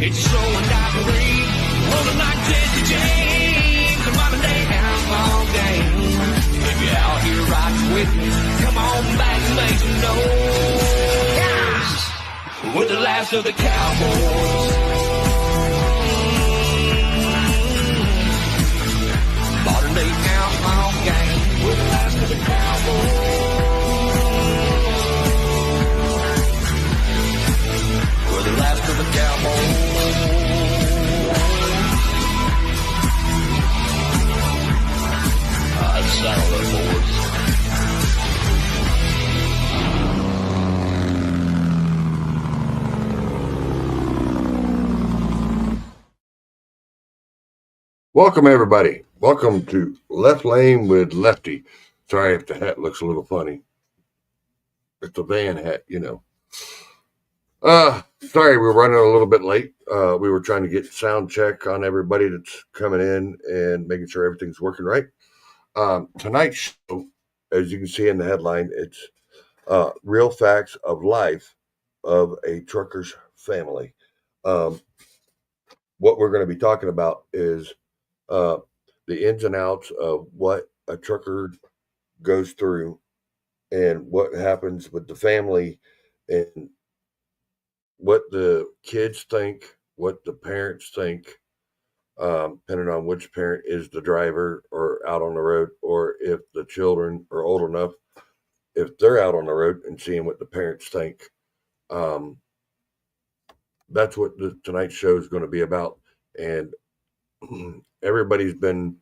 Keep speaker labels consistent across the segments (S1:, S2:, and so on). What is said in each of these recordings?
S1: It's a slow and daiquiri, rolling like Jesse James. The modern day outlaw game. If you're out here riding with me, come on back and make some noise. We're the last of the cowboys. Modern day outlaw gang. We're the last of the cowboys. We're the last of the cowboys. Saddle up, boys.
S2: Welcome, everybody. Welcome to Left Lane with Lefty. Sorry if the hat looks a little funny. It's a van hat, you know. Sorry, we're running a little bit late. We were trying to get sound check on everybody that's coming in and making sure everything's working right. Tonight's show, as you can see in the headline, it's real facts of life of a trucker's family. What we're going to be talking about is the ins and outs of what a trucker goes through and what happens with the family and what the kids think, what the parents think, depending on which parent is the driver or out on the road, or if the children are old enough, if they're out on the road and seeing what the parents think. That's what tonight's show is going to be about. And everybody's been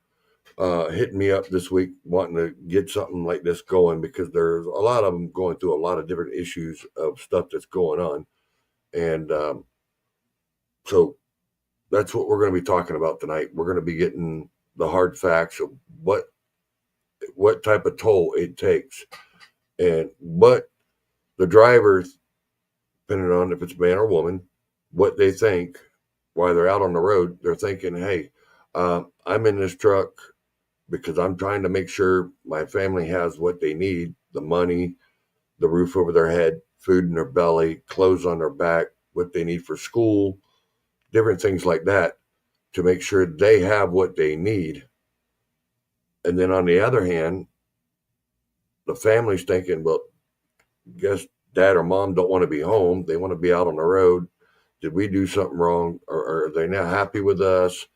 S2: hitting me up this week wanting to get something like this going because there's a lot of them going through a lot of different issues of stuff that's going on. And so that's what we're going to be talking about tonight. We're going to be getting the hard facts of what type of toll it takes and what the drivers, depending on if it's man or woman, what they think while they're out on the road. They're thinking, hey, I'm in this truck because I'm trying to make sure my family has what they need, the money, the roof over their head, food in their belly, clothes on their back, what they need for school, different things like that to make sure they have what they need. And then on the other hand, the family's thinking, well, guess dad or mom don't want to be home. They want to be out on the road. Did we do something wrong? Or are they not happy with us?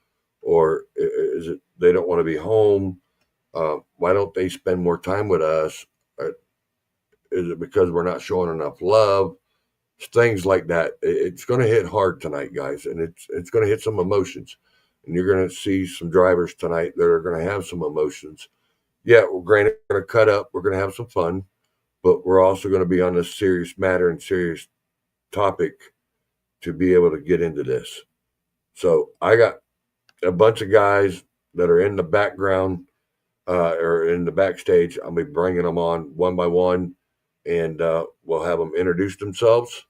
S2: Or is it they don't want to be home? Why don't they spend more time with us? Is it because we're not showing enough love? Things like that. It's going to hit hard tonight, guys, and it's going to hit some emotions. And you're going to see some drivers tonight that are going to have some emotions. Yeah, we're going to cut up. We're going to have some fun, but we're also going to be on this serious matter and serious topic to be able to get into this. So I got a bunch of guys that are in the background or in the backstage. I'll be bringing them on one by one, and we'll have them introduce themselves,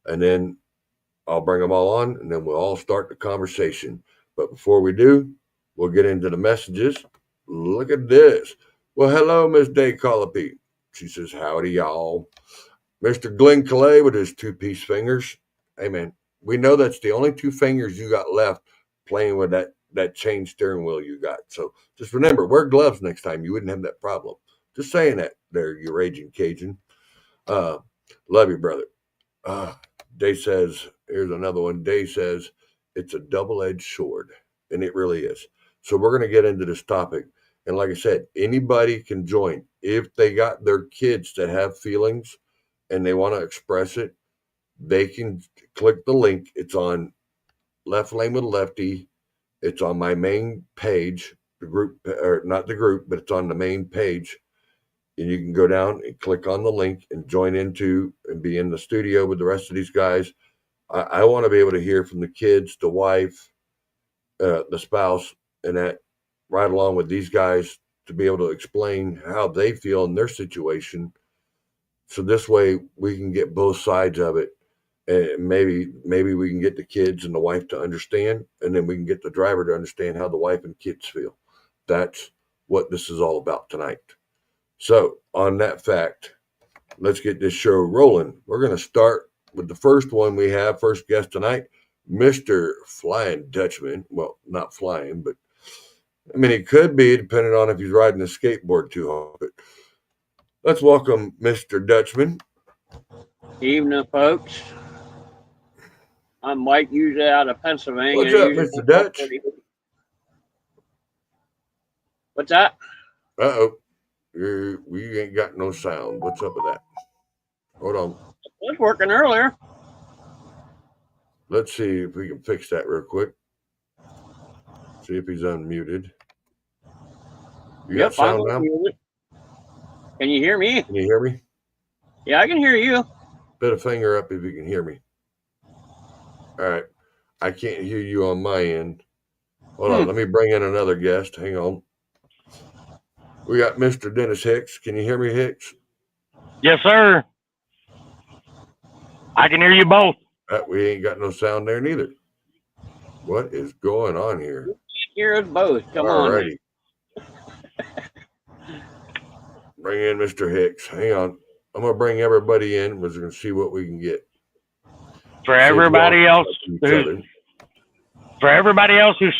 S2: and then I'll bring them all on, and then we'll all start the conversation. But before we do, we'll get into the messages. Look at this. Well, hello, Miss Day Colopy. She says, howdy, y'all. Mr. Glenn Calais with his two-piece fingers. Hey, man, we know that's the only two fingers you got left playing with that chain steering wheel you got. So just remember, wear gloves next time. You wouldn't have that problem. Just saying that there, you raging Cajun. Love you, brother. Day says, here's another one. Day says, it's a double-edged sword, and it really is. So we're going to get into this topic. And like I said, anybody can join. If they got their kids that have feelings and they want to express it, they can click the link. It's on Left Lane with Lefty. It's on my main page, the group, or not the group, but it's on the main page. And you can go down and click on the link and join into and be in the studio with the rest of these guys. I want to be able to hear from the kids, the wife, the spouse, and that right along with these guys to be able to explain how they feel in their situation. So this way we can get both sides of it. And maybe we can get the kids and the wife to understand, and then we can get the driver to understand how the wife and kids feel. That's what this is all about tonight. So on that fact, let's get this show rolling. We're going to start with the first one we have, first guest tonight. Mr. Flying Dutchman. Well, not flying, but I mean, he could be, depending on if he's riding a skateboard too hard. But let's welcome Mr. Dutchman.
S3: Evening, folks. I'm Mike, usually out of Pennsylvania.
S2: What's up, Mr. Dutch?
S3: What's that?
S2: Uh-oh. We ain't got no sound. What's up with that? Hold on.
S3: It was working earlier.
S2: Let's see if we can fix that real quick. See if he's unmuted. You got sound now?
S3: Can you hear me?
S2: Can you hear me?
S3: Yeah, I can hear you.
S2: Put a finger up if you can hear me. All right. I can't hear you on my end. Hold on. Let me bring in another guest. Hang on. We got Mr. Dennis Hicks. Can you hear me, Hicks?
S4: Yes, sir. I can hear you both.
S2: We ain't got no sound there neither. What is going on here?
S3: You can hear us both. Come on.
S2: Alrighty. Bring in Mr. Hicks. Hang on. I'm going to bring everybody in. We're going to see what we can get.
S4: For everybody else who's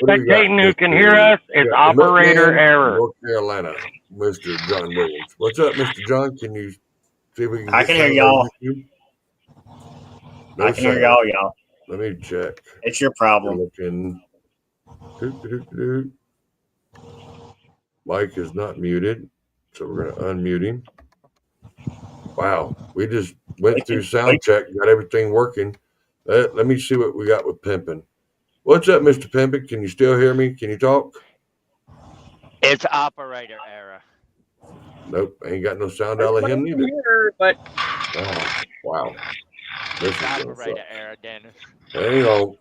S4: spectating who can hear us, it's operator error.
S2: North Carolina, Mr. John Williams. What's up, Mr. John? Can you see if we can?
S5: I can hear y'all.
S2: No
S5: I can hear y'all.
S2: Let me check.
S5: It's your problem.
S2: Looking. Mike is not muted, so we're going to unmute him. Wow, we just went through sound check, got everything working. Let me see what we got with Pimpin'. What's up, Mr. Pimpin'? Can you still hear me? Can you talk?
S6: It's operator error.
S2: Nope, I ain't got no sound out of him neither.
S3: But
S2: Oh, wow. This is
S6: Operator error, Dennis.
S2: Hang on.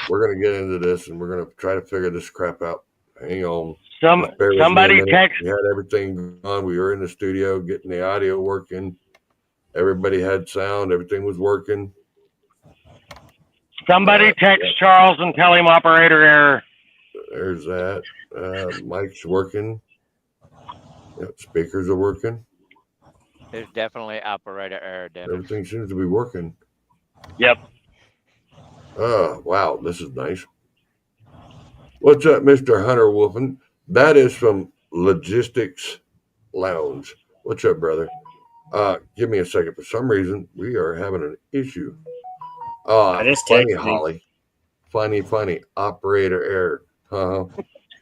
S2: We're going to get into this, and we're going to try to figure this crap out. Hang on.
S4: Somebody text.
S2: We had everything on. We were in the studio getting the audio working. Everybody had sound. Everything was working.
S4: Somebody text Charles and tell him operator error.
S2: There's that. Mic's working. Yep, speakers are working.
S6: There's definitely operator error, Dennis.
S2: Everything seems to be working.
S4: Yep.
S2: Oh, wow. This is nice. What's up, Mr. Hunter Wolfen? That is from Logistics Lounge. What's up, brother? Give me a second. For some reason, we are having an issue. Funny, Holly. Funny. Operator error.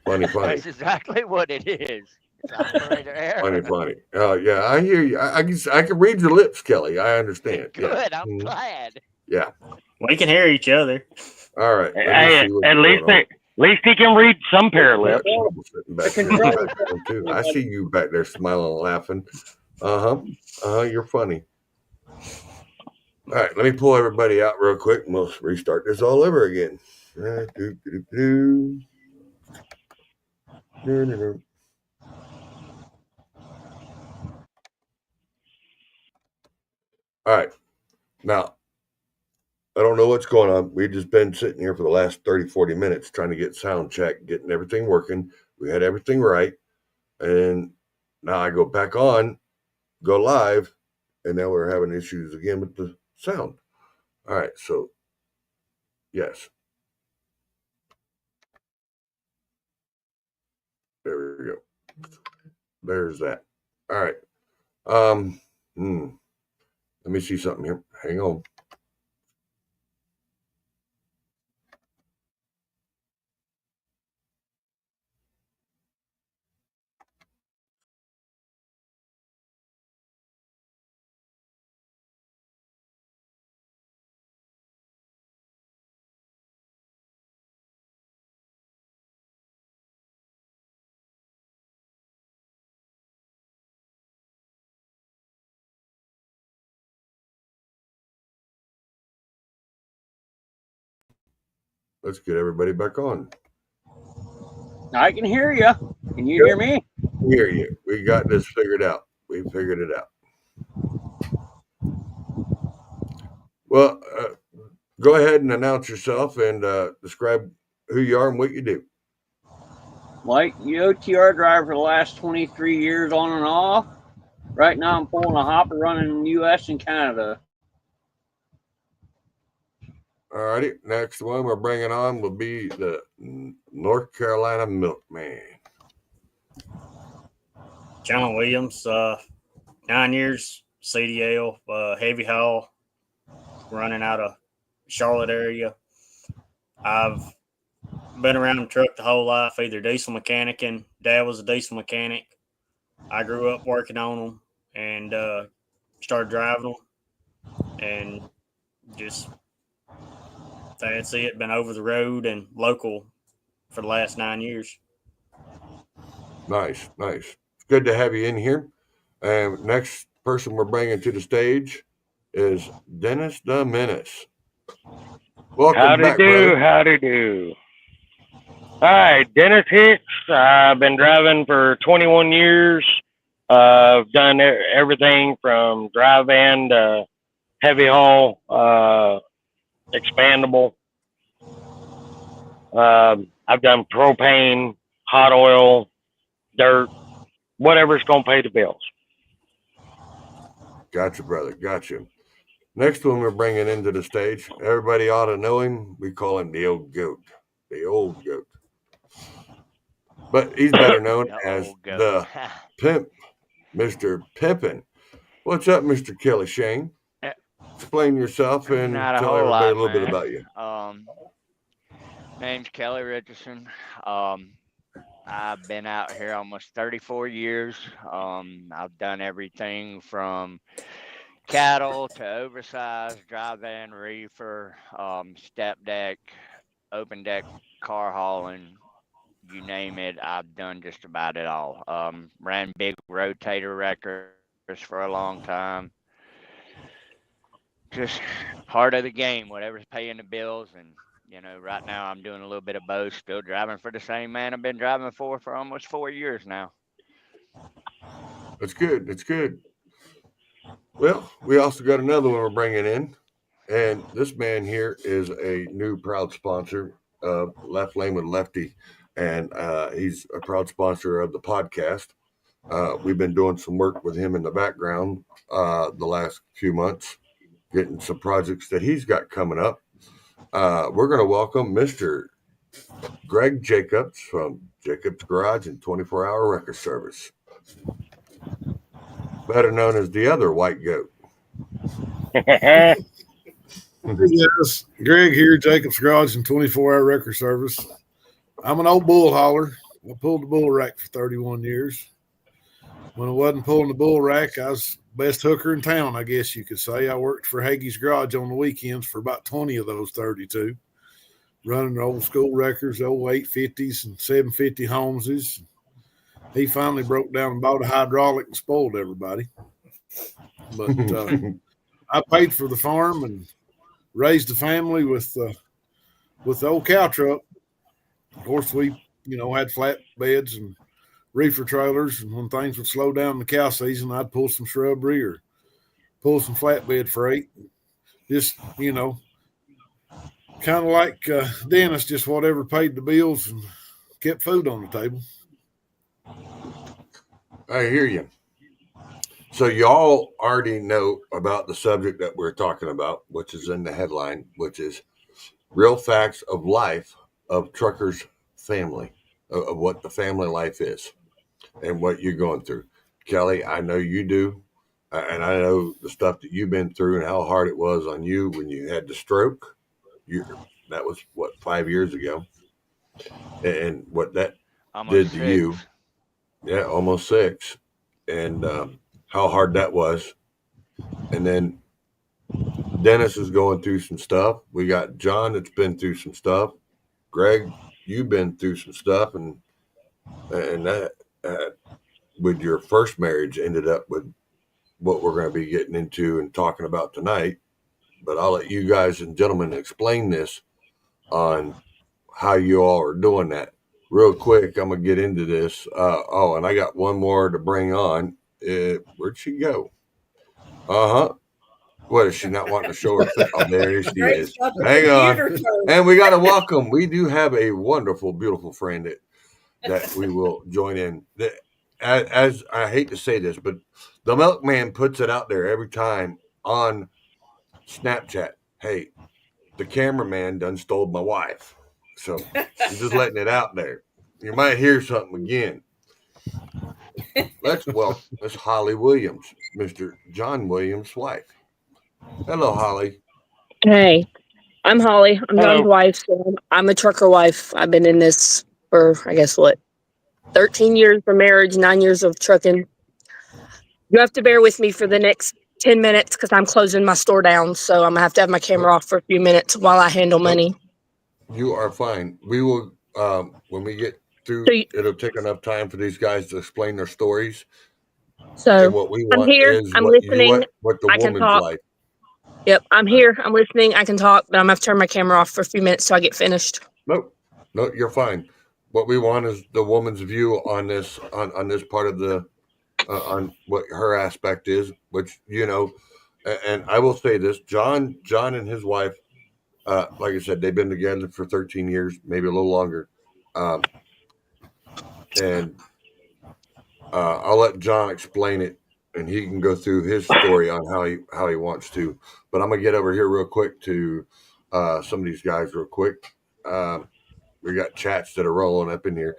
S2: Funny.
S6: That's exactly what it is. It's operator error.
S2: Funny. Yeah, I hear you. I can read your lips, Kelly. I understand.
S6: Good.
S2: Yeah.
S6: I'm glad.
S2: Yeah.
S5: We can hear each other.
S2: All right.
S4: Hey, at least he can read some pair of lips.
S2: I see you back there smiling and laughing. You're funny. All right, let me pull everybody out real quick and we'll restart this all over again. All right. Now, I don't know what's going on. We've just been sitting here for the last 30, 40 minutes trying to get sound check, getting everything working. We had everything right. And now I go back on, go live, and now we're having issues again with the sound. All right, so yes. There we go. There's that. All right. Let me see something here. Hang on. Let's get everybody back on.
S3: I can hear you. Can you hear me?
S2: Hear you. We got this figured out. We figured it out. Well, go ahead and announce yourself and describe who you are and what you do.
S3: Mike, OTR driver for the last 23 years on and off. Right now I'm pulling a hopper running in the U.S. and Canada.
S2: All righty. Next one we're bringing on will be the North Carolina Milkman.
S5: John Williams, 9 years, CDL, heavy haul, running out of Charlotte area. I've been around the truck the whole life, either diesel mechanic, and Dad was a diesel mechanic. I grew up working on them and started driving them, and just that's it. Been over the road and local for the last 9 years.
S2: Nice. It's good to have you in here. And next person we're bringing to the stage is Dennis the Menace. Welcome back, brother.
S4: Howdy do. Hi, Dennis Hicks. I've been driving for 21 years. I've done everything from dry van to heavy haul, expandable. I've done propane, hot oil, dirt, whatever's going to pay the bills.
S2: Gotcha, brother. Gotcha. Next one we're bringing into the stage. Everybody ought to know him. We call him the old goat. The old goat. But he's better known as the pimp, Mr. Pimpin'. What's up, Mr. Kelly Shane? Explain yourself and tell everybody a little bit about you.
S6: Name's Kelly Richardson. I've been out here almost 34 years. I've done everything from cattle to oversized dry van, reefer, step deck, open deck, car hauling, you name it. I've done just about it all. Ran big rotator records for a long time. Just part of the game, whatever's paying the bills. And, you know, right now I'm doing a little bit of both, still driving for the same man I've been driving for almost 4 years now.
S2: That's good. That's good. Well, we also got another one we're bringing in. And this man here is a new proud sponsor of Left Lane with Lefty. And he's a proud sponsor of the podcast. We've been doing some work with him in the background the last few months, getting some projects that he's got coming up. We're going to welcome Mr. Greg Jacobs from Jacobs Garage and 24-Hour Record Service, better known as the other white goat.
S7: Yes, Greg here, Jacobs Garage and 24-Hour Record Service. I'm an old bull hauler. I pulled the bull rack for 31 years. When I wasn't pulling the bull rack, I was best hooker in town, I guess you could say. I worked for Haggie's Garage on the weekends for about 20 of those 32, running the old school records, old 850s and 750 Holmeses. He finally broke down and bought a hydraulic and spoiled everybody. But I paid for the farm and raised a family with the old cow truck. Of course, we, had flatbeds and reefer trailers, and when things would slow down in the cow season, I'd pull some shrubbery or pull some flatbed freight. Just, kind of like Dennis, just whatever paid the bills and kept food on the table.
S2: I hear you. So y'all already know about the subject that we're talking about, which is in the headline, which is real facts of life of truckers' family, of what the family life is and what you're going through. Kelly, I know you do, and I know the stuff that you've been through and how hard it was on you when you had the stroke. That was, 5 years ago? And what that did to you. Yeah, almost 6. And how hard that was. And then Dennis is going through some stuff. We got John that's been through some stuff. Greg, you've been through some stuff, and that with your first marriage ended up with what we're going to be getting into and talking about tonight. But I'll let you guys and gentlemen explain this on how you all are doing that. Real quick, I'm going to get into this. And I got one more to bring on. Where'd she go? What, is she not wanting to show her? Oh, there she is. Hang on. And we got to welcome. We do have a wonderful, beautiful friend that we will join in. As I hate to say this, but the Milkman puts it out there every time on Snapchat. Hey, the cameraman done stole my wife. So I'm just letting it out there. You might hear something again. Let's Holly Williams, Mr. John Williams' wife. Hello, Holly.
S8: Hey, I'm Holly. I'm John's
S4: Hello.
S8: wife. So I'm a trucker wife. I've been in this for, I guess, 13 years for marriage, 9 years of trucking. You have to bear with me for the next 10 minutes because I'm closing my store down. So I'm going to have my camera off for a few minutes while I handle money.
S2: You are fine. We will, when we get through, it'll take enough time for these guys to explain their stories.
S8: So
S2: And what we want
S8: I'm here.
S2: is
S8: I'm
S2: what
S8: listening.
S2: what the
S8: I can
S2: woman's
S8: talk.
S2: like.
S8: Yep, I'm here. I'm listening. I can talk, but I'm going to turn my camera off for a few minutes so I get finished.
S2: No, you're fine. What we want is the woman's view on this, on this part of the, on what her aspect is, which, you know, and I will say this, John and his wife, like I said, they've been together for 13 years, maybe a little longer. And I'll let John explain it, and he can go through his story on how he wants to. But I'm gonna get over here real quick to some of these guys real quick. We got chats that are rolling up in here.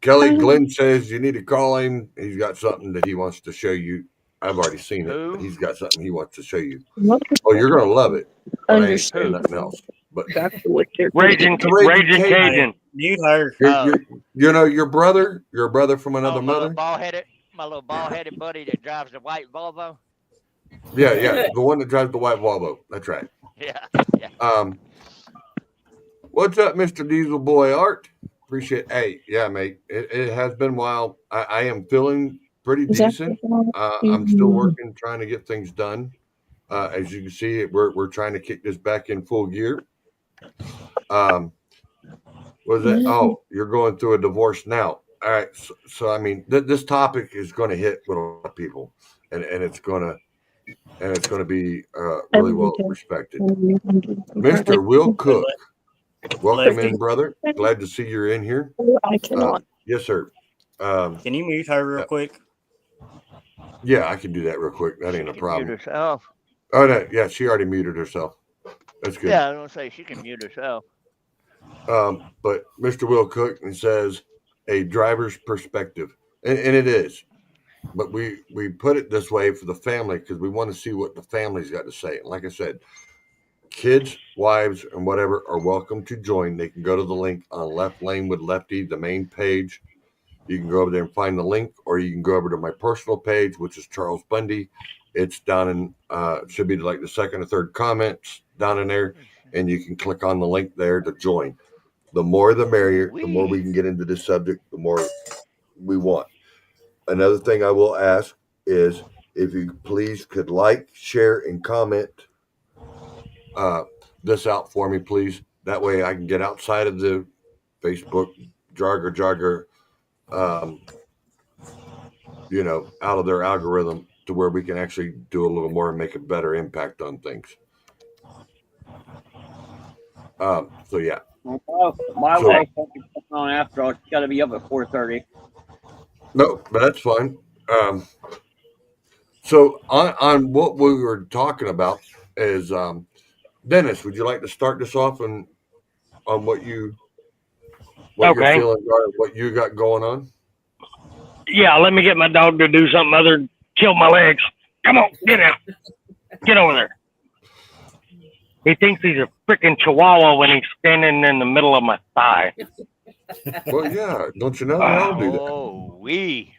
S2: Kelly Glenn says you need to call him. He's got something that he wants to show you. I've already seen it, but he's got something he wants to show you. Oh, you're gonna love it. But I ain't saying nothing else. But
S4: Raging Cajun.
S5: Mute her.
S2: You know your brother from another mother.
S6: My little bald-headed buddy that drives the white Volvo.
S2: Yeah, the one that drives the white Volvo. That's right.
S6: Yeah.
S2: What's up, Mr. Diesel Boy Art? Appreciate. Hey, yeah, mate. It has been a while. I am feeling pretty decent. I'm still working, trying to get things done. As you can see, we're trying to kick this back in full gear. Was it? Oh, you're going through a divorce now. All right. So I mean, this topic is going to hit with a lot of people, and it's going to be really well respected. Mr. Will Cook, welcome in, brother. Glad to see you're in here.
S8: I cannot.
S2: Yes, sir.
S5: Can you mute her real quick?
S2: Yeah, I can do that real quick. That ain't a problem.
S6: Mute herself.
S2: Oh, no, yeah, she already muted herself. That's good.
S6: Yeah, I was gonna say she can mute herself.
S2: But Mr. Will Cook, he says a driver's perspective, and it is. But we put it this way for the family because we want to see what the family's got to say. And like I said, kids, wives, and whatever are welcome to join. They can go to the link on Left Lane with Lefty, the main page. You can go over there and find the link, or you can go over to my personal page, which is Charles Bundy. It's down in, should be like the second or third comments down in there, and you can click on the link there to join. The more the merrier. The more we can get into this subject, the more we want. Another thing I will ask is if you please could like, share, and comment this out for me, please. That way I can get outside of the Facebook jogger, out of their algorithm to where we can actually do a little more and make a better impact on things. So yeah.
S3: My wife won't be coming on after all. She's got to be up at 4:30.
S2: No, but that's fine. So on what we were talking about is Dennis, would you like to start this off on what your feelings are, what you got going on?
S4: Yeah, let me get my dog to do something other than kill my legs. Come on, get out. Get over there. He thinks he's a freaking chihuahua when he's standing in the middle of my thigh.
S2: Well, yeah, don't you know? I'll do that.
S6: Oh, we.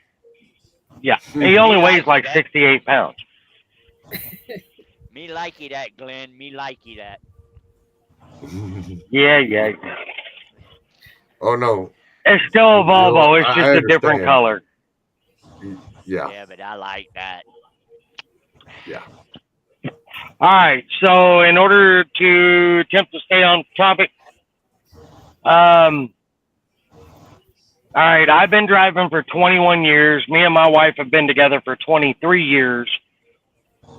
S4: Yeah, he only weighs like 68 pounds.
S6: Me likey that, Glenn. Me likey that.
S4: Yeah.
S2: Oh, no.
S4: It's still a Volvo. It's just a different color.
S2: Yeah.
S6: Yeah, but I like that.
S2: Yeah.
S4: All right. So in order to attempt to stay on topic, all right, I've been driving for 21 years. Me and my wife have been together for 23 years.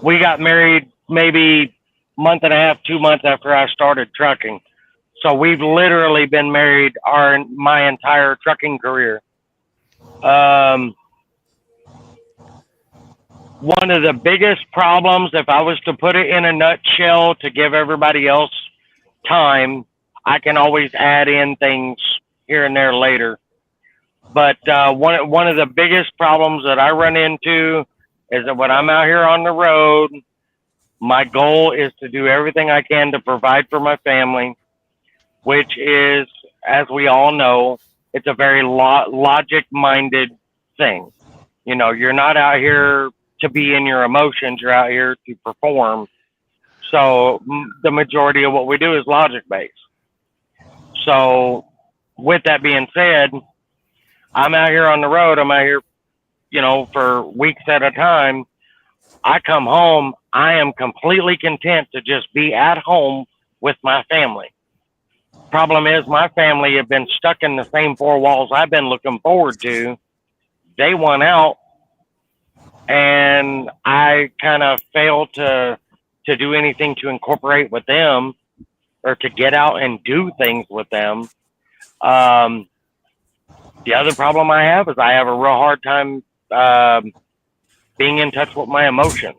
S4: We got married maybe a month and a half, 2 months after I started trucking. So we've literally been married my entire trucking career. One of the biggest problems, if I was to put it in a nutshell to give everybody else time, I can always add in things here and there later. But one of the biggest problems that I run into is that when I'm out here on the road, my goal is to do everything I can to provide for my family, which is, as we all know, it's a very logic-minded thing. You know, you're not out here to be in your emotions, you're out here to perform. So the majority of what we do is logic-based. So with that being said, I'm out here on the road. I'm out here, you know, for weeks at a time. I come home. I am completely content to just be at home with my family. Problem is, my family have been stuck in the same four walls I've been looking forward to. They want out, and I kind of fail to do anything to incorporate with them or to get out and do things with them. The other problem I have is I have a real hard time being in touch with my emotions.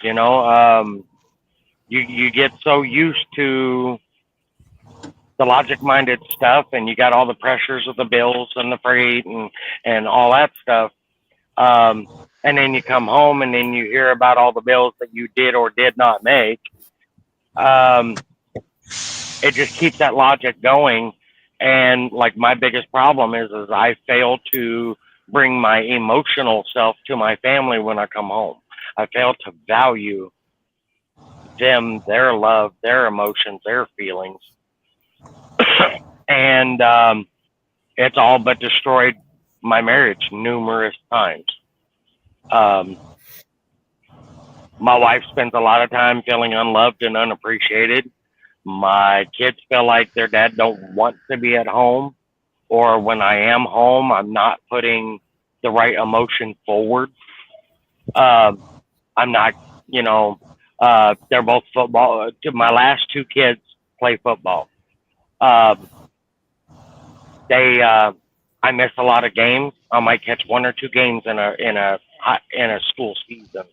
S4: You know, you get so used to the logic-minded stuff, and you got all the pressures of the bills and the freight and all that stuff. And then you come home, and then you hear about all the bills that you did or did not make. It just keeps that logic going. And like my biggest problem is I fail to bring my emotional self to my family when I come home. I fail to value them, their love, their emotions, their feelings. And it's all but destroyed my marriage numerous times. My wife spends a lot of time feeling unloved and unappreciated. My kids feel like their dad don't want to be at home, or when I am home, I'm not putting the right emotion forward. I'm not, you know, they're both football. My last two kids play football. I miss a lot of games. I might catch one or two games in a school season.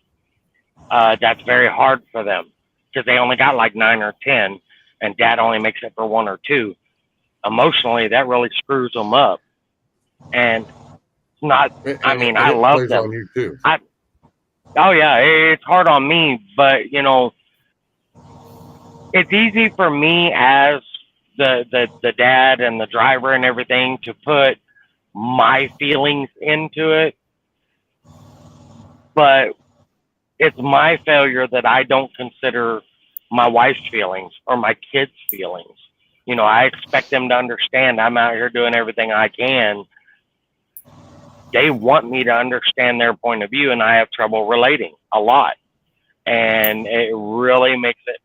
S4: That's very hard for them because they only got like 9 or 10, and dad only makes it for 1 or 2. Emotionally, that really screws them up. And it's not, I mean, I love them.
S2: On you too.
S4: Oh yeah, it's hard on me, but you know, it's easy for me as the dad and the driver and everything to put my feelings into it. But it's my failure that I don't consider my wife's feelings or my kids' feelings. You know, I expect them to understand I'm out here doing everything I can. They want me to understand their point of view, and I have trouble relating a lot. And it really makes it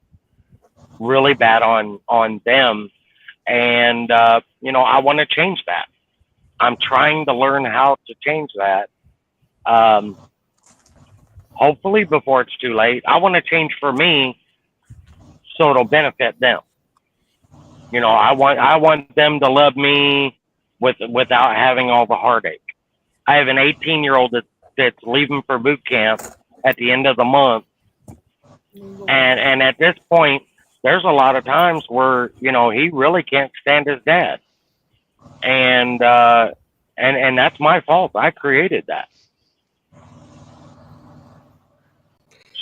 S4: really bad on them. And, you know, I want to change that. I'm trying to learn how to change that. Hopefully before it's too late. I want to change for me so it'll benefit them. You know, I want them to love me without having all the heartache. I have an 18-year-old that's leaving for boot camp at the end of the month. And at this point, there's a lot of times where, you know, he really can't stand his dad. And that's my fault. I created that.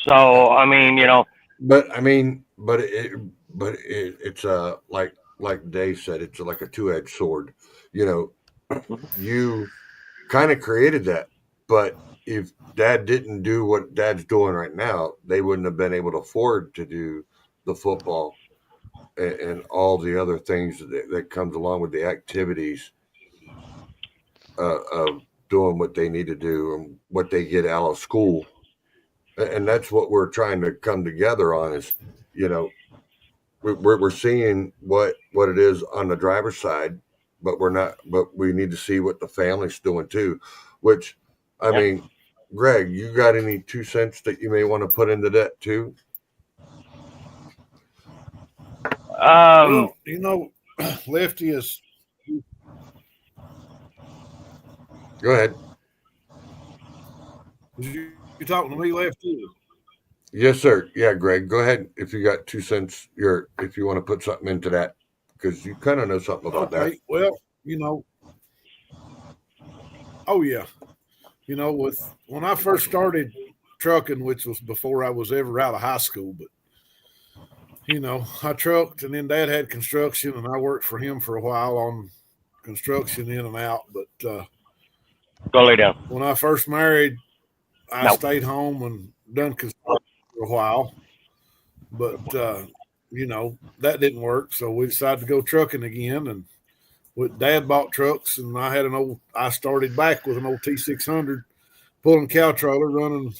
S4: So, I mean, you know.
S2: It's like Dave said, it's like a two-edged sword. You know, you kind of created that, but if dad didn't do what dad's doing right now, they wouldn't have been able to afford to do the football and all the other things that comes along with the activities of doing what they need to do and what they get out of school. And that's what we're trying to come together on is, you know, we're seeing what it is on the driver's side, but we need to see what the family's doing too, which, I mean, Greg, you got any 2 cents that you may want to put into that too?
S7: Well, you know, Lefty is.
S2: Go ahead.
S7: You talking to me, Lefty?
S2: Yes, sir. Yeah, Greg, go ahead if you got 2 cents. If you want to put something into that, because you kind of know something about that.
S7: Okay. Well, you know, oh yeah. You know, when I first started trucking, which was before I was ever out of high school, but you know, I trucked and then Dad had construction and I worked for him for a while on construction in and out. But
S4: Go lay down.
S7: when I first married, I
S4: No.
S7: stayed home and done construction for a while. But you know, that didn't work. So we decided to go trucking again. And with Dad bought trucks and I started back with an old T600 pulling cow trailer running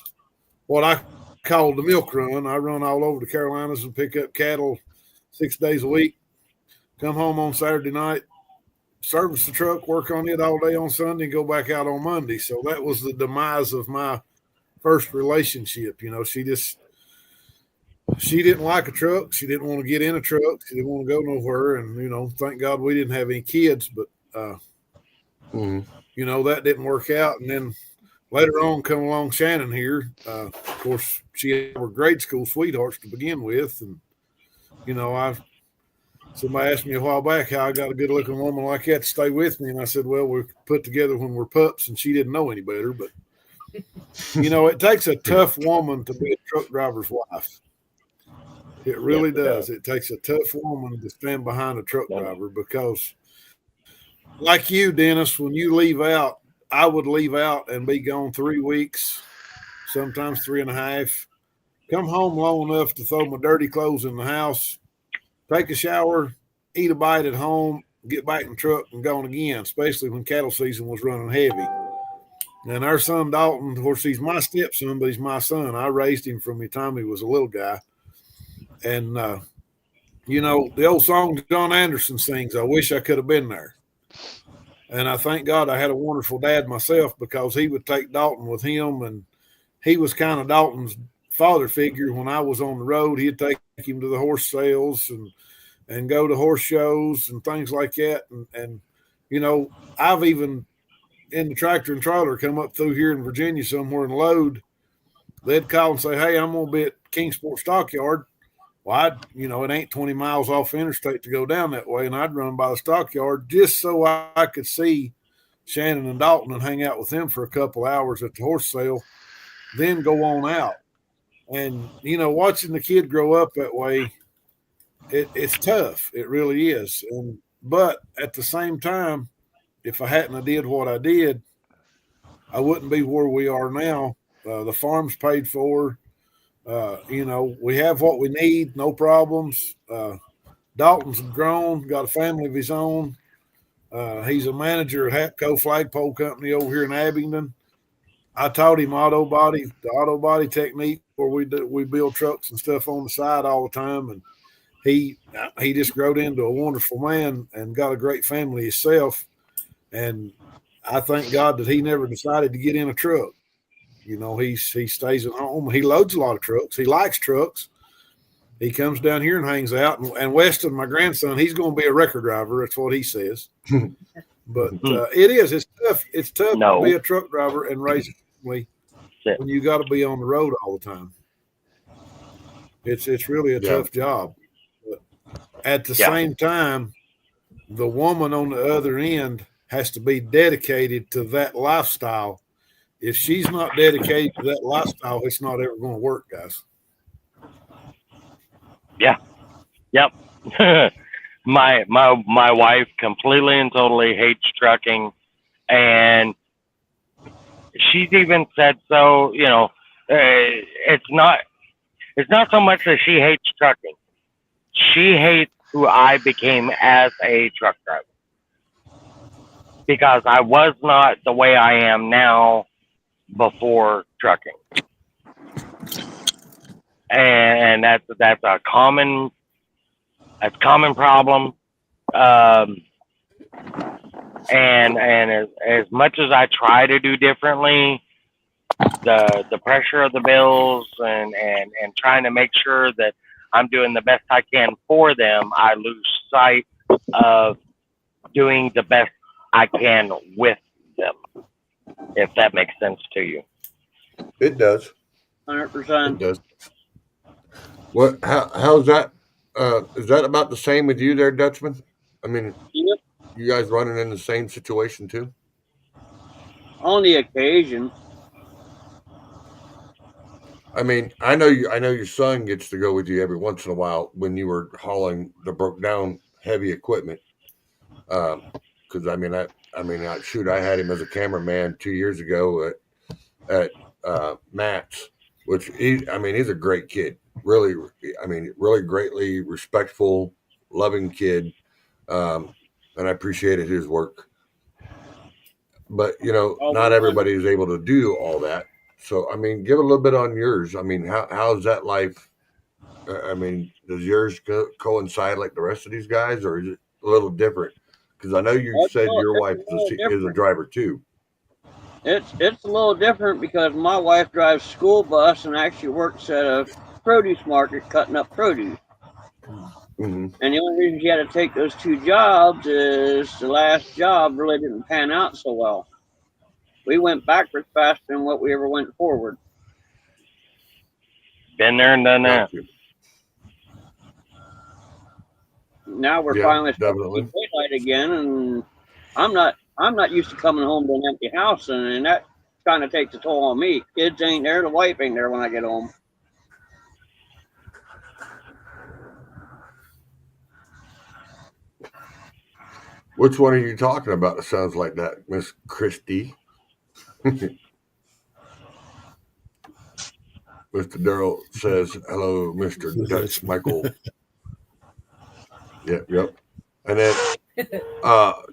S7: what I called the milk run. I run all over the Carolinas and pick up cattle 6 days a week. Come home on Saturday night, service the truck, work on it all day on Sunday, and go back out on Monday. So that was the demise of my first relationship. You know, she didn't like a truck. She didn't want to get in a truck. She didn't want to go nowhere. And, you know, thank God we didn't have any kids, but, you know, that didn't work out. And then later on come along Shannon here. Of course, she were grade school sweethearts to begin with. And, you know, somebody asked me a while back how I got a good looking woman like that to stay with me. And I said, well, we're put together when we're pups, and she didn't know any better. But, you know, it takes a tough woman to be a truck driver's wife. It really does. It takes a tough woman to stand behind a truck driver because, like you, Dennis, when you leave out, I would leave out and be gone 3 weeks, sometimes 3.5. Come home long enough to throw my dirty clothes in the house, take a shower, eat a bite at home, get back in the truck and gone again, especially when cattle season was running heavy. And our son Dalton, of course, he's my stepson, but he's my son. I raised him from the time he was a little guy. And, you know, the old song John Anderson sings, I wish I could have been there. And I thank God I had a wonderful dad myself because he would take Dalton with him. And he was kind of Dalton's father figure. When I was on the road, he'd take him to the horse sales and go to horse shows and things like that. And you know, I've even in the tractor and trailer come up through here in Virginia somewhere and load. They'd call and say, hey, I'm going to be at Kingsport Stockyard. Well, you know, it ain't 20 miles off the interstate to go down that way. And I'd run by the stockyard just so I could see Shannon and Dalton and hang out with them for a couple hours at the horse sale, then go on out. And, you know, watching the kid grow up that way, it's tough. It really is. But at the same time, if I hadn't have did what I did, I wouldn't be where we are now. The farm's paid for. You know, we have what we need, no problems. Dalton's grown, got a family of his own. He's a manager at Hatco Flagpole Company over here in Abingdon. I taught him the auto body technique where we build trucks and stuff on the side all the time. And he just grew into a wonderful man and got a great family himself. And I thank God that he never decided to get in a truck. You know, he stays at home. He loads a lot of trucks. He likes trucks. He comes down here and hangs out. And Weston, my grandson, he's going to be a record driver. That's what he says. But it's tough. It's tough to be a truck driver and raise a family when you got to be on the road all the time. It's really a tough job. But at the same time, the woman on the other end has to be dedicated to that lifestyle. If she's not dedicated to that lifestyle, it's not ever going to work, guys.
S4: Yeah. Yep. My wife completely and totally hates trucking, and she's even said so. You know, it's not so much that she hates trucking. She hates who I became as a truck driver because I was not the way I am now before trucking, and that's a common problem. And as much as I try to do differently, the pressure of the bills and trying to make sure that I'm doing the best I can for them, I lose sight of doing the best I can with them. If that makes sense to you.
S2: It does.
S3: 100%.
S2: It does. What? How's that? Is that about the same with you there, Dutchman? I mean,
S3: Yep.
S2: you guys running in the same situation too?
S3: On the occasion.
S2: I mean, I know your son gets to go with you every once in a while when you were hauling the broke down heavy equipment. Because I had him as a cameraman 2 years ago at Matt's, which he's a great kid. Really, really greatly respectful, loving kid, and I appreciated his work. But not everybody is able to do all that. So, I mean, give a little bit on yours. I mean, how's that life? Does yours coincide like the rest of these guys, or is it a little different? Because I know you said your wife is a driver too.
S3: It's a little different because my wife drives school bus and actually works at a produce market cutting up produce.
S2: Mm-hmm.
S3: And the only reason she had to take those 2 jobs is the last job really didn't pan out so well. We went backwards faster than what we ever went forward.
S4: Been there and done that.
S3: Now we're
S2: Yeah,
S3: finally
S2: definitely.
S3: daylight again, and I'm not used to coming home to an empty house, and that kind of takes a toll on me. Kids ain't there, the wife ain't there when I get home.
S2: Which one are you talking about? It sounds like that, Miss Christie. Mr. Darrell says, hello, Mr. Dutch Michael. Yep. And then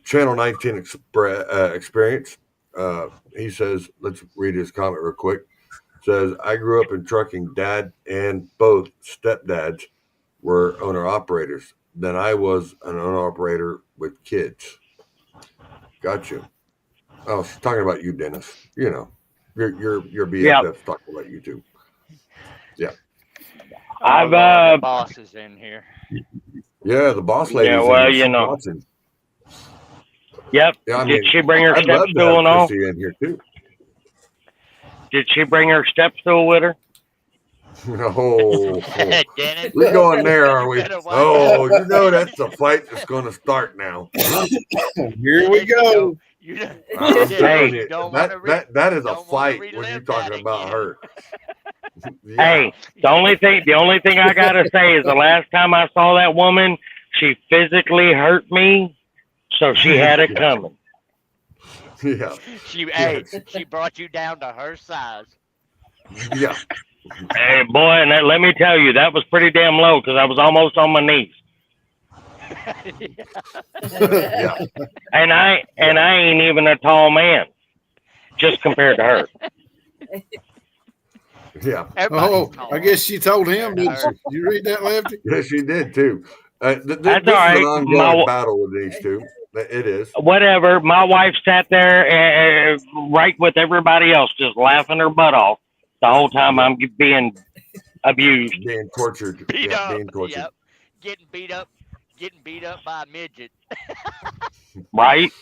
S2: Channel 19 Experience, he says, let's read his comment real quick. Says, I grew up in trucking. Dad and both stepdads were owner-operators. Then I was an owner-operator with kids. Got you. Oh, she's talking about you, Dennis. Your BFF's talking about you too. Yeah.
S6: The boss is in here.
S2: Yeah, the boss lady.
S4: Yeah, well,
S2: watching.
S4: Yep.
S2: Yeah,
S4: Did she bring her
S2: I'd
S4: step
S2: love to
S4: stool
S2: have
S4: and all?
S2: Chrissy in here too.
S4: Did she bring her step stool with her?
S2: No.
S6: Dennis,
S2: We're going there, are we?
S6: better watch
S2: Oh, that's the fight that's going to start now.
S7: Here we go.
S2: I'm telling you,
S6: don't
S2: that is a
S6: don't wanna
S2: fight when
S6: relive
S2: you're talking
S6: that
S2: about
S6: again.
S2: her. Yeah.
S4: Hey, the only thing I gotta say is the last time I saw that woman, she physically hurt me, so she had it coming.
S2: Yeah.
S6: She brought you down to her size.
S2: Yeah.
S4: Hey, boy, and let me tell you, that was pretty damn low because I was almost on my knees.
S2: Yeah.
S4: And I ain't even a tall man, just compared to her.
S2: Yeah.
S7: Oh, I guess she told him, didn't she? Did you read that, Lefty?
S2: Yes, she did too. This
S4: That's
S2: is
S4: all right.
S2: an ongoing battle with these two. It is.
S4: Whatever. My wife sat there right with everybody else, just laughing her butt off the whole time I'm being abused.
S2: Being tortured.
S6: Being tortured.
S2: Yep.
S6: Getting beat up by a midget.
S4: Right?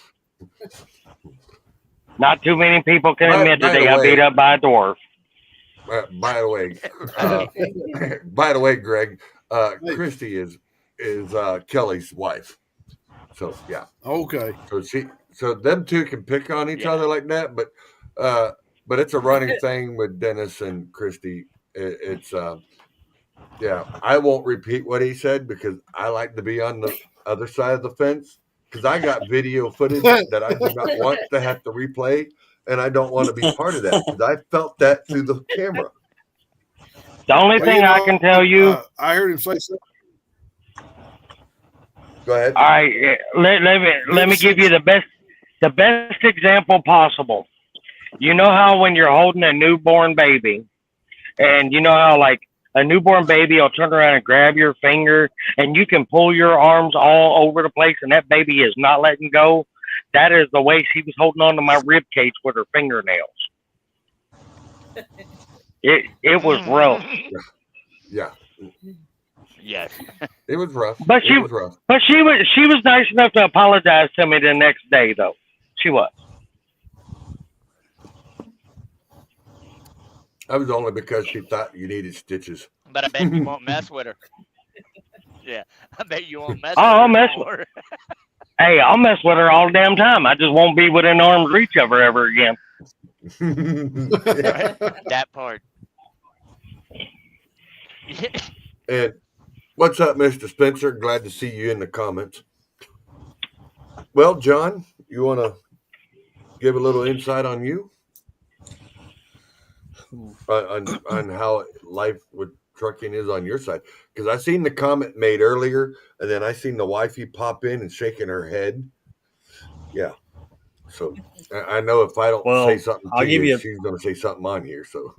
S4: Not too many people can admit that they got beat up by a dwarf.
S2: By the way, Greg, Christy is Kelly's wife. So yeah.
S7: Okay.
S2: So them two can pick on each other like that, but it's a running thing with Dennis and Christy. It's I won't repeat what he said because I like to be on the other side of the fence because I got video footage that I do not want to have to replay, and I don't want to be part of that because I felt that through the camera.
S4: The only thing I can tell you,
S7: I heard him say something.
S2: Go ahead.
S4: All right, let me give you the best example possible. You know how when you're holding a newborn baby, and you know how like a newborn baby will turn around and grab your finger, and you can pull your arms all over the place, and that baby is not letting go. That is the way she was holding on to my rib cage with her fingernails. It was rough.
S2: Yeah.
S6: Yes.
S2: It was rough.
S4: But she was nice enough to apologize to me the next day, though. She was.
S2: That was only because she thought you needed stitches.
S6: but I bet you won't mess with her. Yeah, I bet you won't mess
S4: Oh,
S6: with her
S4: I'll mess with
S6: anymore.
S4: Hey, I'll mess with her all the damn time. I just won't be within arm's reach of her ever again.
S6: Right? That part.
S2: And what's up, Mr. Spencer? Glad to see you in the comments. Well, John, you want to give a little insight on you? On how life with trucking is on your side? Because I seen the comment made earlier, and then I seen the wifey pop in and shaking her head. Yeah. So I know if I don't say something
S5: I'll
S2: to
S5: give you
S2: she's going to say something on here. So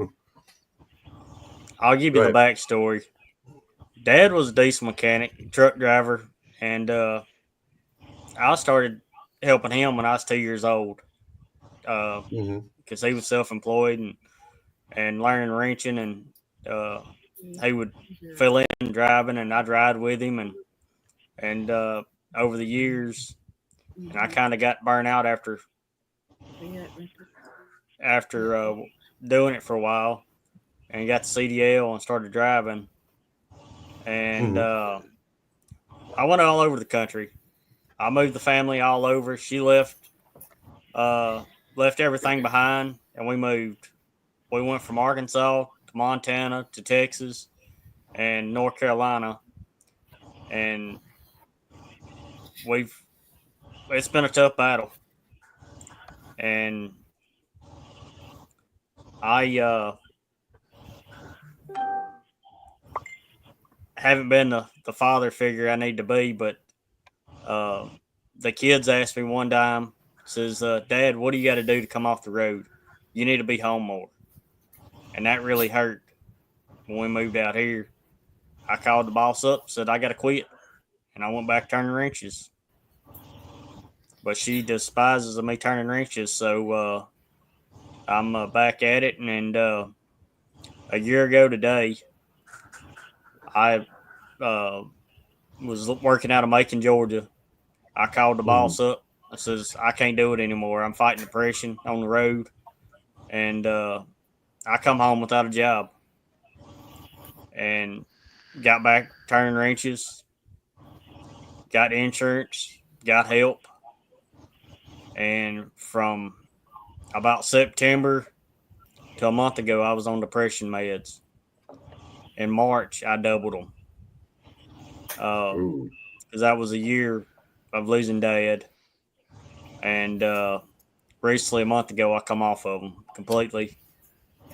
S5: I'll give you the backstory. Dad was a diesel mechanic, truck driver, and I started helping him when I was 2 years old because he was self-employed and learning wrenching, and he would fill in driving, and I'd ride with him, and over the years, and I kind of got burnt out after doing it for a while, and got the CDL and started driving. And I went all over the country. I moved the family all over. She left everything behind, and we moved. We went from Arkansas to Montana to Texas and North Carolina, and it's been a tough battle. And I haven't been the father figure I need to be, but the kids asked me one time, says, Dad, what do you got to do to come off the road? You need to be home more. And that really hurt when we moved out here. I called the boss up, said, I got to quit. And I went back turning wrenches. But she despises me turning wrenches, so I'm back at it. And a year ago today, I was working out of Macon, Georgia. I called the boss up. I says, I can't do it anymore. I'm fighting depression on the road. And I come home without a job. And got back turning wrenches. Got insurance. Got help. And from about September to a month ago, I was on depression meds. In March, I doubled them. Because that was a year of losing Dad. And recently, a month ago, I come off of them completely.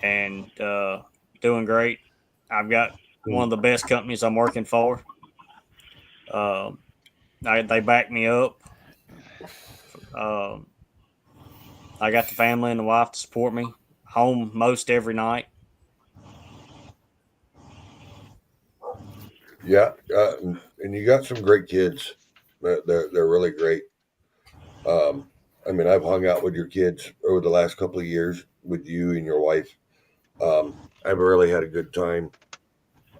S5: And doing great. I've got one of the best companies I'm working for. They back me up. I got the family and the wife to support me. Home most every night.
S2: Yeah, and you got some great kids. They're really great. I mean, I've hung out with your kids over the last couple of years with you and your wife. I've really had a good time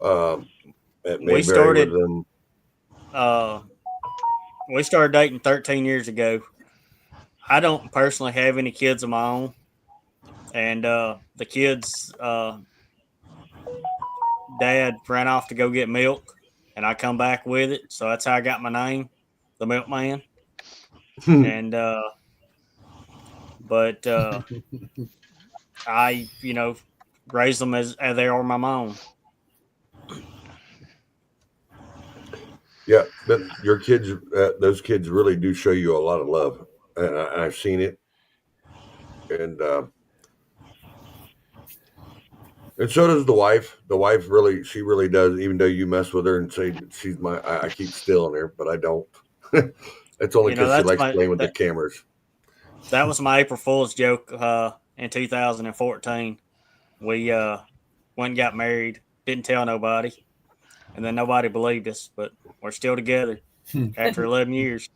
S2: at Mayberry with them.
S5: We started dating 13 years ago. I don't personally have any kids of my own. And the kids, Dad ran off to go get milk, and I come back with it. So that's how I got my name, the Milkman. And but I, raised them as they are my mom.
S2: Yeah, but your kids, those kids really do show you a lot of love. And I've seen it. And so does the wife. The wife she really does, even though you mess with her and say she's I keep stealing her, but I don't. It's only because she likes playing with the cameras.
S5: That was my April Fool's joke in 2014. We went and got married, didn't tell nobody, and then nobody believed us, but we're still together after 11 years.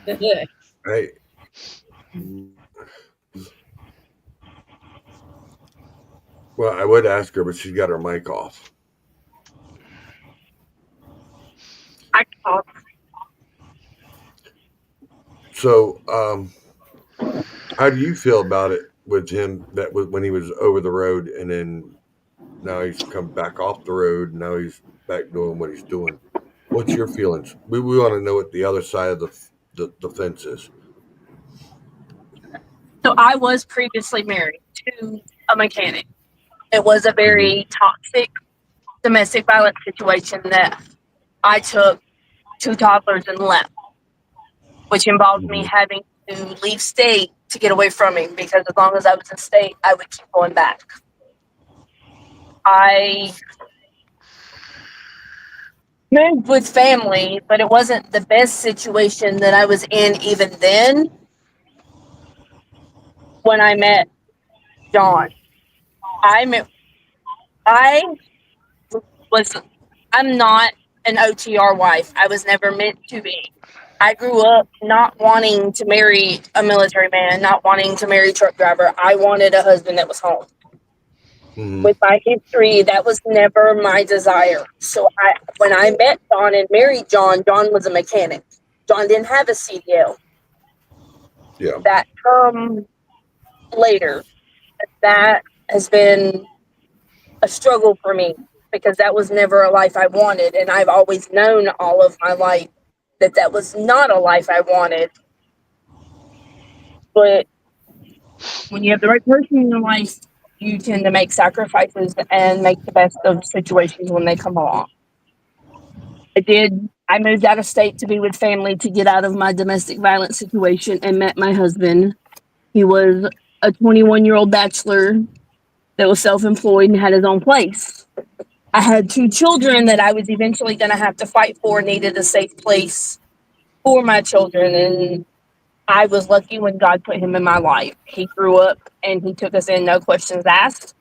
S2: Hey. Well, I would ask her, but she's got her mic off.
S8: I can talk.
S2: So, how do you feel about it with him when he was over the road and then Now he's come back off the road. Now he's back doing what he's doing. What's your feelings? We want to know what the other side of the fence is.
S8: So I was previously married to a mechanic. It was a very toxic domestic violence situation that I took 2 toddlers and left, which involved me having to leave state to get away from him, because as long as I was in state, I would keep going back. I moved with family, but it wasn't the best situation that I was in even then when I met John. I'm not an OTR wife. I was never meant to be. I grew up not wanting to marry a military man, not wanting to marry a truck driver. I wanted a husband that was home. With my history, that was never my desire. So when I met John and married John, John was a mechanic. John didn't have a CDL.
S2: Yeah.
S8: That come later. That has been a struggle for me, because that was never a life I wanted. And I've always known all of my life that that was not a life I wanted. But when you have the right person in your life, you tend to make sacrifices and make the best of situations when they come along. I moved out of state to be with family to get out of my domestic violence situation, and met my husband. He was a 21-year-old bachelor that was self-employed and had his own place. I had 2 children that I was eventually going to have to fight for, needed a safe place for my children. And I was lucky when God put him in my life. He grew up and he took us in, no questions asked.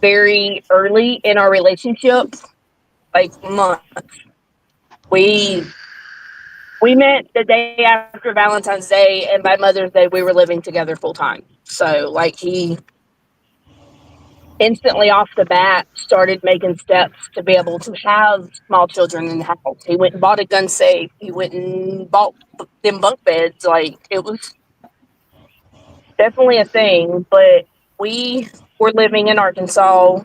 S8: Very early in our relationship, like months. We met the day after Valentine's Day, and by Mother's Day, we were living together full time. So, like, he instantly off the bat started making steps to be able to have small children in the house. He went and bought a gun safe. He went and bought them bunk beds. Like, it was definitely a thing. But we were living in Arkansas.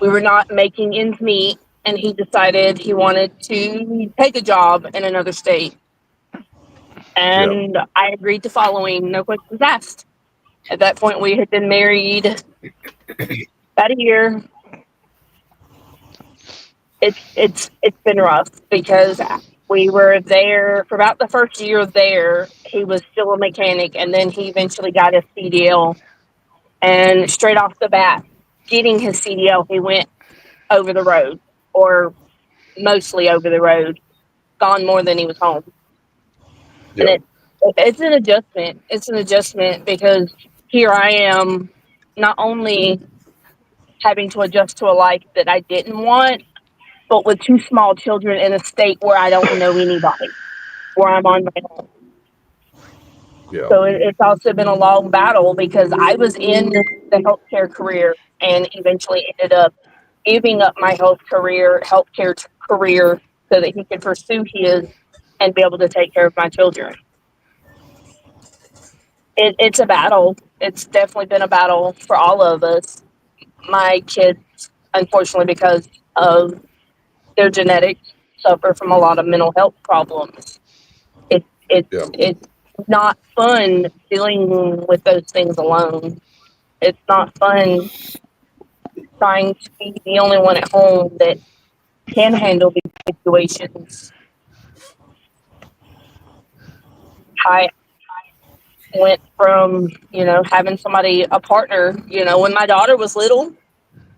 S8: We were not making ends meet, and he decided he wanted to take a job in another state. And I agreed to follow him, no questions asked. At that point, we had been married about a year. It's been rough, because we were there for about the first year there. He was still a mechanic, and then he eventually got his CDL. And straight off the bat, getting his CDL, he went over the road, or mostly over the road, gone more than he was home.
S2: Yeah.
S8: And it's an adjustment. It's an adjustment, because here I am, not only having to adjust to a life that I didn't want, but with 2 small children in a state where I don't know anybody, where I'm on my own.
S2: Yeah.
S8: So it's also been a long battle, because I was in the healthcare career and eventually ended up giving up my healthcare career, so that he could pursue his and be able to take care of my children. It's a battle. It's definitely been a battle for all of us. My kids, unfortunately, because of their genetics, suffer from a lot of mental health problems. It's not fun dealing with those things alone. It's not fun trying to be the only one at home that can handle these situations. I went from, having a partner, when my daughter was little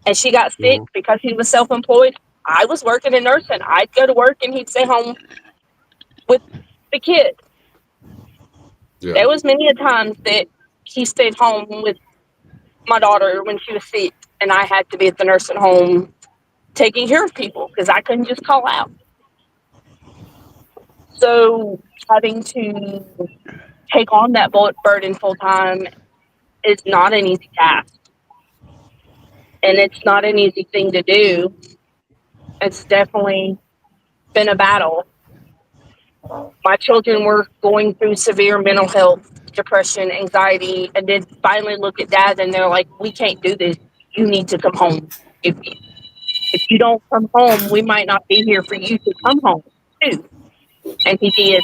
S8: and she got sick because he was self-employed. I was working in nursing. I'd go to work and he'd stay home with the kid.
S2: Yeah.
S8: There was many a times that he stayed home with my daughter when she was sick, and I had to be at the nursing home taking care of people, because I couldn't just call out. So having to take on that burden full time is not an easy task. And it's not an easy thing to do. It's definitely been a battle. My children were going through severe mental health, depression, anxiety, and then finally look at Dad and they're like, "We can't do this. You need to come home." if you don't come home, we might not be here for you to come home too. And he did.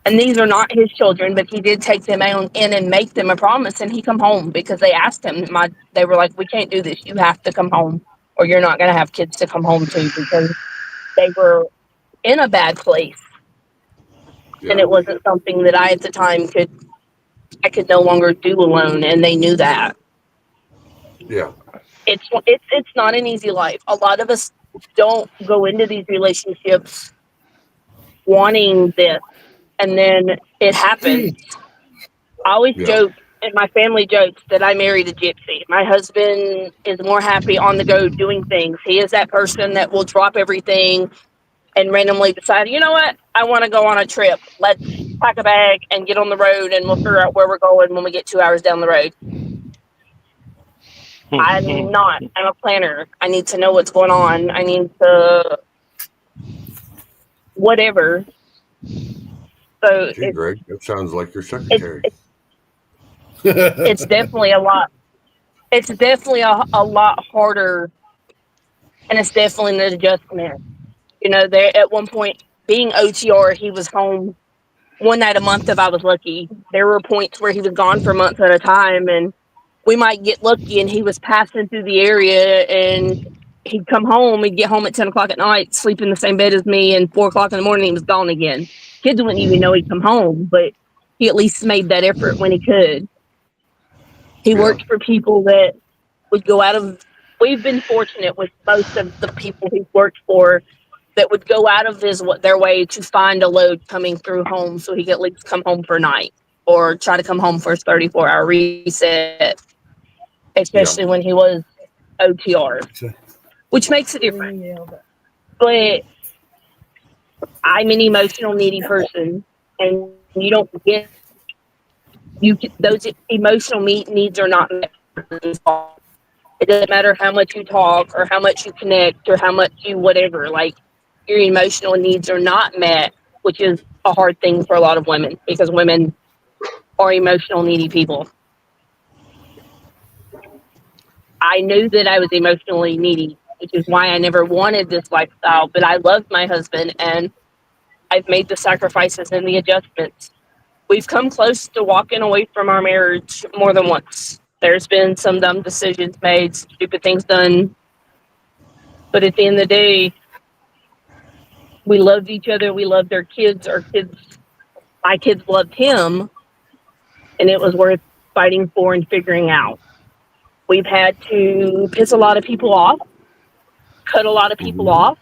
S8: And these are not his children, but he did take them in and make them a promise, and he come home because they asked him. They were like, "We can't do this. You have to come home, or you're not going to have kids to come home to," because they were in a bad place, and it wasn't something that I at the time could no longer do alone, and they knew that.
S2: Yeah.
S8: It's not an easy life. A lot of us don't go into these relationships wanting this, and then it happens. I always joke, and my family jokes, that I married a gypsy. My husband is more happy on the go doing things. He is that person that will drop everything and randomly decide, you know what, I want to go on a trip. Let's pack a bag and get on the road, and we'll figure out where we're going when we get 2 hours down the road. I'm not. I'm a planner. I need to know what's going on. I need to whatever. So
S2: Gee, Greg, that sounds like your secretary.
S8: It's definitely a lot. It's definitely a lot harder, and it's definitely an adjustment. You know, there at one point, being OTR, he was home one night a month if I was lucky. There were points where he was gone for months at a time, and we might get lucky and he was passing through the area, and he'd come home. He'd get home at 10 o'clock at night, sleep in the same bed as me, and 4 o'clock in the morning he was gone again. Kids wouldn't even know he'd come home, but he at least made that effort when he could. He worked for people that would go out of. We've been fortunate with most of the people he's worked for that would go out of their way to find a load coming through home, so he could at least come home for a night or try to come home for his 34-hour reset, especially when he was OTR, which makes a difference. But I'm an emotional needy person, and you don't get those emotional needs are not met. It doesn't matter how much you talk or how much you connect or how much you whatever. Like, your emotional needs are not met, which is a hard thing for a lot of women because women are emotional needy people. I knew that I was emotionally needy, which is why I never wanted this lifestyle, but I loved my husband, and I've made the sacrifices and the adjustments. We've come close to walking away from our marriage more than once. There's been some dumb decisions made, stupid things done, but at the end of the day, we loved each other. We loved our kids. My kids loved him, and it was worth fighting for and figuring out. We've had to piss a lot of people off, cut a lot of people off,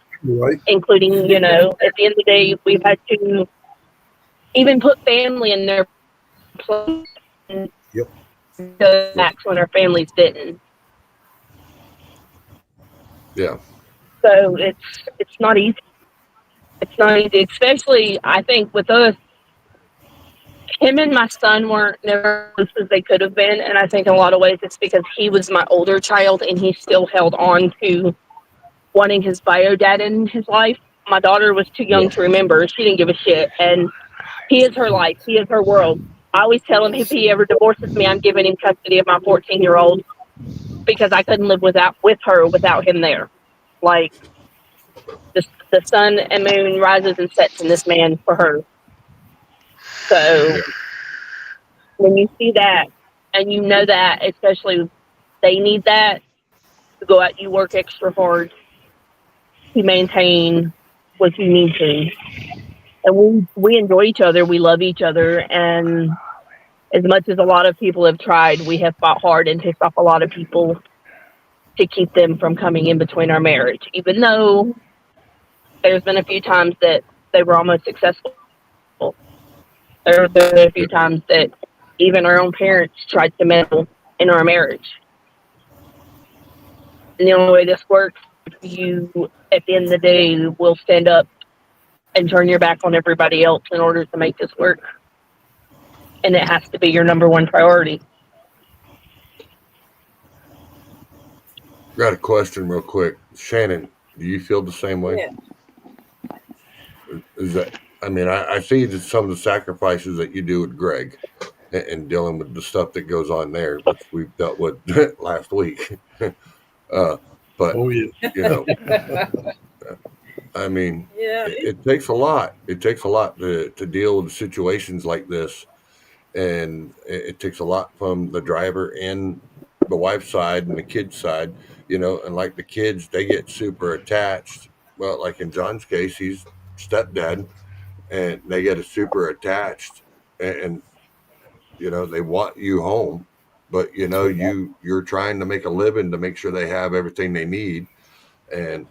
S8: including, at the end of the day, we've had to even put family in their place. Max when our families didn't.
S2: Yeah.
S8: So it's not easy. It's not easy, especially I think with us. Him and my son weren't never as close as they could have been, and I think in a lot of ways it's because he was my older child and he still held on to wanting his bio dad in his life. My daughter was too young to remember. She didn't give a shit, and he is her life. He is her world. I always tell him if he ever divorces me, I'm giving him custody of my 14-year-old because I couldn't live with her without him there. Like, the sun and moon rises and sets in this man for her. So when you see that and you know that, especially they need that to go out, you work extra hard to maintain what you need to. And we enjoy each other. We love each other. And as much as a lot of people have tried, we have fought hard and pissed off a lot of people to keep them from coming in between our marriage, even though there's been a few times that they were almost successful. There have been a few times that even our own parents tried to meddle in our marriage. And the only way this works, you, at the end of the day, will stand up and turn your back on everybody else in order to make this work. And it has to be your number one priority.
S2: Got a question real quick. Shannon, do you feel the same way? Yeah. Is that, I see that some of the sacrifices that you do with Greg and dealing with the stuff that goes on there, which we've dealt with last week. But
S7: Oh yeah.
S2: you know, I mean,
S9: Yeah.
S2: it takes a lot. It takes a lot to deal with situations like this, and it takes a lot from the driver and the wife's side and the kid's side. You know, and like the kids, they get super attached. Well, like in John's case, he's stepdad, and they get super attached, and you know they want you home, but you know you're trying to make a living to make sure they have everything they need, and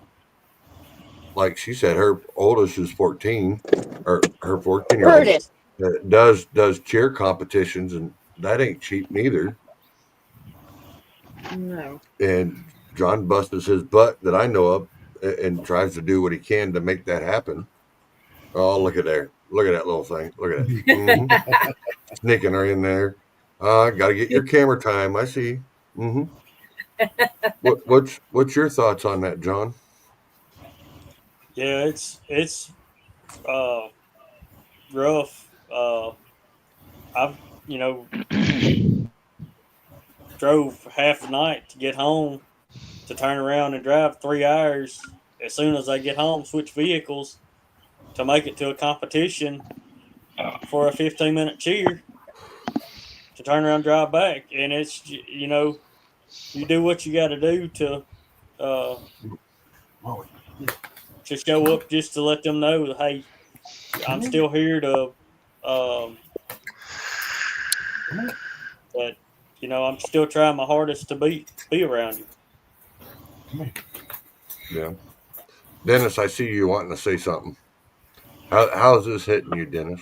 S2: like she said, her oldest is 14, or her 14-year-old
S8: Curtis.
S2: does cheer competitions, and that ain't cheap neither.
S9: No.
S2: And John busts his butt that I know of, and tries to do what he can to make that happen. Oh, look at there! Look at that little thing! Look at it, sneaking her in there. Got to get your camera time. I see. Mm-hmm. What's your thoughts on that, John?
S5: Yeah, it's rough. I've drove half the night to get home, to turn around and drive 3 hours as soon as I get home, switch vehicles to make it to a competition for a 15-minute cheer, to turn around and drive back. And it's, you do what you got to do to show up, just to let them know that, hey, I'm still here to, that, I'm still trying my hardest to be around you.
S2: Yeah, Dennis, I see you wanting to say something. How's this hitting you, Dennis?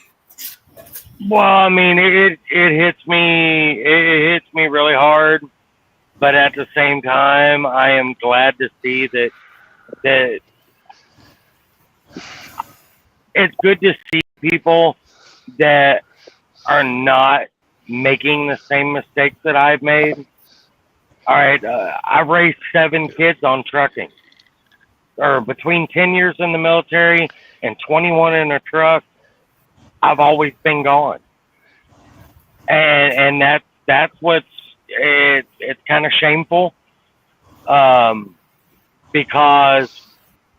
S4: Well, I mean, it hits me. It hits me really hard, but at the same time, I am glad to see that it's good to see people that are not making the same mistakes that I've made. All right, I've raised 7 kids on trucking, or between 10 years in the military and 21 in a truck. I've always been gone, and that's what's it's kind of shameful, because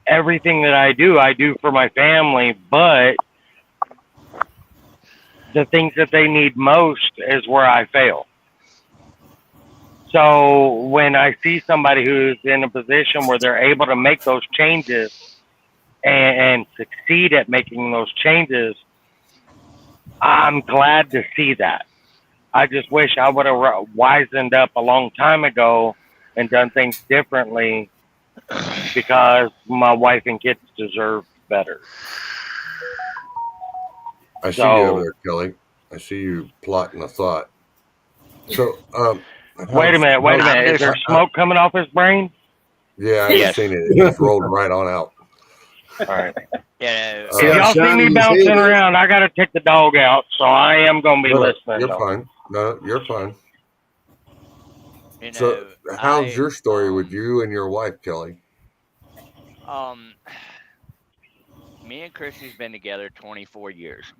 S4: everything that I do for my family, but the things that they need most is where I fail. So when I see somebody who's in a position where they're able to make those changes and succeed at making those changes, I'm glad to see that. I just wish I would have wisened up a long time ago and done things differently, because my wife and kids deserve better.
S2: I see you over there, Kelly. I see you plotting a thought. So,
S4: wait a minute. Is there smoke coming off his brain?
S2: Yeah, I just seen it. It just rolled right on out.
S4: All right.
S6: Yeah.
S4: If y'all see me bouncing around, I got to take the dog out, so I am going to be listening.
S2: You're fine. No, you're fine.
S6: You know,
S2: So, how's your story with you and your wife, Kelly?
S6: Me and Chrissy's been together 24 years.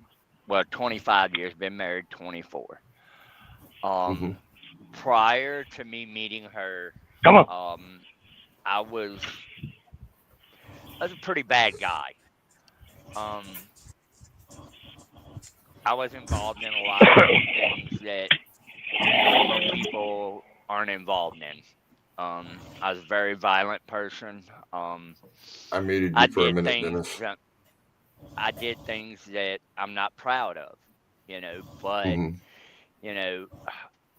S6: Well, 25 years. Been married 24. Prior to me meeting her, I was a pretty bad guy. I was involved in a lot of things that normal people aren't involved in. I was a very violent person.
S2: I muted you for a minute, Dennis.
S6: I did things that I'm not proud of, but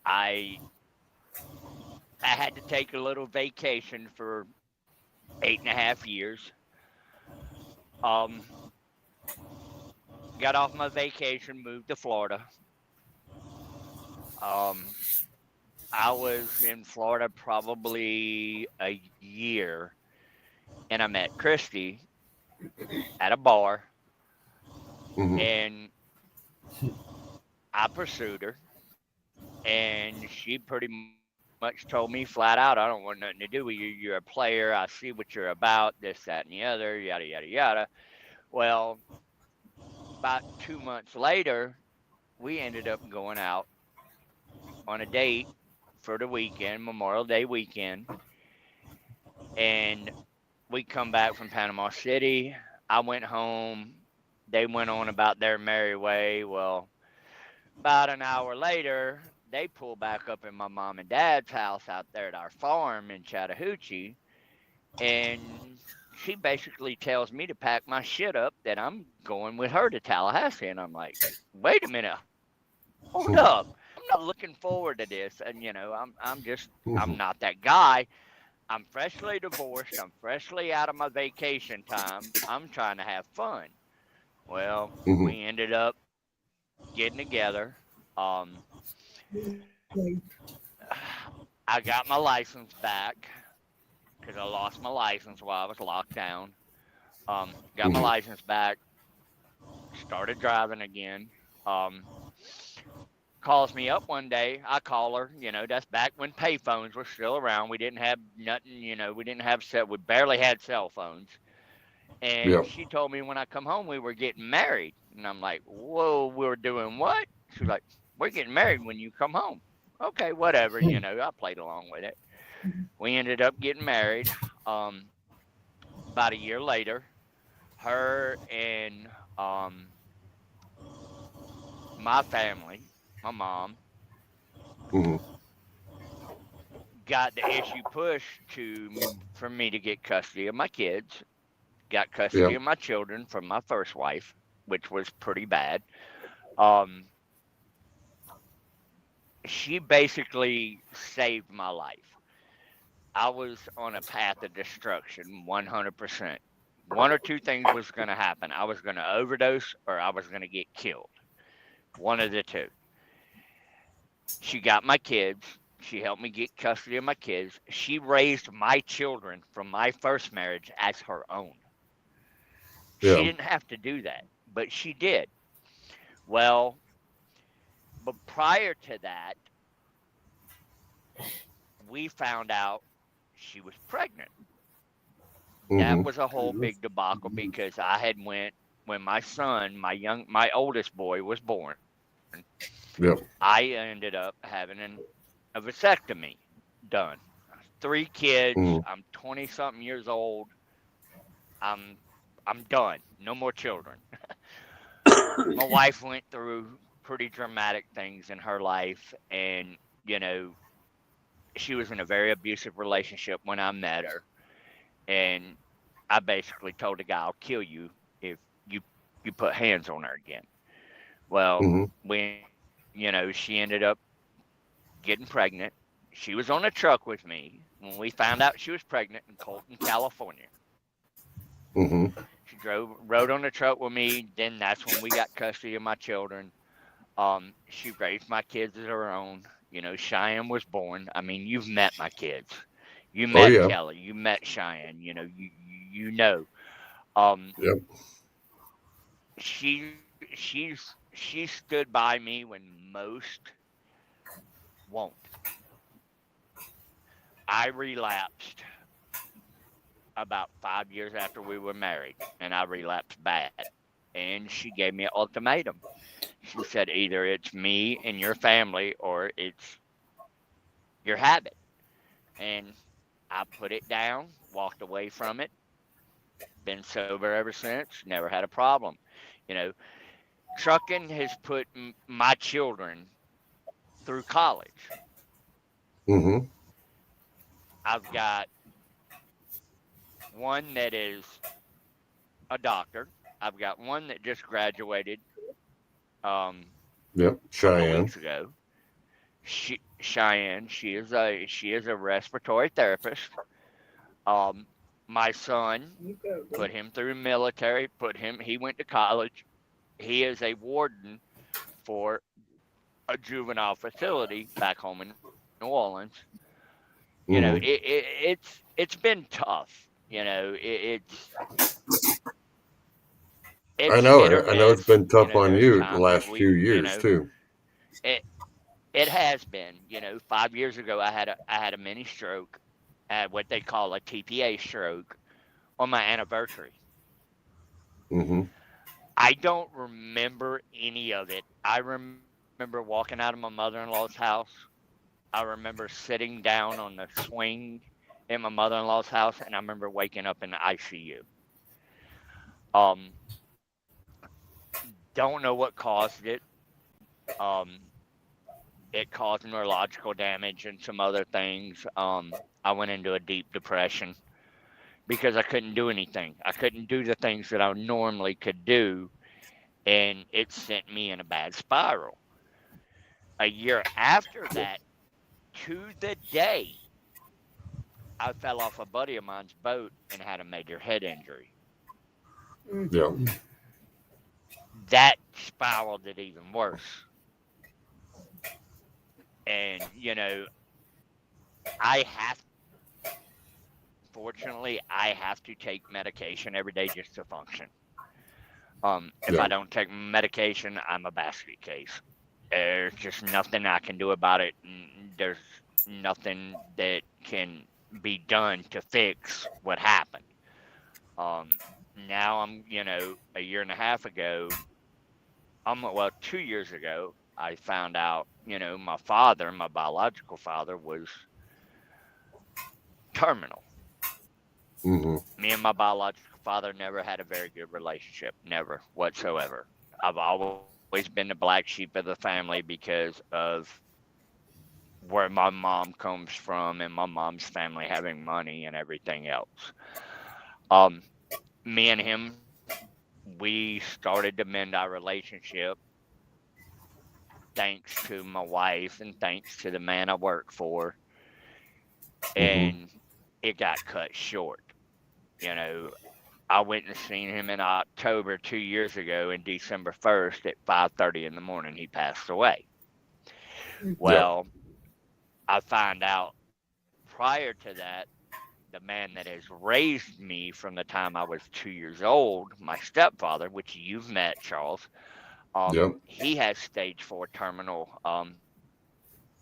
S6: I had to take a little vacation for 8.5 years. Got off my vacation, moved to Florida. I was in Florida probably a year, and I met Christy at a bar, and I pursued her, and she pretty much told me flat out, I don't want nothing to do with you. You're a player. I see what you're about, this, that, and the other, yada, yada, yada. Well, about 2 months later, we ended up going out on a date for the weekend, Memorial Day weekend. And we come back from Panama City. I went home. They went on about their merry way. Well, about an hour later, they pull back up in my mom and dad's house out there at our farm in Chattahoochee. And she basically tells me to pack my shit up that I'm going with her to Tallahassee. And I'm like, wait a minute, hold up. I'm not looking forward to this. And I'm not that guy. I'm freshly divorced. I'm freshly out of my vacation time. I'm trying to have fun. Well, we ended up getting together. I got my license back because I lost my license while I was locked down. Got my license back. Started driving again. Calls me up one day. I call her. That's back when payphones were still around. We didn't have nothing. We didn't have we barely had cell phones. And
S2: Yep.
S6: she told me when I come home we were getting married. And I'm like, whoa, we're doing what? She's like, we're getting married when you come home. Okay, whatever. I played along with it. We ended up getting married. About a year later, her and my family, my mom, got the issue pushed for me to get custody of my kids. Got custody of my children from my first wife, which was pretty bad. She basically saved my life. I was on a path of destruction 100%. One or two things was going to happen. I was going to overdose or I was going to get killed. One of the two. She got my kids. She helped me get custody of my kids. She raised my children from my first marriage as her own.
S2: Yeah.
S6: She didn't have to do that, but she did. Well, but prior to that, we found out she was pregnant. That was a whole big debacle because I had went when my son, my oldest boy was born.
S2: Yep.
S6: I ended up having a vasectomy done. 3 kids. I'm 20-something years old. I'm done. No more children. My wife went through pretty dramatic things in her life, and she was in a very abusive relationship when I met her, and I basically told the guy, "I'll kill you if you put hands on her again." Well, she ended up getting pregnant. She was on a truck with me when we found out she was pregnant in Colton, California. She rode on the truck with me. Then that's when we got custody of my children. She raised my kids as her own. Cheyenne was born. I mean, you've met my kids. You met Kelly. You met Cheyenne. You know. She stood by me when most won't. I relapsed about 5 years after we were married, and I relapsed bad. And she gave me an ultimatum. She said, either it's me and your family or it's your habit. And I put it down, walked away from it, been sober ever since, never had a problem. Trucking has put my children through college. I've got one that is a doctor. I've got one that just graduated a
S2: Cheyenne.
S6: weeks ago. Cheyenne, she is a respiratory therapist. My son, put him through military, he went to college. He is a warden for a juvenile facility back home in New Orleans. It's been tough.
S2: I know it's been tough on you the last few years too.
S6: It has been. 5 years ago I had a mini stroke, what they call a TPA stroke, on my anniversary. I don't remember any of it. I remember walking out of my mother-in-law's house. I remember sitting down on the swing in my mother-in-law's house, and I remember waking up in the ICU. Um, don't know what caused it. It caused neurological damage and some other things. I went into a deep depression because I couldn't do anything. I couldn't do the things that I normally could do, and it sent me in a bad spiral. A year after that, to the day, I fell off a buddy of mine's boat and had a major head injury.
S2: Yeah.
S6: That spiraled it even worse. And, fortunately, I have to take medication every day just to function. If
S2: Yeah.
S6: I don't take medication, I'm a basket case. There's just nothing I can do about it. There's nothing that can be done to fix what happened. Now I'm, a year and a half ago, 2 years ago, I found out, my father, my biological father, was terminal.
S2: Hmm.
S6: Me and my biological father never had a very good relationship, never whatsoever. I've always been the black sheep of the family because of where my mom comes from and my mom's family having money and everything else. Me and him, we started to mend our relationship thanks to my wife and thanks to the man I work for. And it got cut short. I went and seen him in October 2 years ago, and December 1st at 5:30 in the morning, he passed away. Well, I found out prior to that, the man that has raised me from the time I was 2 years old, my stepfather, which you've met, Charles, he has stage 4 terminal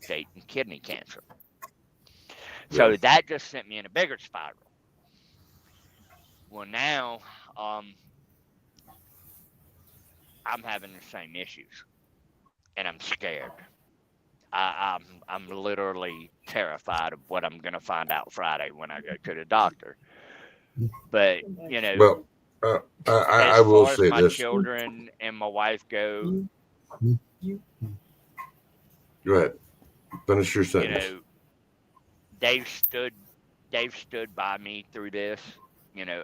S6: state and kidney cancer. So that just sent me in a bigger spiral. Well, now I'm having the same issues, and I'm scared. I'm literally terrified of what I'm going to find out Friday when I go to the doctor. But
S2: Well, I will
S6: as far
S2: say
S6: as my
S2: this.
S6: children and my wife go,
S2: Go ahead. Finish your sentence.
S6: they've stood by me through this.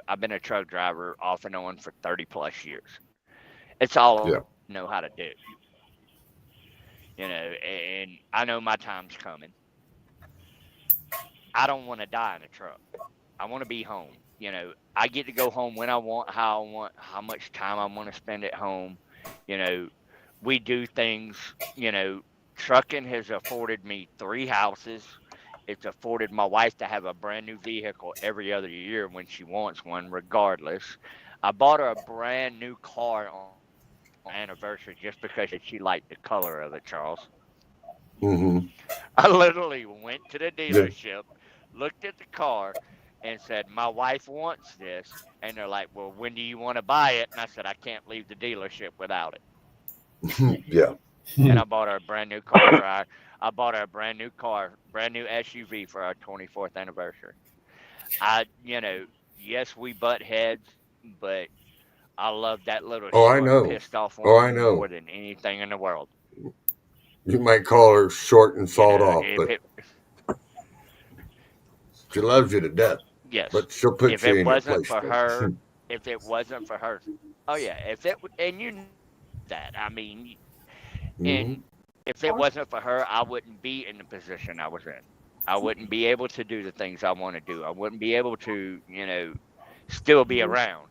S6: I've been a truck driver off and on for 30 plus years. It's all I know how to do. And I know my time's coming. I don't want to die in a truck. I want to be home. I get to go home when I want, how I want, how much time I want to spend at home. We do things, trucking has afforded me 3 houses. It's afforded my wife to have a brand new vehicle every other year when she wants one, regardless. I bought her a brand new car on anniversary just because she liked the color of it, Charles. I literally went to the dealership, looked at the car, and said, my wife wants this. And they're like, well, when do you want to buy it? And I said, I can't leave the dealership without it. And I bought her a brand new car. I bought her a brand new SUV for our 24th anniversary. Yes, we butt heads, but I love that little short, pissed off woman more than anything in the world.
S2: You might call her short and sawed off, but she loves you to death.
S6: Yes.
S2: But she'll put
S6: if
S2: you
S6: it
S2: in
S6: wasn't
S2: your place.
S6: if it wasn't for her, and you know that. I mean, and if it wasn't for her, I wouldn't be in the position I was in. I wouldn't be able to do the things I want to do. I wouldn't be able to, still be around.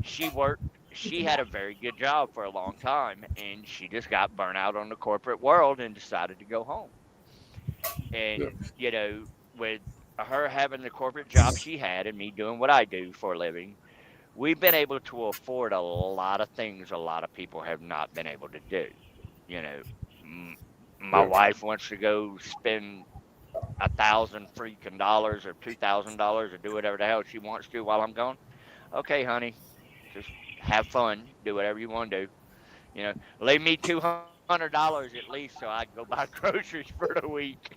S6: She had a very good job for a long time, and she just got burnt out on the corporate world and decided to go home. And, with her having the corporate job she had and me doing what I do for a living, we've been able to afford a lot of things a lot of people have not been able to do. My wife wants to go spend $1,000 freaking dollars or $2,000 or do whatever the hell she wants to while I'm gone. Okay, honey, just have fun, do whatever you want to do. Leave me $200 at least so I can go buy groceries for the week.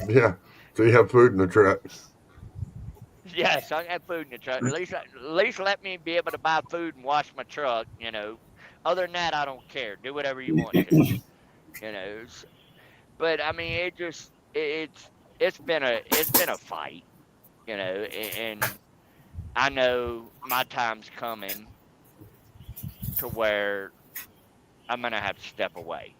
S2: Yeah. So you have food in the truck.
S6: Yes, I got food in the truck. At least let me be able to buy food and wash my truck. Other than that, I don't care. Do whatever you want to. You know, but I mean, it's been a fight. And I know my time's coming to where I'm gonna have to step away.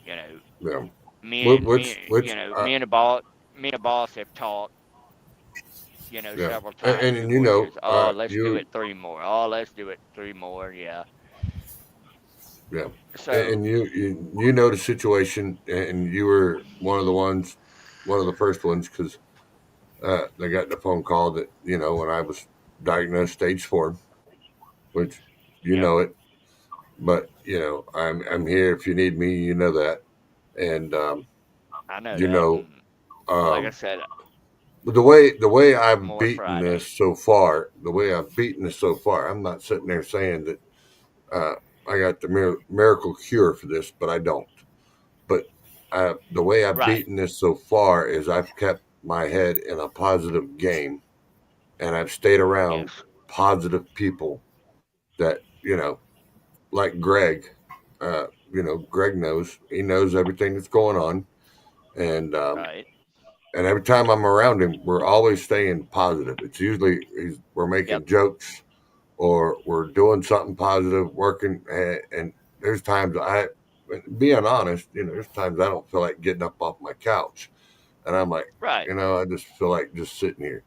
S6: You know,
S2: Yeah.
S6: me and me,
S2: Which,
S6: me and the boss have talked.
S2: yeah.
S6: Several times
S2: And
S6: through the years. Oh, let's do
S2: you,
S6: it three more. Oh, let's do it three more. Yeah.
S2: yeah.
S6: So
S2: And you know the situation, and you were one of the first ones, because they got the phone call that, when I was diagnosed stage 4, which you
S6: yep,
S2: know it, but I'm here if you need me, that, and
S6: I know
S2: you
S6: that.
S2: know
S6: And like I
S2: um,
S6: said,
S2: the way I've
S6: more
S2: beaten
S6: Friday.
S2: this so far, I'm not sitting there saying that uh, I got the miracle cure for this, but I don't. But the way I've
S6: Right.
S2: beaten this so far is I've kept my head in a positive game, and I've stayed around
S6: Yes.
S2: positive people that, like Greg. Greg knows. He knows everything that's going on, and
S6: Right.
S2: every time I'm around him, we're always staying positive. It's usually we're
S6: Yep.
S2: making jokes, or we're doing something positive, working. And there's times being honest, there's times I don't feel like getting up off my couch, and I'm like,
S6: Right.
S2: I just feel like just sitting here.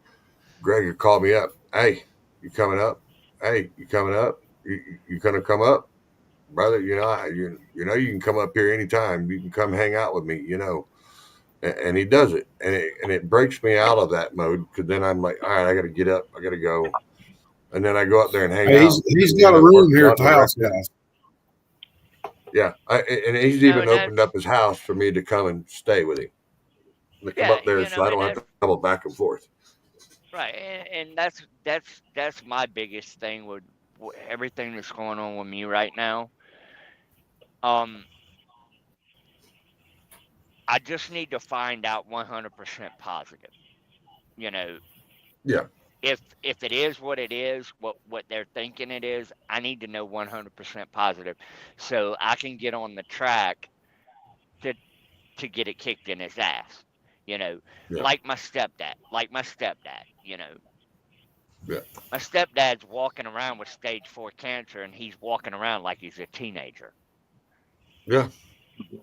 S2: Greg would call me up. Hey, you coming up? Hey, you coming up? You gonna come up, brother? You can come up here anytime. You can come hang out with me. And he does it, and it breaks me out
S6: Yes.
S2: of that mode, because then I'm like, all right, I got to get up, I got to go, and then I go up there and hang
S7: Hey,
S2: out,
S7: he's
S2: and
S7: got a room here at
S2: wanting
S7: the
S2: to wreck
S7: house,
S2: it.
S7: guys.
S2: Yeah, and he's
S6: No,
S2: even
S6: and
S2: opened
S6: that's
S2: up his house for me to come and stay with him, to come
S6: yeah.
S2: up there, so I
S6: And
S2: don't have
S6: that's
S2: to travel back and forth.
S6: right. And that's my biggest thing with everything that's going on with me right now. Um, I just need to find out 100% positive. You know,
S2: Yeah,
S6: if it is what it is, what they're thinking it is, I need to know 100% positive, so I can get on the track to to get it kicked in his ass. You know,
S2: yeah,
S6: like my stepdad.
S2: yeah,
S6: My stepdad's walking around with stage 4 cancer, and he's walking around like he's a teenager.
S2: yeah,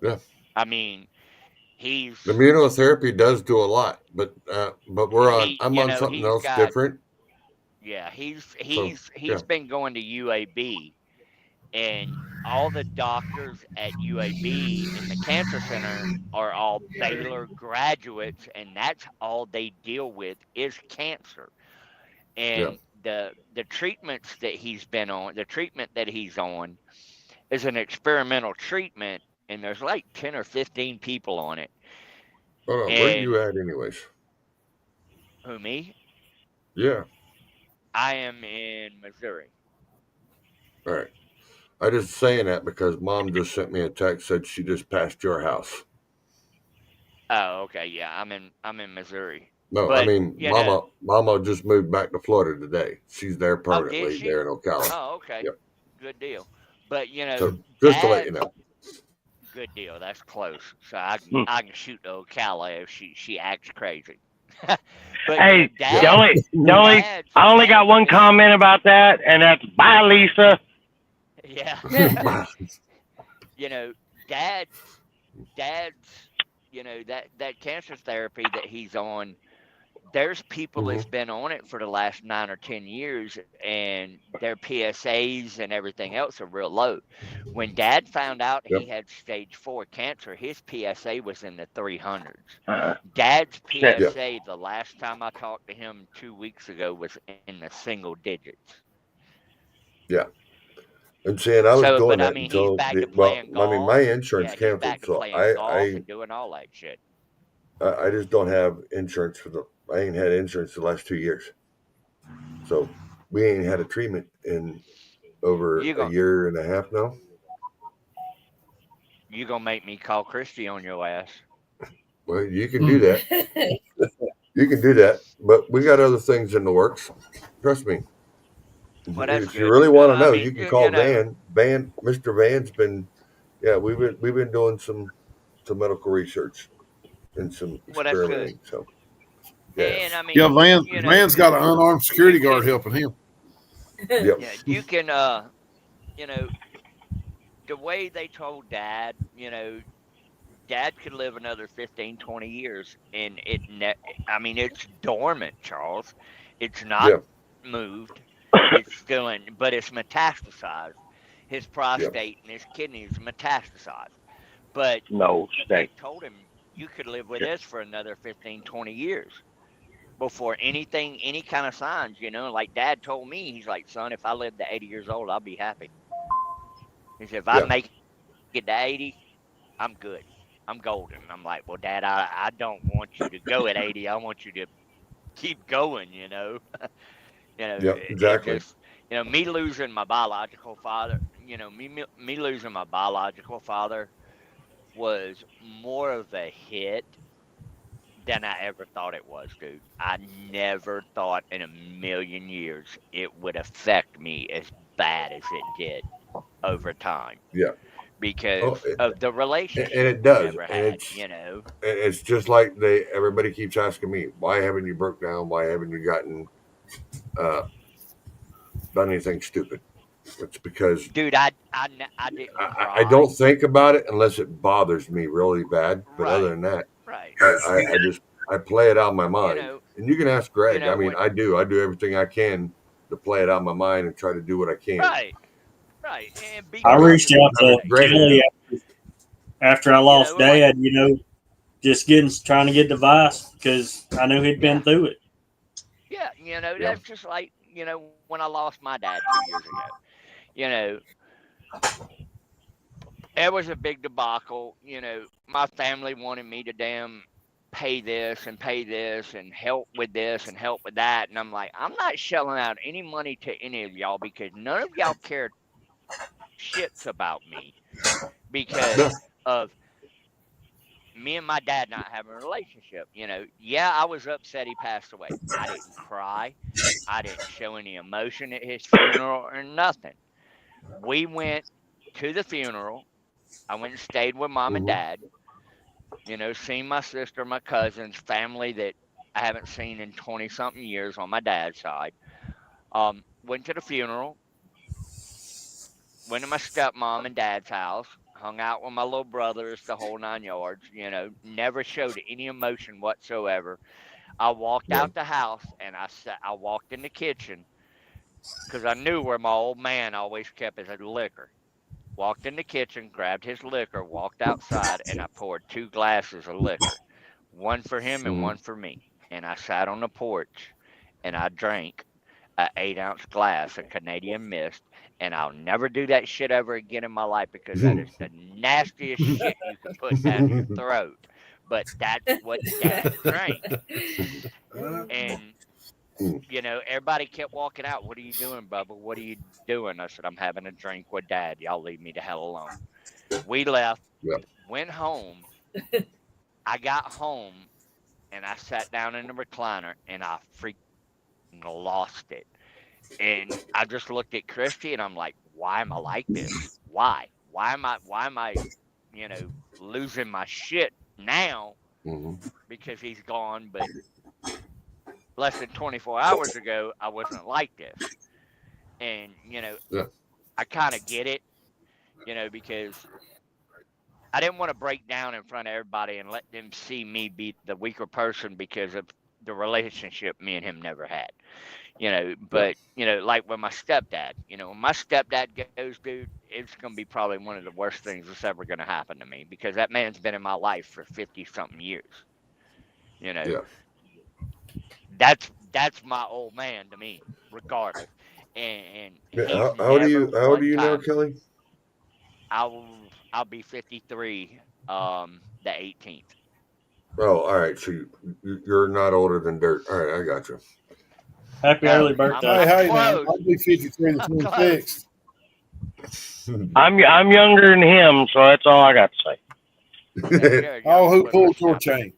S2: yeah.
S6: I mean, he's
S2: The immunotherapy does do a lot, but
S6: he
S2: I'm
S6: you
S2: on
S6: know
S2: something
S6: he's
S2: else
S6: got
S2: different.
S6: yeah he's
S2: So
S6: he's
S2: yeah,
S6: he's been going to UAB, and all the doctors at UAB in the cancer center are all Baylor graduates, and that's all they deal with is cancer.
S2: yeah.
S6: And the treatments that he's been on, the treatment that he's on is an experimental treatment, and there's like 10 or 15 people on it.
S2: Hold on, where
S6: And
S2: you at, anyways?
S6: who, me?
S2: Yeah,
S6: I am in Missouri.
S2: all right. I just saying that because Mom just sent me a text, said she just passed your house.
S6: Oh, okay, yeah, I'm in Missouri.
S2: No, I
S6: But
S2: mean, Mama just moved back to Florida today. She's there
S6: oh, did
S2: permanently, there
S6: she?
S2: in Ocala.
S6: Oh, okay,
S2: Yep.
S6: good deal. But
S2: So just to let you
S6: Dad's
S2: know.
S6: good deal. That's close. So I can
S5: Hmm.
S6: I can shoot to Ocala if she acts crazy. But
S5: Hey, the
S7: Yeah.
S5: only
S6: Dad's
S5: I only got one comment about that, and that's bye, Lisa.
S6: yeah. you know, Dad's dad's that cancer therapy that he's on. There's people
S2: Hmm.
S6: that's been on it for the last 9 or 10 years, and their PSAs and everything else are real low. When Dad found out he
S2: Yep.
S6: had stage 4 cancer, his PSA was in the 300s.
S5: Uh,
S6: Dad's
S5: shit.
S2: Yeah.
S6: PSA the last time I talked to him 2 weeks ago was in the single digits.
S2: Yeah. And see, and I was
S6: So,
S2: doing
S6: but I
S2: that
S6: mean, he's
S2: until
S6: back to
S2: well,
S6: playing
S2: I mean, my
S6: golf.
S2: insurance
S6: Yeah, he's
S2: canceled,
S6: back to
S2: so
S6: playing golf and doing all that shit.
S2: I just don't have insurance I ain't had insurance the last 2 years. So we ain't had a treatment in over
S6: You
S2: a
S6: going
S2: year and a half now.
S6: you gonna make me call Christy on your ass?
S2: Well, you can do that. You can do that, but we got other things in the works. Trust me.
S6: Well, that's
S2: If you
S6: good.
S2: really want to
S6: I
S2: know,
S6: mean,
S2: you can
S6: you
S2: call
S6: know,
S2: Mr. Van's been, yeah, we've been doing some medical research and some
S6: well, that's good.
S2: experimenting. So, yeah,
S6: And I mean,
S7: Yeah,
S6: you know,
S7: Van's got an unarmed security
S6: you
S7: guard
S6: can,
S7: helping him.
S2: yep,
S6: yeah, you can, you know, the way they told Dad, you know, Dad could live another 15, 20 years, and I mean, it's dormant, Charles. It's not
S2: yeah,
S6: moved. It's still in, but it's metastasized. His prostate and his kidneys metastasized. But
S4: No
S6: they
S4: state.
S6: told him you could live with this for another 15, 20 years before anything, any kind of signs, you know. Like Dad told me, he's like, son, if I live to 80 years old, I'll be happy. He said, if I
S2: yeah,
S6: make it to 80, I'm good. I'm golden. I'm like, well, Dad, I don't want you to go at 80. I want you to keep going, you know. You know,
S2: yeah,
S6: it
S2: exactly.
S6: just, you know, me losing my biological father, you know, me losing my biological father was more of a hit than I ever thought it was, dude. I never thought in a million years it would affect me as bad as it did over time
S2: Yeah.
S6: because
S2: Oh,
S6: of the
S2: and
S6: relationship
S2: it
S6: we
S2: does,
S6: never
S2: and
S6: had, you know.
S2: it's just like everybody keeps asking me, why haven't you broke down? Why haven't you gotten done anything stupid? It's because
S6: Dude, I didn't
S2: I don't
S6: cry.
S2: think about it unless it bothers me really bad. But other
S6: Right,
S2: than that,
S6: right.
S2: I play it out of my
S6: You
S2: mind.
S6: know,
S2: And you can ask
S6: you
S2: Greg. I
S6: know
S2: mean,
S6: what?
S2: I do everything I can to play it out of my mind and try to do what I can.
S6: Right, right, and be
S5: I reached
S6: positive
S5: out
S2: I
S5: to
S2: mean,
S6: about it.
S2: granted,
S5: Kelly after I
S6: You
S5: lost
S6: know, like
S5: Dad, you know, just trying to get the advice because I knew he'd been
S6: yeah,
S5: through it.
S6: yeah. You know,
S2: yeah,
S6: that's just like you know when I lost my dad 2 years ago. You know, it was a big debacle. You know, my family wanted me to damn pay this and help with this and help with that. And I'm like, I'm not shelling out any money to any of y'all because none of y'all cared shits about me because
S2: no,
S6: of me and my dad not having a relationship. You know, yeah, I was upset he passed away. I didn't cry. I didn't show any emotion at his funeral or nothing. We went to the funeral. I went and stayed with mom and
S2: hmm
S6: dad. You know, seeing my sister, my cousins, family that I haven't seen in 20 something years on my dad's side. Went to the funeral, went to my stepmom and dad's house, hung out with my little brothers, the whole 9 yards, you know, never showed any emotion whatsoever. I walked
S2: yeah,
S6: out the house and I walked in the kitchen because I knew where my old man always kept his liquor. Walked in the kitchen, grabbed his liquor, walked outside, and I poured 2 glasses of liquor, one for him and
S2: hmm
S6: one for me. And I sat on the porch and I drank a 8-ounce glass of Canadian Mist. And I'll never do that shit ever again in my life because that is the nastiest shit you can put down your throat. But that's what Dad drank. And you know, everybody kept walking out. What are you doing, Bubba? What are you doing? I said, I'm having a drink with Dad. Y'all leave me the hell alone. We left,
S2: yeah,
S6: went home. I got home and I sat down in the recliner and I freaking lost it. And I just looked at Christy and I'm like, why am I like this? Why? Why am I, you know, losing my shit now
S2: hmm
S6: because he's gone, but less than 24 hours ago, I wasn't like this. And, you know,
S2: yeah,
S6: I kind of get it, you know, because I didn't want to break down in front of everybody and let them see me be the weaker person because of the relationship me and him never had, you know.
S2: yeah,
S6: But, you know, like with my stepdad, you know, when my stepdad goes, dude, it's going to be probably one of the worst things that's ever going to happen to me because that man's been in my life for 50 something years, you know.
S2: yeah.
S6: That's my old man to me, regardless. And
S2: Yeah,
S6: he's
S2: how
S6: never
S2: old are
S6: one
S2: you now,
S6: time.
S2: Kelly?
S6: I'll be 53 the 18th.
S2: Oh, all right. So you're not older than dirt. All right, I got you.
S5: Happy
S6: No,
S5: early birthday.
S7: Hey,
S6: I'm
S7: hey, man.
S6: close.
S7: I'll be 53 the
S6: I'm close.
S7: 26th.
S4: I'm younger than him, so that's all I got to say.
S6: Yeah, you're
S7: Oh,
S6: young
S7: who
S6: with a
S7: pulled your
S6: shot.
S7: chain?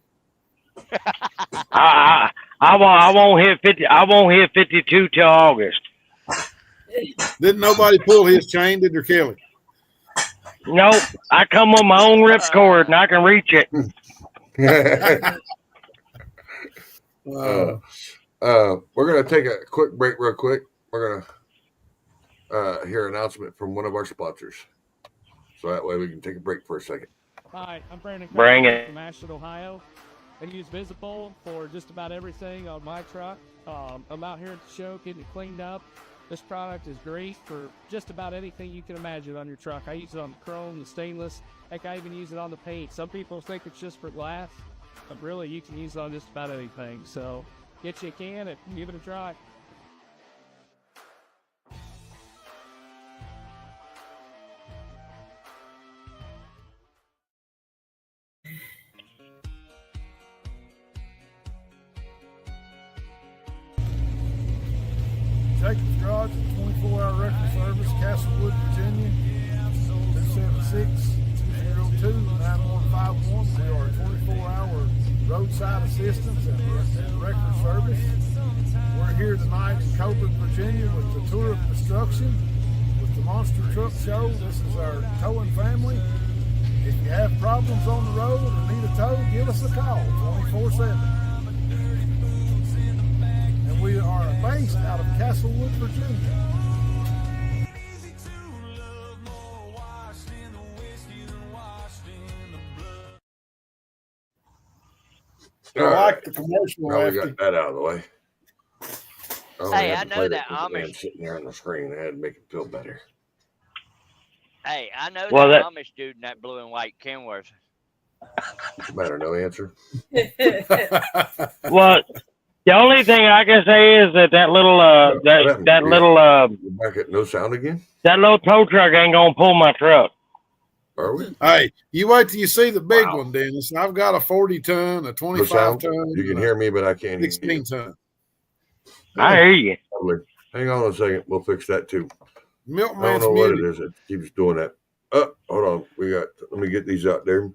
S4: I won't hit 50. I won't hit 52 till August.
S7: Didn't nobody pull his chain, did there, Kelly?
S4: Nope. I come on my own ripcord and I can reach it.
S2: We're gonna take a quick break, real quick. We're gonna hear an announcement from one of our sponsors, so that way we can take a break for a second.
S9: Hi, I'm Brandon
S4: Bring
S9: Crawford
S4: it.
S9: from Ashland, Ohio. I use Visible for just about everything on my truck. I'm out here at the show getting it cleaned up. This product is great for just about anything you can imagine on your truck. I use it on the chrome, the stainless. Heck, I even use it on the paint. Some people think it's just for glass, but really you can use it on just about anything. So get you a can and give it a try.
S7: Jacob's Garage, 24-hour record service, Castlewood, Virginia, 276-202-9151. We are a 24-hour roadside assistance and record service. We're here tonight in Coburg, Virginia with the Tour of Destruction with the Monster Truck Show. This is our towing family. If you have problems on the road or need a tow, give us a call, 24/7. We are based out of Castlewood, Virginia. I like the commercial.
S2: Now we got that out of the way.
S6: Hey, I know that Amish
S2: sitting there on the screen. I had to make it feel better.
S6: Hey, I know
S4: Well,
S6: that Amish dude in that blue and white Kenworth.
S2: Better no answer.
S4: Well, the only thing I can say is that little
S2: We're back at no sound again.
S4: that little tow truck ain't gonna pull my truck.
S2: Are we?
S7: Hey, you wait till you see the big one, Dennis. I've got a 40-ton, a
S2: No
S7: 25
S2: sound.
S7: ton,
S2: You can hear me, but I can't hear
S7: 16
S2: you.
S7: ton.
S4: I hear you.
S2: Hang on a second. We'll fix that too. I don't
S7: Milkman's
S2: know what it
S7: muted.
S2: is. It keeps doing that. Hold on. Let me get these out there.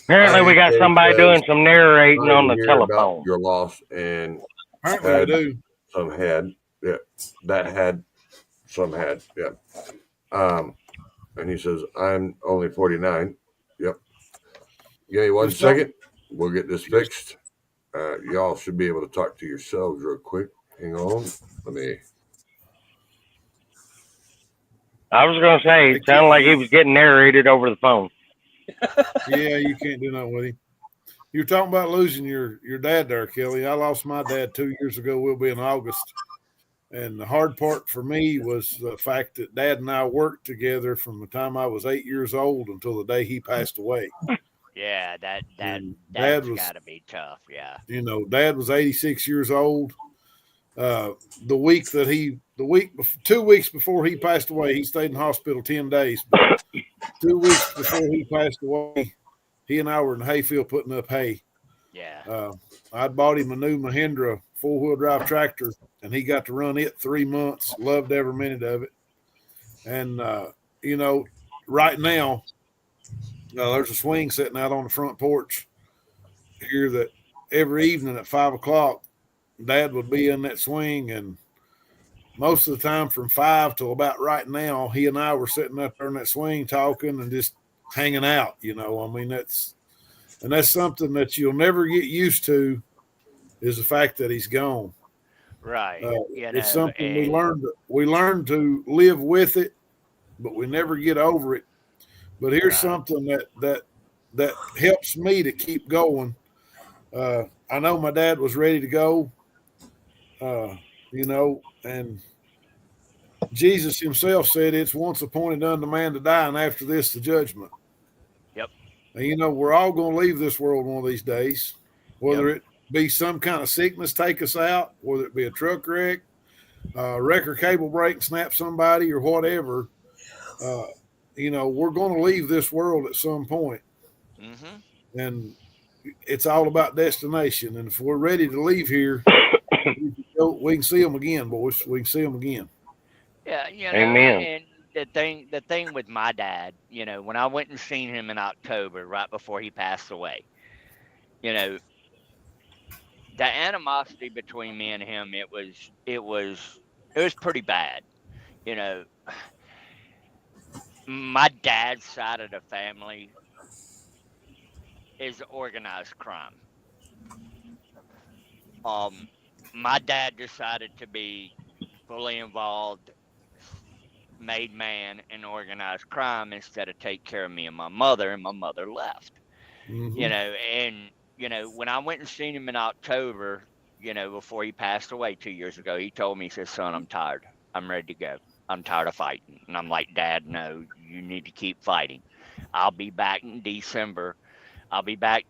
S4: Apparently, we got somebody doing some narrating on the
S2: Hear about
S4: telephone.
S2: your loss, and
S7: Apparently I do.
S2: some had, yeah, that had, some had, yeah. And he says, I'm only 49. Yep. Give me 1 second. We'll get this fixed. Y'all should be able to talk to yourselves real quick. Hang on. Let me.
S4: I was gonna say, it sounded like he was getting narrated over the phone.
S7: Yeah, you can't do nothing with him. You're talking about losing your dad there, Kelly. I lost my dad 2 years ago. We'll be in August. And the hard part for me was the fact that Dad and I worked together from the time I was 8 years old until the day he passed away.
S6: Yeah,
S7: And
S6: that's
S7: Dad was,
S6: gotta be tough. Yeah.
S7: you know, Dad was 86 years old. 2 weeks before he passed away, he stayed in hospital 10 days. But 2 weeks before he passed away, he and I were in the hayfield putting up hay.
S6: Yeah.
S7: I'd bought him a new Mahindra 4-wheel drive tractor, and he got to run it 3 months. Loved every minute of it. And, you know, right now, there's a swing sitting out on the front porch here that every evening at 5 o'clock, Dad would be in that swing. And most of the time from 5 till about right now, he and I were sitting up there in that swing talking and just hanging out, you know. I mean, that's something that you'll never get used to, is the fact that he's gone.
S6: Right.
S7: It's something we learned to live with it, but we never get over it. But here's something that helps me to keep going. I know my dad was ready to go, you know, and Jesus himself said it's once appointed unto man to die, and after this, the judgment.
S6: Yep.
S7: And, you know, we're all going to leave this world one of these days, whether it be some kind of sickness take us out, whether it be a truck wreck, wrecker cable break, snap somebody, or whatever. You know, we're going to leave this world at some point.
S6: Mm-hmm.
S7: And it's all about destination. And if we're ready to leave here, we can see them again, boys. We can see them again.
S6: Yeah, you know,
S4: Amen.
S6: And the thing with my dad, you know, when I went and seen him in October, right before he passed away, you know, the animosity between me and him, it was pretty bad. You know, my dad's side of the family is organized crime. My dad decided to be fully involved, made man in organized crime instead of take care of me and my mother left.
S7: Mm-hmm.
S6: You know, and when I went and seen him in October, before he passed away 2 years ago, he told me, he said, "Son, I'm tired. I'm ready to go. I'm tired of fighting." And I'm like, "Dad, no, you need to keep fighting. I'll be back in December. I'll be back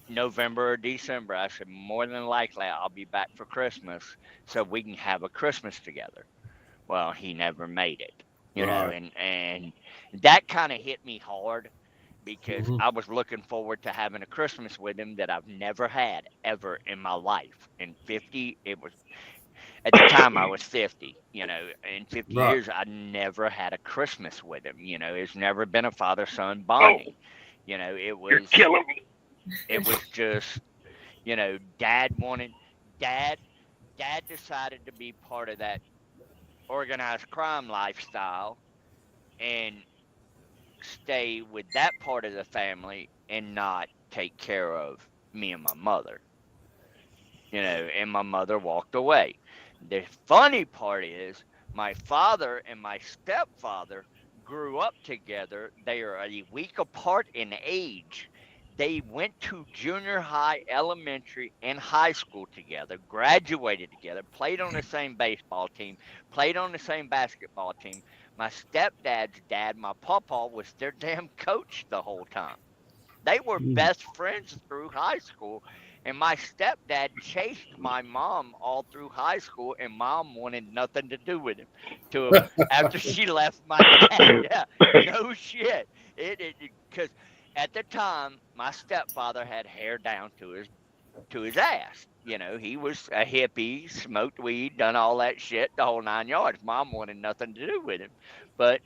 S6: November or December." I said, "More than likely, I'll be back for Christmas so we can have a Christmas together." Well, he never made it,
S7: Right.
S6: and that kind of hit me hard because
S7: Mhm.
S6: I was looking forward to having a Christmas with him that I've never had ever in my life. In 50, it was at the time I was 50, in 50
S7: Right.
S6: years, I never had a Christmas with him. It's never been a father-son bonding. It was
S4: killing me.
S6: it was just, dad decided to be part of that organized crime lifestyle and stay with that part of the family and not take care of me and my mother. And my mother walked away. The funny part is my father and my stepfather grew up together. They are a week apart in age. They went to junior high, elementary, and high school together, graduated together, played on the same baseball team, played on the same basketball team. My stepdad's dad, my papa, was their damn coach the whole time. They were best friends through high school. And my stepdad chased my mom all through high school, and mom wanted nothing to do with him after she left my dad. Yeah, no shit. Because at the time, my stepfather had hair down to his ass. He was a hippie, smoked weed, done all that shit, the whole 9 yards. Mom wanted nothing to do with him. But,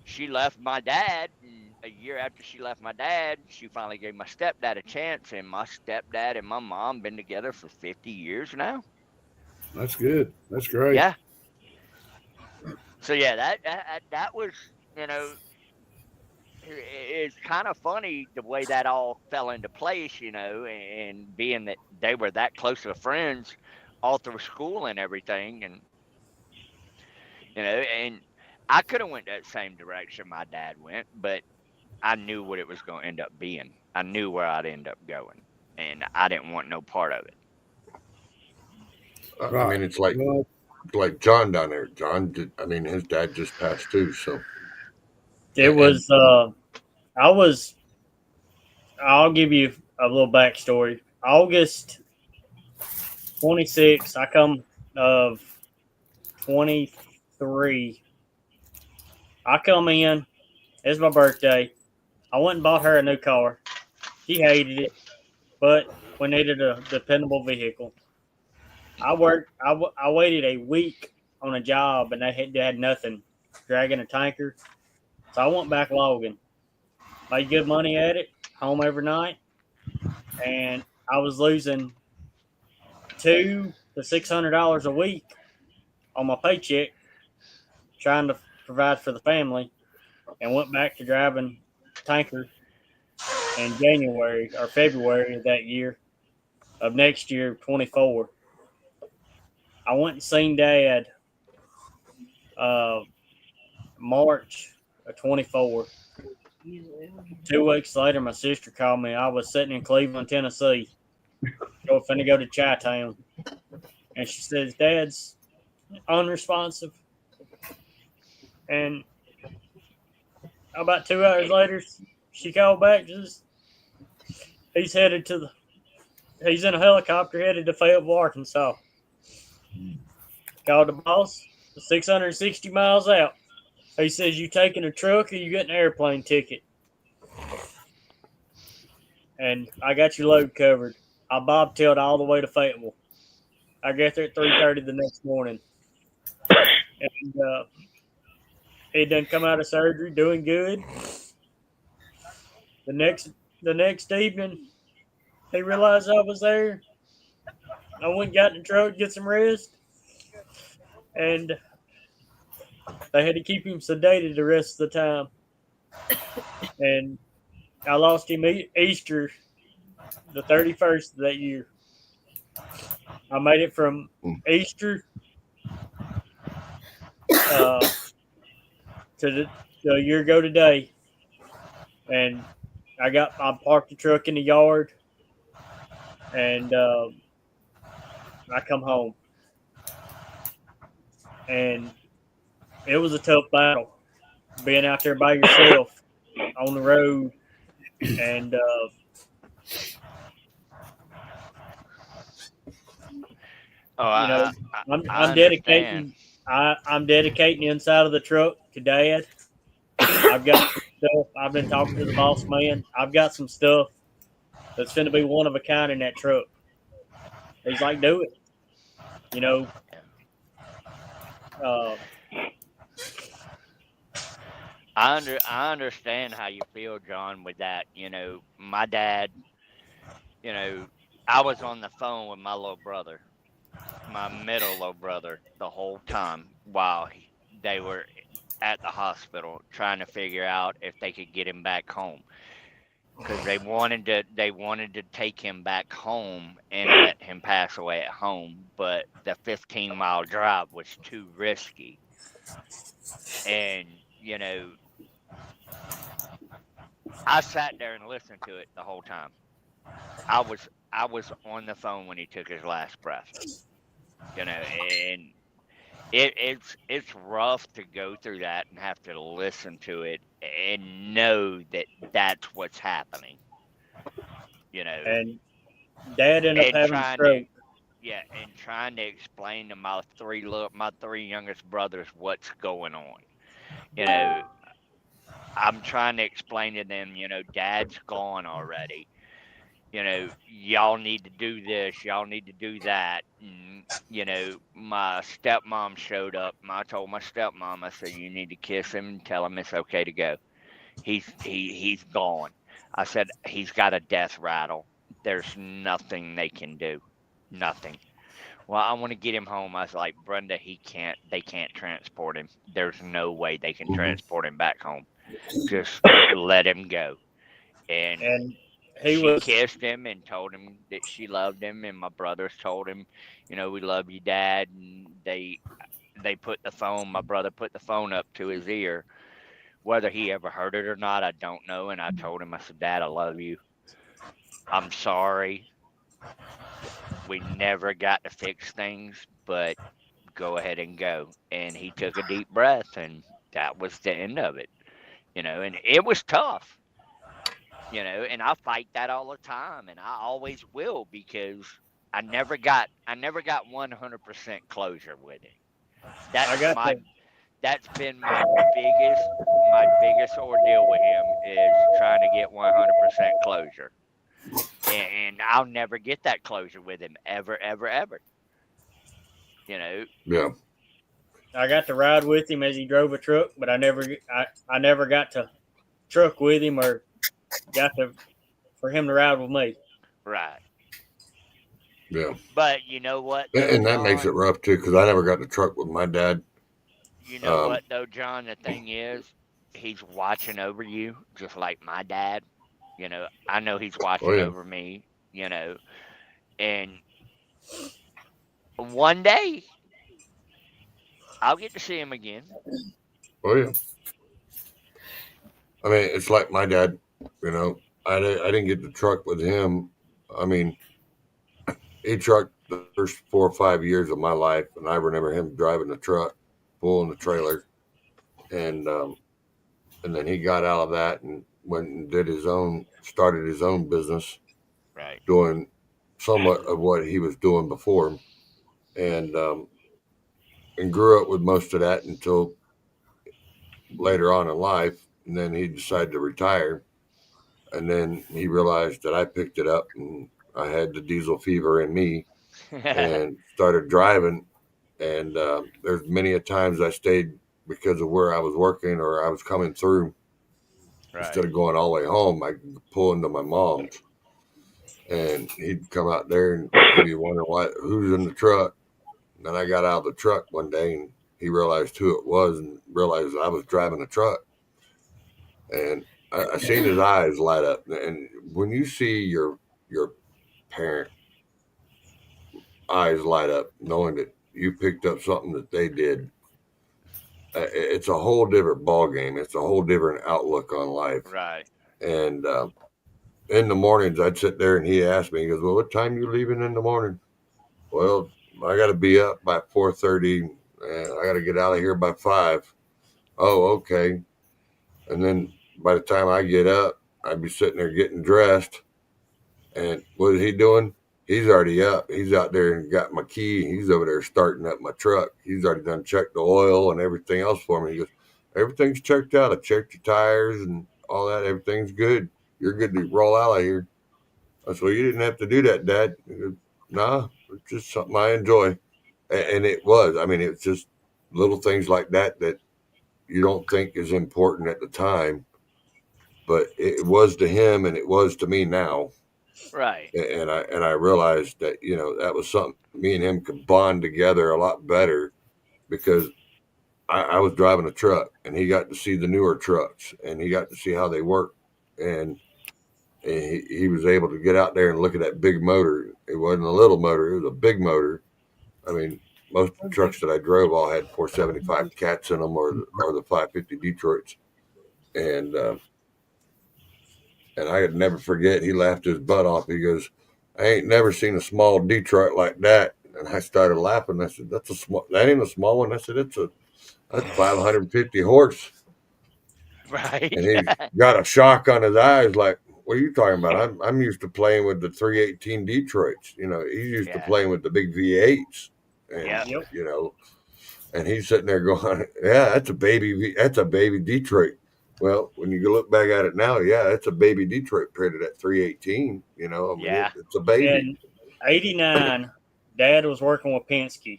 S6: she left my dad, and a year after she left my dad, she finally gave my stepdad a chance, and my stepdad and my mom been together for 50 years now.
S7: That's good. That's great.
S6: Yeah. So yeah, that was, it's kind of funny the way that all fell into place, and being that they were that close of friends all through school and everything, and and I could have went that same direction my dad went, but I knew what it was going to end up being. I knew where I'd end up going, and I didn't want no part of it.
S2: I
S7: Right.
S2: mean, it's like
S7: Well,
S2: John down there. John did. I mean, his dad just passed too. So
S5: It was, I'll give you a little backstory. August 26th, I come of 23. I come in, it's my birthday. I went and bought her a new car. She hated it, but we needed a dependable vehicle. I waited a week on a job, and they had nothing, dragging a tanker. So I went back logging. Made good money at it, home every night, and I was losing $200 to $600 a week on my paycheck, trying to provide for the family, and went back to driving tanker in January or February of that year, of next year, 24. I went and seen Dad March of 24. 2 weeks later, my sister called me. I was sitting in Cleveland, Tennessee. Finna go to Chi-Town. And she says, Dad's unresponsive. And about 2 hours later, she called back. He's in a helicopter headed to Fayetteville, Arkansas. Called the boss, 660 miles out. He says, "You taking a truck or you getting an airplane ticket?" And I got your load covered. I bobtailed all the way to Fayetteville. I got there at 3:30 the next morning. And he done come out of surgery doing good. The next evening, he realized I was there. I went and got in the truck to get some rest, and they had to keep him sedated the rest of the time. And I lost him Easter, the 31st of that year. I made it from Easter to a year ago today, and I parked the truck in the yard, and I come home, and it was a tough battle being out there by yourself on the road, and I'm dedicating. I'm dedicating the inside of the truck to Dad. I've got stuff. I've been talking to the boss man. I've got some stuff that's going to be one of a kind in that truck. He's like, do it.
S6: I understand how you feel, John, with that. My dad, I was on the phone with my little brother, my middle little brother, the whole time while they were at the hospital trying to figure out if they could get him back home, because they wanted to take him back home and let him pass away at home, but the 15-mile drive was too risky. And I sat there and listened to it the whole time. I was on the phone when he took his last breath. And it's rough to go through that and have to listen to it and know that that's what's happening.
S5: And Dad ended up having a stroke.
S6: And trying to explain to my three youngest brothers what's going on. I'm trying to explain to them, Dad's gone already. Y'all need to do this, y'all need to do that. And, my stepmom showed up, and I told my stepmom, I said, you need to kiss him and tell him it's okay to go. He's gone. I said, he's got a death rattle. There's nothing they can do. Nothing. Well, I want to get him home. I was like, Brenda, they can't transport him. There's no way they can transport him back home. Just let him go. And she kissed him and told him that she loved him, and my brothers told him, we love you, Dad. And they put the phone, my brother put the phone up to his ear. Whether he ever heard it or not, I don't know. And I told him, I said, Dad, I love you. I'm sorry. We never got to fix things, but go ahead and go. And he took a deep breath, and that was the end of it. And it was tough. And I fight that all the time, and I always will, because I never got 100% closure with it. That's been my biggest ordeal with him, is trying to get 100% closure. And I'll never get that closure with him, ever.
S2: Yeah.
S5: I got to ride with him as he drove a truck, but I never got to truck with him or for him to ride with me.
S6: Right.
S2: Yeah.
S6: But you know what?
S2: And that makes it rough too, because I never got to truck with my dad.
S6: You know what though, John? The thing is, he's watching over you just like my dad. I know he's watching over me. And one day I'll get to see him again.
S2: Oh yeah. I mean, it's like my dad. I didn't get to truck with him. I mean, he trucked the first 4 or 5 years of my life, and I remember him driving the truck, pulling the trailer, and then he got out of that and went and started his own business,
S6: right,
S2: doing somewhat of what he was doing before, and grew up with most of that until later on in life, and then he decided to retire. And then he realized that I picked it up, and I had the diesel fever in me and started driving. And there's many a times I stayed because of where I was working or I was coming through. Right. Instead of going all the way home, I could pull into my mom's. and he'd come out there and he'd be wondering who's in the truck. And then I got out of the truck one day and he realized who it was and realized I was driving the truck. And I seen his eyes light up. And when you see your parent eyes light up, knowing that you picked up something that they did, it's a whole different ball game. It's a whole different outlook on life.
S6: Right.
S2: And in the mornings, I'd sit there and he asked me, he goes, well, what time are you leaving in the morning? Well, I got to be up by 4:30 and I got to get out of here by 5. Oh, okay. And then by the time I get up, I'd be sitting there getting dressed. And what is he doing? He's already up. He's out there and got my key. He's over there starting up my truck. He's already done checked the oil and everything else for me. He goes, everything's checked out. I checked your tires and all that. Everything's good. You're good to roll out of here. I said, well, you didn't have to do that, Dad. He goes, nah, it's just something I enjoy. And it was. I mean, it's just little things like that that you don't think is important at the time. But it was to him and it was to me now.
S6: Right.
S2: And I realized that, that was something me and him could bond together a lot better because I was driving a truck and he got to see the newer trucks and he got to see how they work. And he was able to get out there and look at that big motor. It wasn't a little motor. It was a big motor. I mean, most of the trucks that I drove all had 475 cats in them or the 550 Detroits. And I could never forget, he laughed his butt off. He goes, I ain't never seen a small Detroit like that. And I started laughing. I said, that ain't a small one. I said, that's 550 horse.
S6: Right.
S2: And he got a shock on his eyes like, what are you talking about? I'm used to playing with the 318 Detroits. He's used to playing with the big V8s. And, and he's sitting there going, yeah, that's a baby Detroit. Well, when you look back at it now, yeah, it's a baby Detroit printed at 318. It's a baby.
S5: In '89, Dad was working with Penske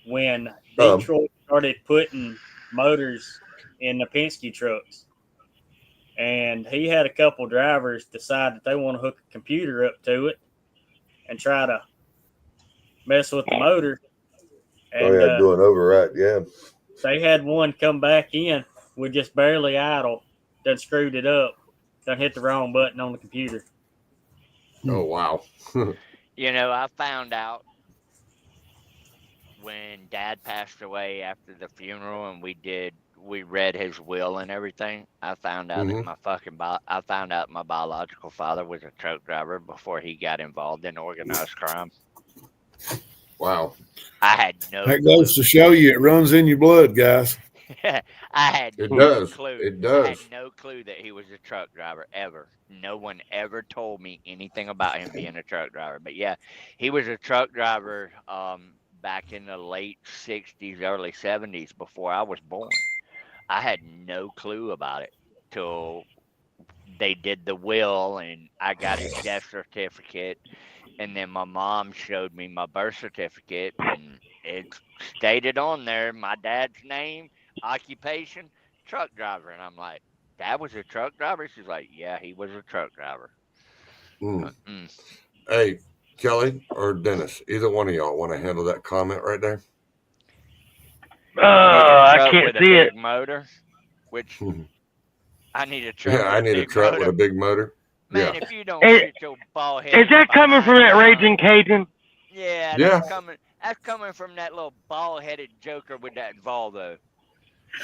S5: when Detroit started putting motors in the Penske trucks. And he had a couple drivers decide that they want to hook a computer up to it and try to mess with the motor. And,
S2: do an override, yeah.
S5: They had one come back in with just barely idle, done screwed it up, done hit the wrong button on the computer.
S2: Oh, wow.
S6: I found out when Dad passed away after the funeral and we read his will and everything. I found out that my biological father was a truck driver before he got involved in organized crime.
S2: Wow.
S6: I had no
S7: That
S6: clue.
S7: goes to show you it runs in your blood, guys.
S6: I had
S2: It
S6: no
S2: does.
S6: clue.
S2: It does.
S6: I had no clue that he was a truck driver ever. No one ever told me anything about him being a truck driver. But yeah, he was a truck driver back in the late 60s, early 70s before I was born. I had no clue about it till they did the will and I got his death certificate. And then my mom showed me my birth certificate and it stated on there my dad's name, occupation, truck driver. And I'm like, Dad was a truck driver? She's like, yeah, he was a truck driver.
S2: Hey, Kelly or Dennis, either one of y'all want to handle that comment right there?
S4: I can't see it.
S6: Motor, which I need a truck.
S2: Yeah, I need a truck with a big motor.
S6: Man, if you don't get your ball head.
S4: Is that coming from that Raging Cajun?
S6: Yeah,
S2: Yeah.
S6: That's coming from that little ball-headed joker with that Volvo.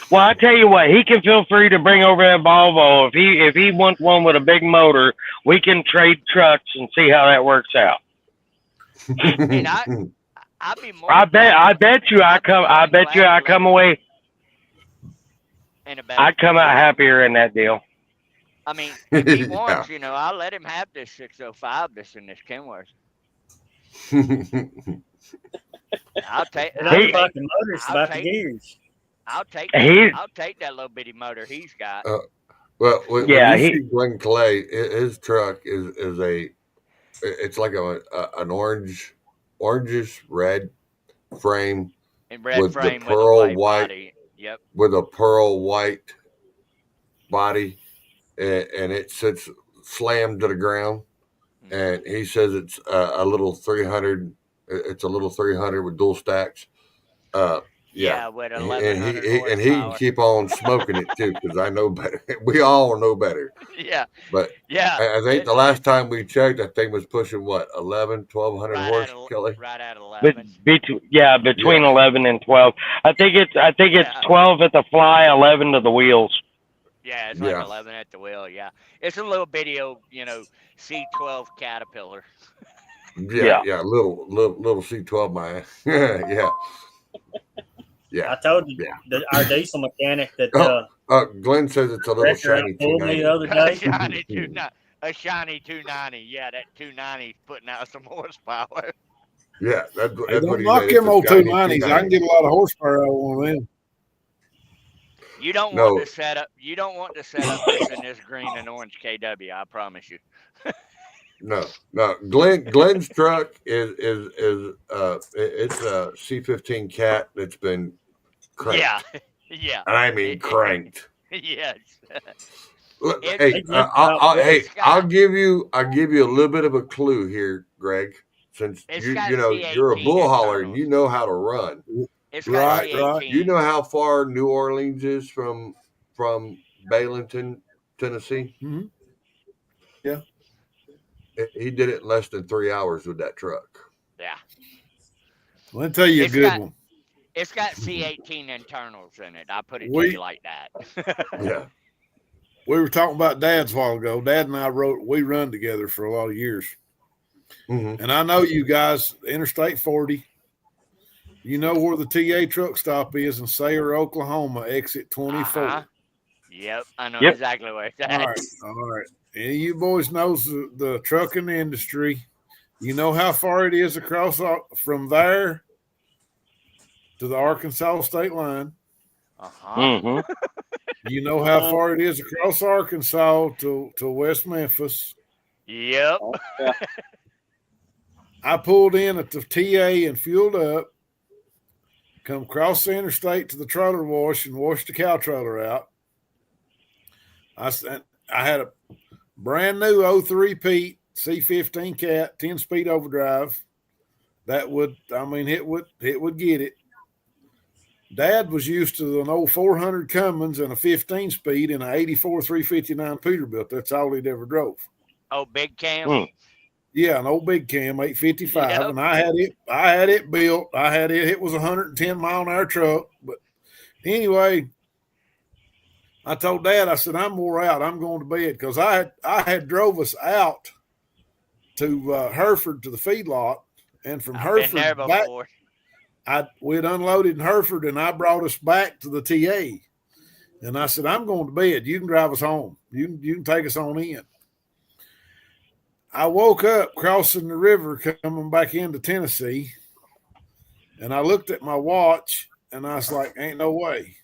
S4: Well, I tell you what, he can feel free to bring over that Volvo. If he wants one with a big motor, we can trade trucks and see how that works out.
S6: I mean, I'd be more.
S4: I bet you I come away. I'd come out happier in that deal.
S6: I mean, if he wants, I'll let him have this 605 that's in this Kenworth. I'll take
S5: the gears.
S6: I'll take that little bitty motor he's got.
S2: Well, when you see Glenn Clay, his truck is it's like an orangish red frame with the pearl white
S6: body. Yep.
S2: With a pearl white body, and it sits slammed to the ground. and he says it's a little 300. It's a little 300 with dual stacks. Yeah,
S6: with
S2: and
S6: 1100
S2: he can
S6: horsepower.
S2: keep on smoking it too because I know better. We all know better.
S6: Yeah,
S2: But
S6: yeah.
S2: I think the last time we checked, that thing was pushing what 1,200
S6: right
S2: horse,
S6: at
S2: Kelly.
S6: right at
S4: But
S6: 11.
S4: between 11 and 12. I think it's
S6: Yeah.
S4: 12 at the fly, 11 to the wheels.
S6: Yeah, it's like
S2: Yeah.
S6: 11 at the wheel. Yeah, it's a little bitty old, C12 Caterpillar.
S2: Yeah, little C12 man. Yeah.
S5: I told you that our diesel mechanic that
S2: Glenn says it's a little shiny
S5: pulled me
S2: 290.
S5: the other day.
S6: A shiny 290. Yeah, that 290 putting out some horsepower.
S2: Yeah, that's
S7: Hey,
S2: what
S7: don't
S2: he
S7: knock
S2: said.
S7: them old
S2: It's a shiny
S7: 290s. I can
S2: 290.
S7: get a lot of horsepower out of one of them.
S6: You don't
S2: No.
S6: want to set up. You don't want to set up this in this green and orange KW. I promise you.
S2: No. Glenn's truck is it's a C15 Cat that's been cranked.
S6: Yeah.
S2: And I mean cranked.
S6: Yes.
S2: Look,
S6: It-
S2: hey,
S5: It's
S2: I'll give you a little bit of a clue here, Greg. Since
S6: It's
S2: you
S6: got
S2: you're a
S6: C18
S2: bull hauler and
S6: internals.
S2: you know how to run.
S6: It's got
S7: Right,
S6: C18.
S7: right.
S2: You know how far New Orleans is from Balenton, Tennessee?
S7: Mhm. Yeah.
S2: He did it in less than 3 hours with that truck.
S6: Yeah.
S7: Let me tell you a
S6: It's
S7: good
S6: got-
S7: one.
S6: It's got C18 internals in it. I put it to
S7: We-
S6: you like that.
S2: Yeah.
S7: We were talking about Dad's a while ago. Dad and I we run together for a lot of years.
S2: Mm-hmm.
S7: And I know you guys, Interstate 40, you know where the TA truck stop is in Sayre, Oklahoma, exit 24.
S6: Uh-huh. Yep, I know
S4: Yep.
S6: exactly where it's
S7: All
S6: at.
S7: right. All right. Any of you boys knows the trucking industry. You know how far it is across from there to the Arkansas state line.
S6: Uh-huh.
S4: hmm
S7: You know how far it is across Arkansas to West Memphis.
S6: Yep.
S3: Yeah.
S7: I pulled in at the TA and fueled up, come across the interstate to the trailer wash and washed the cow trailer out. I had a brand new 03 Pete C15 Cat 10-speed overdrive. That would, it would get it. Dad was used to an old 400 Cummins and a 15-speed and an 84 359 Peterbilt. That's all he'd ever drove.
S6: Oh, big cam.
S4: Hmm.
S7: Yeah, an old big cam 855,
S6: Yep.
S7: and I had it built. It was a 110-mile-an-hour truck. But anyway, I told Dad, I said, I'm wore out. I'm going to bed because I had drove us out to Hereford to the feedlot, and from
S6: I've been there
S7: Hereford back,
S6: before.
S7: we'd unloaded in Hereford, and I brought us back to the TA. And I said, I'm going to bed. You can drive us home. You can take us on in. I woke up crossing the river coming back into Tennessee, and I looked at my watch, and I was like, ain't no way.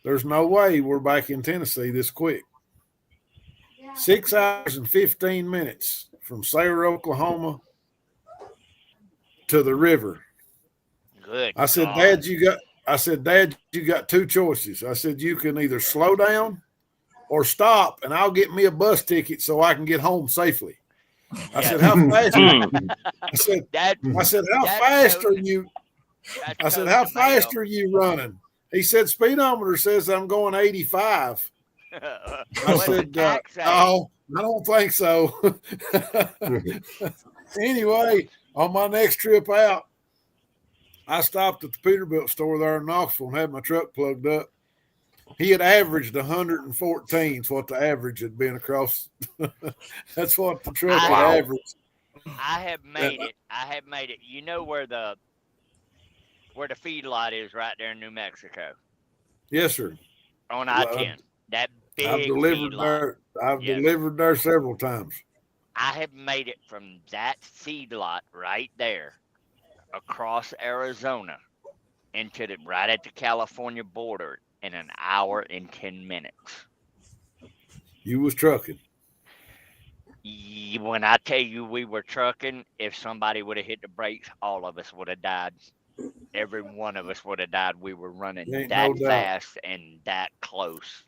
S7: There's no way we're back in Tennessee this quick. 6 hours and 15 minutes from Sayre, Oklahoma to the river.
S6: Good.
S7: I said,
S6: God.
S7: Dad, you got two choices. I said, you can either slow down or stop, and I'll get me a bus ticket so I can get home safely. I said, how fast? I said, how fast are you? I said, how fast are you running? He said, speedometer says I'm going 85. I said, no, I don't think so. Anyway, on my next trip out, I stopped at the Peterbilt store there in Knoxville and had my truck plugged up. He had averaged 114 is what the average had been across. That's what the truck had averaged.
S6: I have made it. You know where the feedlot is right there in New Mexico
S7: Yes, sir.
S6: on I-10. That big
S7: I've delivered
S6: feedlot.
S7: there. I've
S6: Yes.
S7: delivered there several times.
S6: I have made it from that feedlot right there across Arizona into right at the California border in an hour and 10 minutes.
S7: You was trucking.
S6: When I tell you we were trucking, if somebody would have hit the brakes, all of us would have died. Every one of us would have died. We were running
S7: Ain't
S6: that
S7: no doubt.
S6: fast and that close.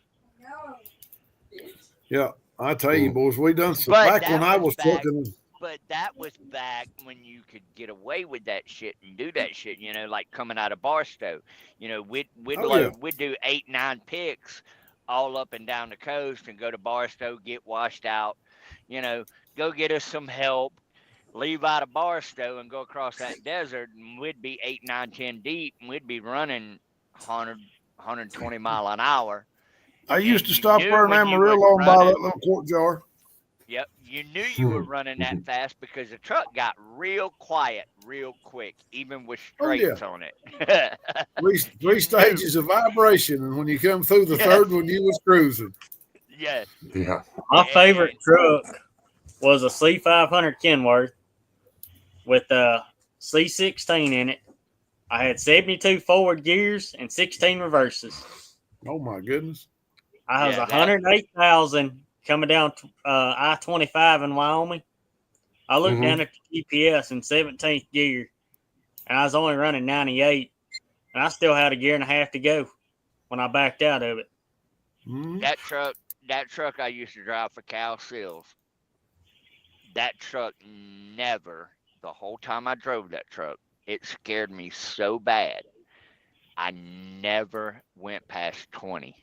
S7: Yeah. I tell you, boys, we done some
S6: But
S7: back
S6: that
S7: when I
S6: was
S7: was
S6: back-
S7: trucking.
S6: But that was back when you could get away with that shit and do that shit, you know, like coming out of Barstow. You know, we'd
S7: Oh,
S6: load,
S7: yeah.
S6: we'd do 8, 9 picks all up and down the coast and go to Barstow, get washed out, you know, go get us some help, leave out of Barstow and go across that desert, and we'd be 8, 9, 10 deep, and we'd be running 100, 120 mile an hour.
S7: I used
S6: And
S7: to
S6: you
S7: stop
S6: knew
S7: there in
S6: when you
S7: Amarillo
S6: were
S7: and buy
S6: running-
S7: that little quart jar.
S6: Yep, you knew you were running that fast because the truck got real quiet real quick, even with
S7: Oh, yeah.
S6: straights on it.
S7: Three stages of vibration, and when you come through the
S6: Yes.
S7: third one, you was cruising.
S6: Yes.
S2: Yeah.
S5: My favorite truck was a C500 Kenworth with a C16 in it. I had 72 forward gears and 16 reverses.
S7: Oh my goodness!
S5: I was
S6: Yeah, that-
S5: 108,000 coming down I-25 in Wyoming. I looked
S2: Mhm.
S5: down at the GPS in 17th gear, and I was only running 98, and I still had a gear and a half to go when I backed out of it.
S7: Mhm.
S6: That truck I used to drive for Cal Seals. That truck never, the whole time I drove that truck, it scared me so bad. I never went past 20.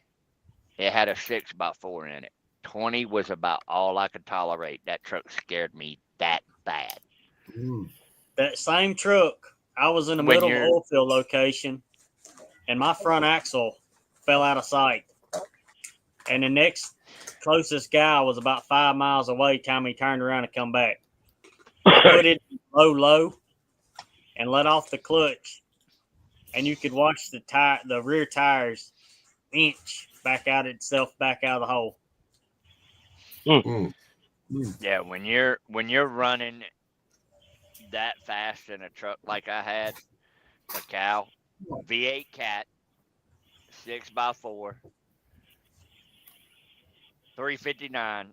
S6: It had a 6x4 in it. 20 was about all I could tolerate. That truck scared me that bad.
S7: Mm.
S5: That same truck, I was in the
S6: When
S5: middle of
S6: you're-
S5: an oil field location, and my front axle fell out of sight. And the next closest guy was about 5 miles away. Time he turned around and come back, put it low, and let off the clutch, and you could watch the rear tires inch back out of the hole.
S2: Mm.
S6: Yeah, when you're running that fast in a truck like I had, a Cal V8 Cat 6x4 359,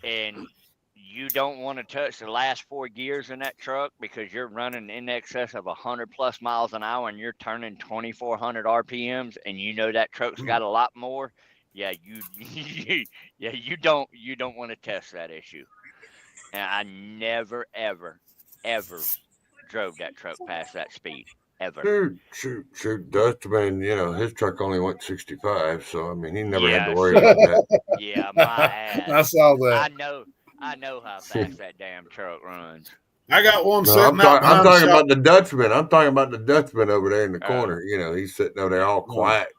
S6: and you don't want to touch the last 4 gears in that truck because you're running in excess of 100+ miles an hour and you're turning 2,400 RPMs, and you know that truck's got a lot more. Yeah, you don't want to test that issue. And I never ever drove that truck past that speed ever.
S2: Shoot, Dustman, you know, his truck only went 65, so I mean, he never had
S6: Yeah,
S2: to worry about that.
S6: Yeah, my ass.
S7: I saw that.
S6: I know how fast that damn truck runs.
S7: I got one
S2: No,
S7: sitting out
S2: I'm
S7: behind the
S2: talking
S7: shop.
S2: about the Dutchman. I'm talking about the Dutchman over there in the
S6: Oh.
S2: corner. You know, he's sitting over there all
S7: Oh.
S2: quiet.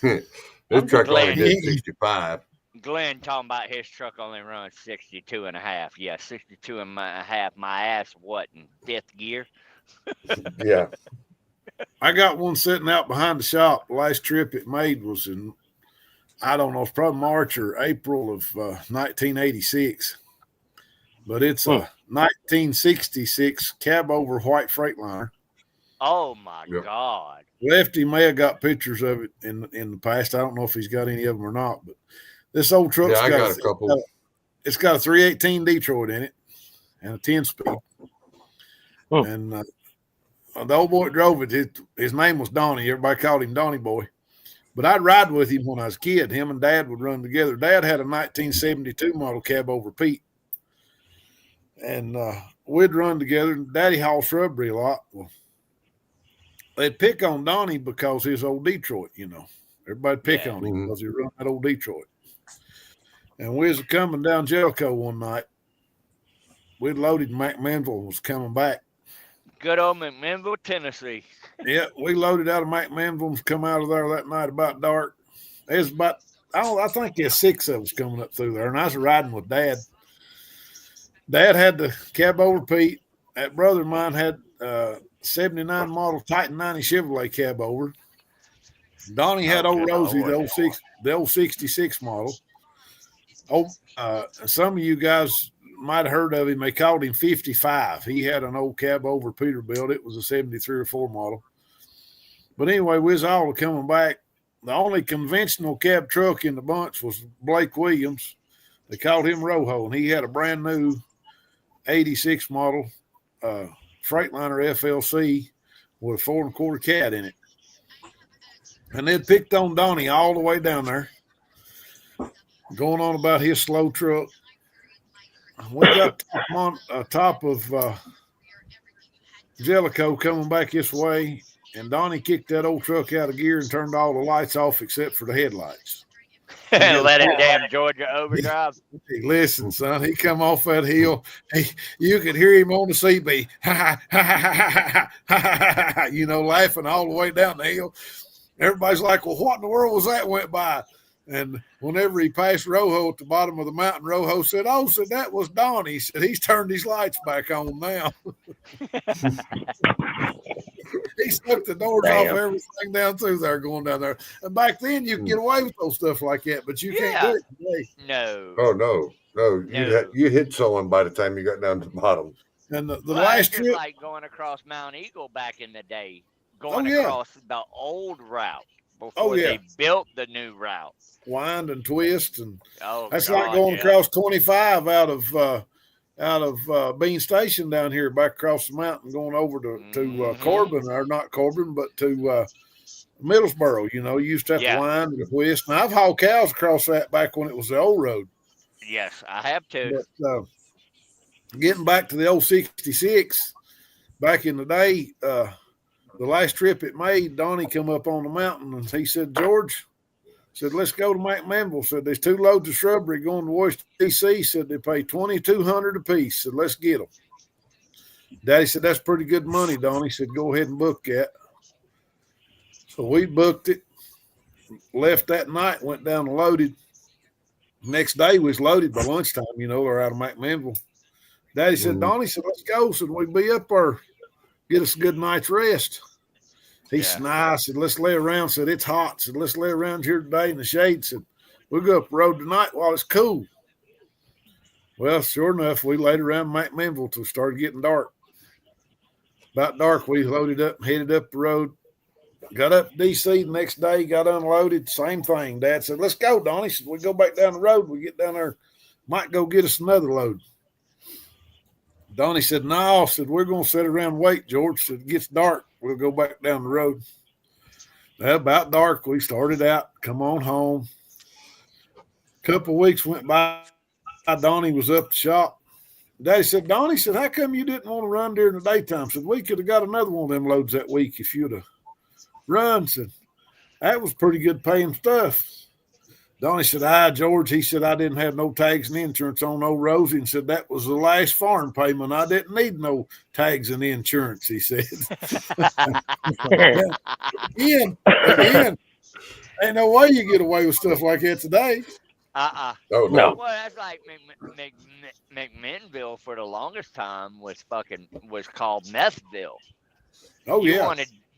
S2: This truck only
S6: glad-
S2: did 65.
S6: Glenn talking about his truck only runs 62 and a half. Yeah, 62 and a half. My ass, what, in 5th gear?
S2: Yeah.
S7: I got one sitting out behind the shop. The last trip it made was in, I don't know, it's probably March or April of 1986. But it's a 1966 cab over white Freightliner.
S6: Oh my
S2: Yep.
S6: God.
S7: Lefty may have got pictures of it in the past. I don't know if he's got any of them or not. But this old truck's
S2: Yeah, I got a couple.
S7: It's got a 318 Detroit in it and a 10-speed. And the old boy that drove it, his name was Donnie. Everybody called him Donnie Boy. But I'd ride with him when I was a kid. Him and Dad would run together. Dad had a 1972 model cab over Pete. And we'd run together. Daddy hauled shrubbery a lot. Well, they'd pick on Donnie because he was old Detroit, you know. Everybody pick
S6: Yeah.
S7: on him
S2: Mhm.
S7: because he run that old Detroit. And we was coming down Jellicoe one night. We'd loaded McMinnville was coming back.
S6: Good old McMinnville, Tennessee.
S7: Yeah, we loaded out of McMinnville and come out of there that night about dark. There's about, I think there's 6 of us coming up through there, and I was riding with Dad. Dad had the cab over Pete. That brother of mine had 79 model Titan 90 Chevrolet cab over. Donnie had old
S6: good
S7: Rosie,
S6: Lord.
S7: the old 66 model. Some of you guys might have heard of him. They called him 55. He had an old cab over Peterbilt. It was a 73 or 4 model. But anyway, we was all coming back. The only conventional cab truck in the bunch was Blake Williams. They called him Rojo, and he had a brand new 86 model Freightliner FLC with a 4 1/4 cat in it. And they'd picked on Donnie all the way down there. going on about his slow truck. We got on top of Jellicoe coming back this way, and Donnie kicked that old truck out of gear and turned all the lights off except for the headlights.
S6: Let it damn Georgia overdrive.
S7: Hey, listen, son, he come off that hill. You could hear him on the CB, laughing all the way down the hill. Everybody's like, well, what in the world was that went by? And whenever he passed Rojo at the bottom of the mountain, Rojo said, that was Donnie. He said, he's turned his lights back on now. He stuck the doors off everything down through there, going down there. And back then, you could get away with those stuff like that, but you can't do it today.
S6: No.
S2: Oh, no. You hit someone by the time you got down to the bottom.
S7: And the last
S6: trip,
S7: trip,
S6: like going across Mount Eagle back in the day, going across the old route before they built the new route.
S7: Wind and twist, and that's
S6: God,
S7: like going across 25 out of Bean Station down here, back across the mountain, going over to Corbin, or not Corbin, but to Middlesboro. You used to have to wind and twist. And I've hauled cows across that back when it was the old road.
S6: Yes, I have too.
S7: But, getting back to the old 66, back in the day, the last trip it made, Donnie come up on the mountain and he said, George, said, let's go to McMinnville. Said, there's 2 loads of shrubbery going to Washington, D.C. Said, they pay $2,200 a piece. Said, let's get them. Daddy said, that's pretty good money, Donnie. Said, go ahead and book that. So we booked it, left that night, went down and loaded. Next day we was loaded by lunchtime, they're out of McMinnville. Daddy said, Donnie said, let's go. Said, we'll be up there, get us a good night's rest. He said, nah. I said, let's lay around. Said, it's hot. Said, let's lay around here today in the shade. Said, we'll go up the road tonight while it's cool. Well, sure enough, we laid around McMinnville till it started getting dark. About dark, we loaded up and headed up the road. Got up to D.C. the next day, got unloaded. Same thing. Dad said, let's go, Donnie. Said, we go back down the road. We get down there, might go get us another load. Donnie said, no. Said, we're going to sit around and wait, George. Said, it gets dark. We'll go back down the road. About dark, we started out, come on home. A couple of weeks went by. Donnie was up the shop. Daddy said, Donnie said, how come you didn't want to run during the daytime? Said, we could have got another one of them loads that week if you'd have run. Said, that was pretty good paying stuff. Donnie said, George, he said, I didn't have no tags and insurance on old Rosie, and said, that was the last farm payment. I didn't need no tags and insurance, he said. Again, ain't no way you get away with stuff like that today.
S2: Oh, no.
S6: Well, that's like McMinnville for the longest time was called Methville.
S7: Oh,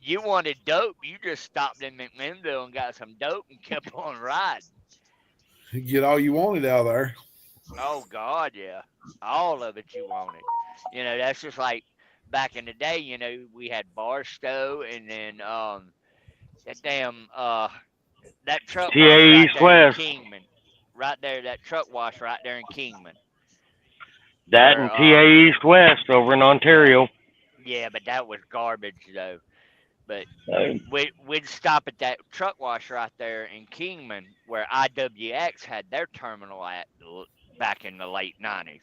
S6: You wanted dope, you just stopped in McMinnville and got some dope and kept on riding.
S7: You get all you wanted out of there.
S6: Oh, God, yeah. All of it you wanted. That's just like back in the day, we had Barstow and then that truck
S4: TA East West.
S6: Kingman. Right there, that truck wash right there in Kingman.
S4: That and TA East West over in Ontario.
S6: Yeah, but that was garbage, though. But we'd stop at that truck wash right there in Kingman where IWX had their terminal at back in the late 90s.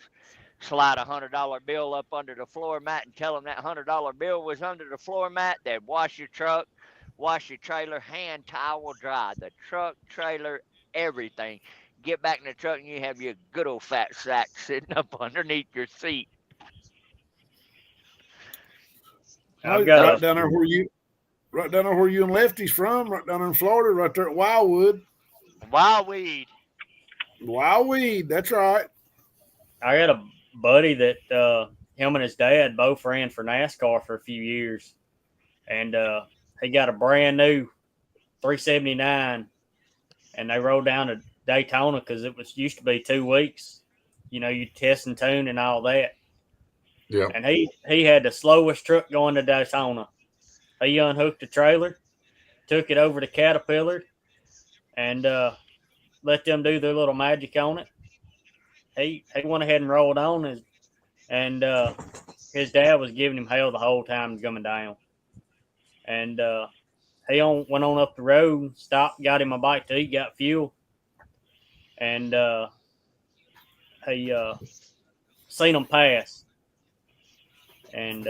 S6: Slide a $100 bill up under the floor mat and tell them that $100 bill was under the floor mat. They'd wash your truck, wash your trailer, hand towel dry, the truck, trailer, everything. Get back in the truck and you have your good old fat sack sitting up underneath your seat.
S7: Right down there where you and Lefty's from, right down there in Florida, right there at Wildwood.
S6: Wildweed,
S7: that's right.
S5: I got a buddy that him and his dad both ran for NASCAR for a few years. And he got a brand new 379, and they rode down to Daytona because it used to be 2 weeks. You test and tune and all that.
S2: Yeah.
S5: And he had the slowest truck going to Daytona. He unhooked the trailer, took it over to Caterpillar, and let them do their little magic on it. He went ahead and rolled on, and his dad was giving him hell the whole time coming down. And he went on up the road, stopped, got him a bite to eat, got fuel. and he seen him pass, and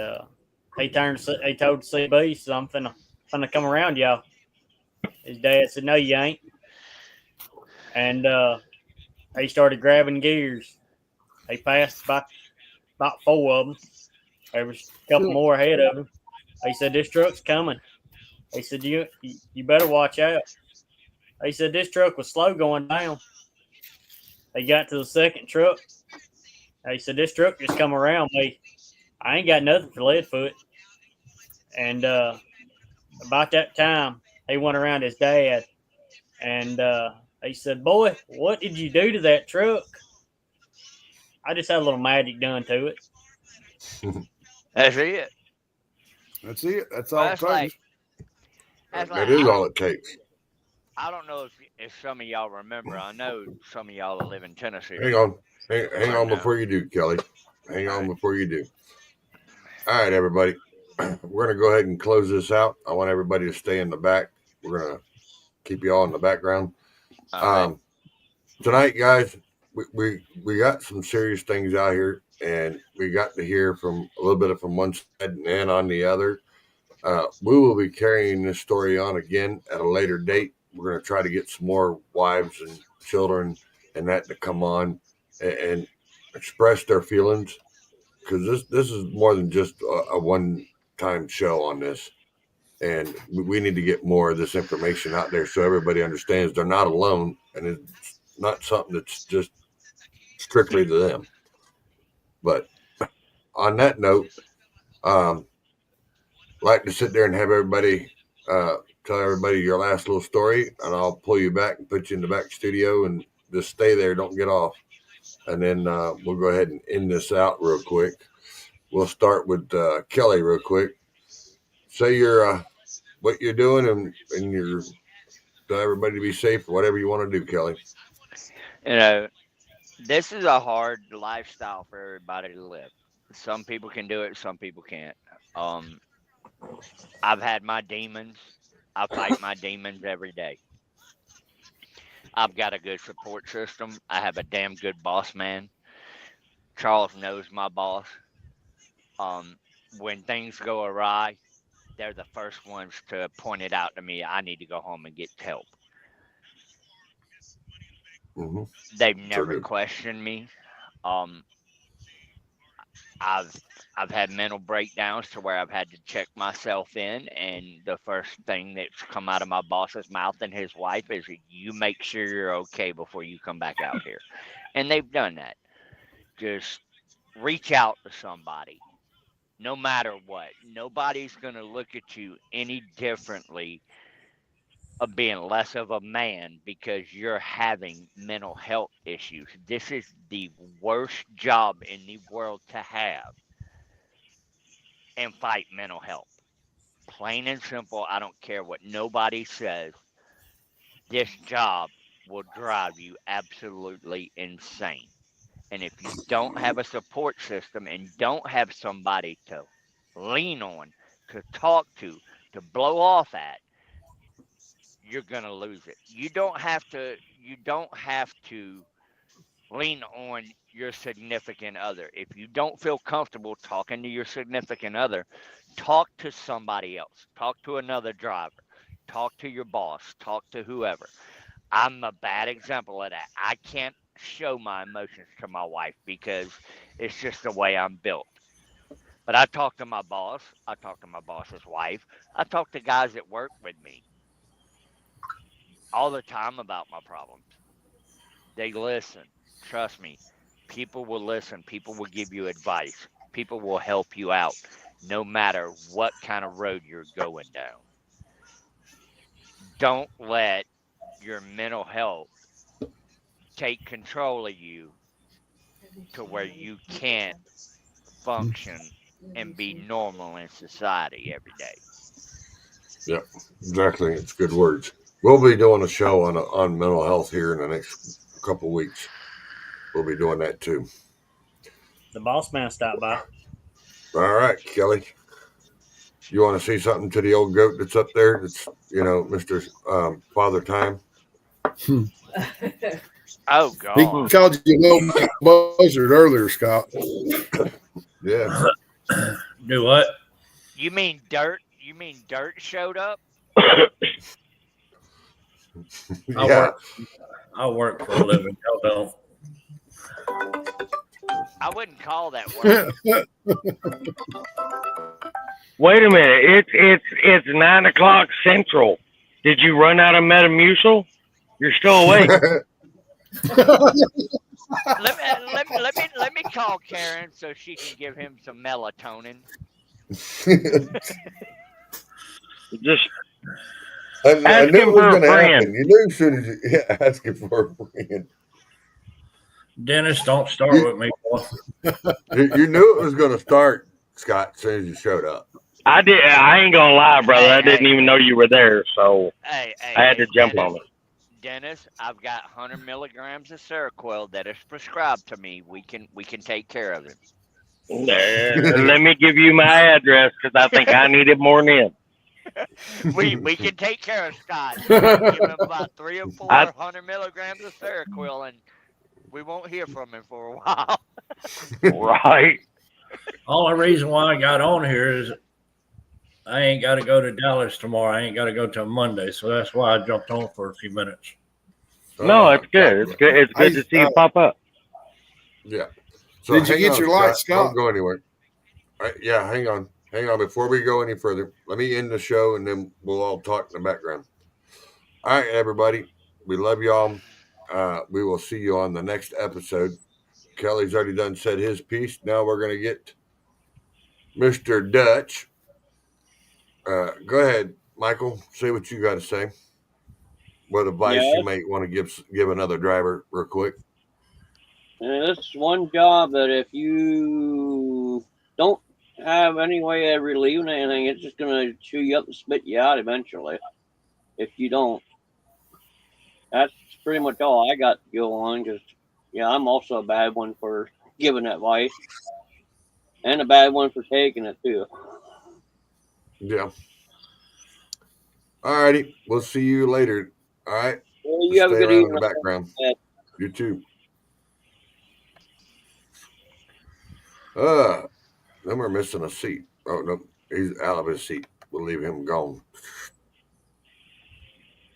S5: he told CB, he said, "I'm finna come around y'all." His dad said, "No, you ain't," and he started grabbing gears. He passed about 4 of them. There was a couple more ahead of him. He said, "This truck's coming." He said, "You better watch out." He said, "This truck was slow going down." They got to the second truck. He said, "This truck just come around me. I ain't got nothing for Leadfoot." And about that time, he went around his dad, and he said, "Boy, what did you do to that truck?" I just had a little magic done to it.
S6: That's it.
S7: That's it. That's
S6: Well,
S7: all
S6: that's
S7: it
S6: like,
S7: takes.
S6: that's
S2: That
S6: like,
S2: is all it takes.
S6: I don't know if some of y'all remember. I know some of y'all that live in Tennessee.
S2: Hang on
S6: Right now.
S2: before you do, Kelly. Hang
S6: All
S2: on
S6: right.
S2: before you do. All right, everybody. We're gonna go ahead and close this out. I want everybody to stay in the back. We're gonna keep you all in the background.
S6: All right.
S2: Tonight, guys, we got some serious things out here, and we got to hear from a little bit from one side and on the other. We will be carrying this story on again at a later date. We're going to try to get some more wives and children and that to come on and express their feelings, because this is more than just a one-time show on this. And we need to get more of this information out there so everybody understands they're not alone, and it's not something that's just strictly to them. But on that note, like to sit there and have everybody tell everybody your last little story, and I'll pull you back and put you in the back studio and just stay there, don't get off. And then we'll go ahead and end this out real quick. We'll start with Kelly real quick. Say your what you're doing and your tell everybody to be safe, whatever you want to do, Kelly.
S6: You know, this is a hard lifestyle for everybody to live. Some people can do it, some people can't. I've had my demons. I fight my demons every day. I've got a good support system. I have a damn good boss man. Charles knows my boss. When things go awry, they're the first ones to point it out to me. I need to go home and get help.
S2: Mm-hmm.
S6: They've never
S2: good.
S6: questioned me. I've had mental breakdowns to where I've had to check myself in, and the first thing that's come out of my boss's mouth and his wife is, "You make sure you're okay before you come back out here." And they've done that. Just reach out to somebody, no matter what. Nobody's going to look at you any differently of being less of a man because you're having mental health issues. This is the worst job in the world to have and fight mental health. Plain and simple. I don't care what nobody says. This job will drive you absolutely insane. And if you don't have a support system and don't have somebody to lean on, to talk to blow off at, you're going to lose it. You don't have to lean on your significant other. If you don't feel comfortable talking to your significant other, talk to somebody else. Talk to another driver. Talk to your boss. Talk to whoever. I'm a bad example of that. I can't show my emotions to my wife because it's just the way I'm built. But I talk to my boss. I talk to my boss's wife. I talk to guys that work with me all the time about my problems. They listen. Trust me. People will listen. People will give you advice. People will help you out no matter what kind of road you're going down. Don't let your mental health take control of you to where you can't function and be normal in society every day.
S2: Yep, exactly. It's good words. We'll be doing a show on mental health here in the next couple of weeks. We'll be doing that too.
S5: The boss man stopped by.
S2: All right, Kelly. You want to say something to the old goat that's up there? That's Mr. Father Time.
S6: Oh
S7: He
S6: God.
S7: called you a low buzzard earlier, Scott.
S2: Yeah.
S10: Do what?
S6: You mean dirt? You mean dirt showed up?
S10: I
S2: Yeah.
S10: work for a living. Y'all
S6: I wouldn't call that work.
S4: Wait a minute. It's 9 o'clock Central. Did you run out of Metamucil? You're still awake.
S6: Let me call Karen so she can give him some melatonin.
S4: Just
S2: I
S4: Ask
S2: knew
S4: him
S2: it was
S4: for a
S2: going to
S4: friend.
S2: happen. You knew as soon as you ask him for a friend.
S10: Dennis, don't start with me, boy.
S2: You knew it was going to start, Scott, as soon as you showed up.
S4: I ain't gonna lie, brother. I didn't even know you were there, so
S6: Hey,
S4: I had to jump
S6: Dennis,
S4: on it.
S6: Dennis, I've got 100 milligrams of Seroquel that is prescribed to me. We can take care of it.
S4: Let me give you my address because I think I need it more than him.
S6: We can take care of Scott. Give him about 3 or 4 100 milligrams of Seroquel, and we won't hear from him for a while.
S4: Right.
S10: Only reason why I got on here is I ain't got to go to Dallas tomorrow. I ain't got to go till Monday, so that's why I jumped on for a few minutes.
S4: No, it's good. It's good. It's good to see you pop up.
S2: Yeah. So
S7: Did you
S2: hang
S7: get
S2: on,
S7: your light, Scott?
S2: Don't go anywhere. Yeah, hang on. Before we go any further, let me end the show and then we'll all talk in the background. All right, everybody. We love y'all. We will see you on the next episode. Kelly's already done said his piece. Now we're going to get Mr. Dutch. Go ahead, Michael. Say what you got to say. What advice you might want to give another driver real quick.
S3: It's one job that if you don't have any way of relieving anything, it's just going to chew you up and spit you out eventually. If you don't. That's pretty much all I got to go on. Because, yeah, I'm also a bad one for giving advice. And a bad one for taking it, too.
S2: Yeah. All righty. We'll see you later. All right.
S3: Well, you have a
S2: Stay
S3: good
S2: around
S3: evening.
S2: in the background. You too. Then we're missing a seat. Oh, no. He's out of his seat. We'll leave him gone.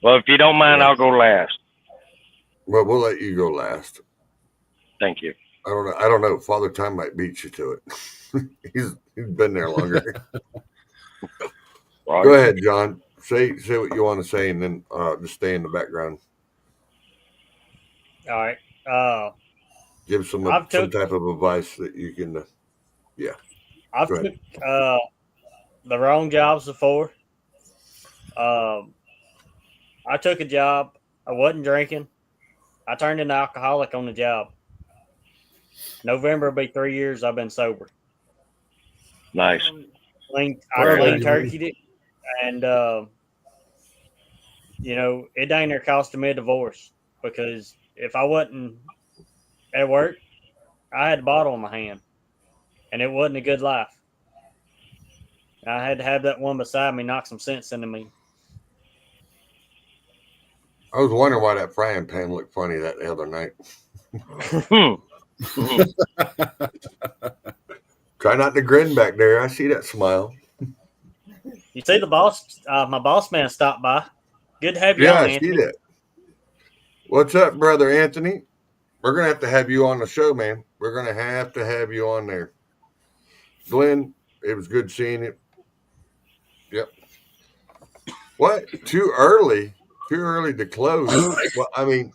S4: Well, if you don't mind, I'll go last.
S2: Well, we'll let you go last.
S4: Thank you.
S2: I don't know. Father Time might beat you to it. he's been there longer.
S4: Right.
S2: Go ahead, John. Say what you want to say, and then just stay in the background.
S5: All right.
S2: Give some type of advice that you can. Yeah.
S5: I've took the wrong jobs before. I took a job. I wasn't drinking. I turned into alcoholic on the job. November will be 3 years I've been sober.
S4: Nice.
S5: I clean turkeyed it, and it dang near costing me a divorce because if I wasn't at work, I had a bottle in my hand, and it wasn't a good life. I had to have that one beside me knock some sense into me.
S2: I was wondering why that frying pan looked funny that other night. Try not to grin back there. I see that smile.
S5: You see the boss, my boss man stopped by. Good to have you
S2: Yeah,
S5: on,
S2: I see
S5: Anthony.
S2: that. What's up, brother Anthony? We're going to have you on the show, man. We're going to have you on there. Glenn, it was good seeing you. Yep. What? Too early? Too early to close? Well, I mean,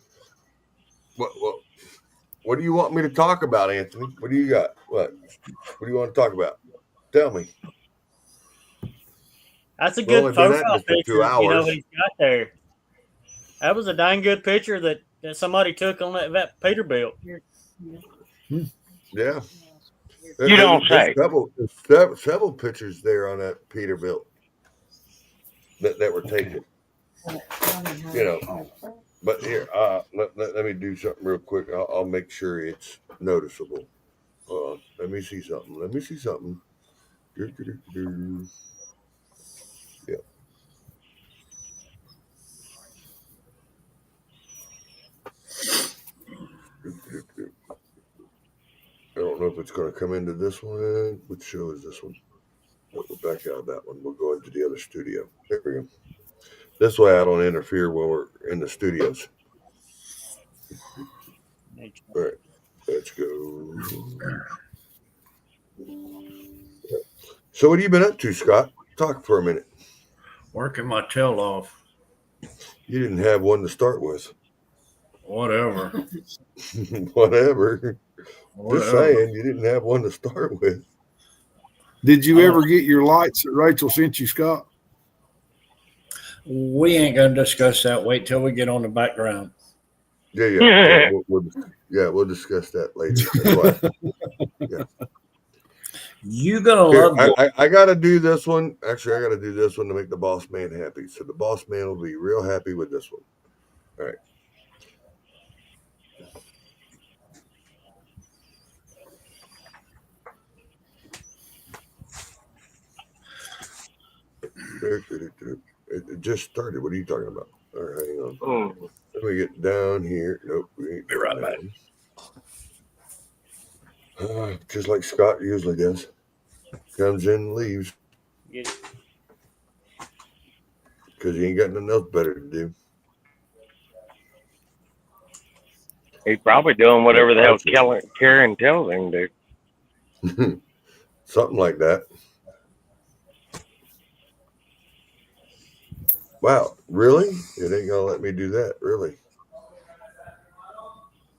S2: what do you want me to talk about, Anthony? What do you got? What do you want to talk about? Tell me.
S5: That's a good profile picture.
S2: 2 hours.
S5: He's got there. That was a dang good picture that somebody took on that Peterbilt.
S2: Yeah.
S4: You don't say.
S2: Several pictures there on that Peterbilt that were taken. But here, let me do something real quick. I'll make sure it's noticeable. Let me see something. Yeah. I don't know if it's going to come into this one. Which show is this one? We'll back out of that one. We'll go into the other studio. There we go. This way I don't interfere when we're in the studios. All right, let's go. So what have you been up to, Scott? Talk for a minute.
S10: Working my tail off.
S2: You didn't have one to start with.
S10: Whatever.
S2: Whatever. Just saying, you didn't have one to start with.
S7: Did you ever get your lights that Rachel sent you, Scott?
S10: We ain't gonna discuss that. Wait till we get on the background.
S2: Yeah. We'll discuss that later. That's why. Yeah.
S10: You gonna
S2: Here,
S10: love
S2: I got to do this one. Actually, I got to do this one to make the boss man happy. So the boss man will be real happy with this one. All right. It just started. What are you talking about? All right, hang on. Let me get down here. Nope, we ain't
S10: Be right back.
S2: Just like Scott usually does. Comes in and leaves. Because he ain't got nothing else better to do.
S4: He's probably doing whatever the hell Karen tells him to do.
S2: Something like that. Wow, really? It ain't gonna let me do that, really?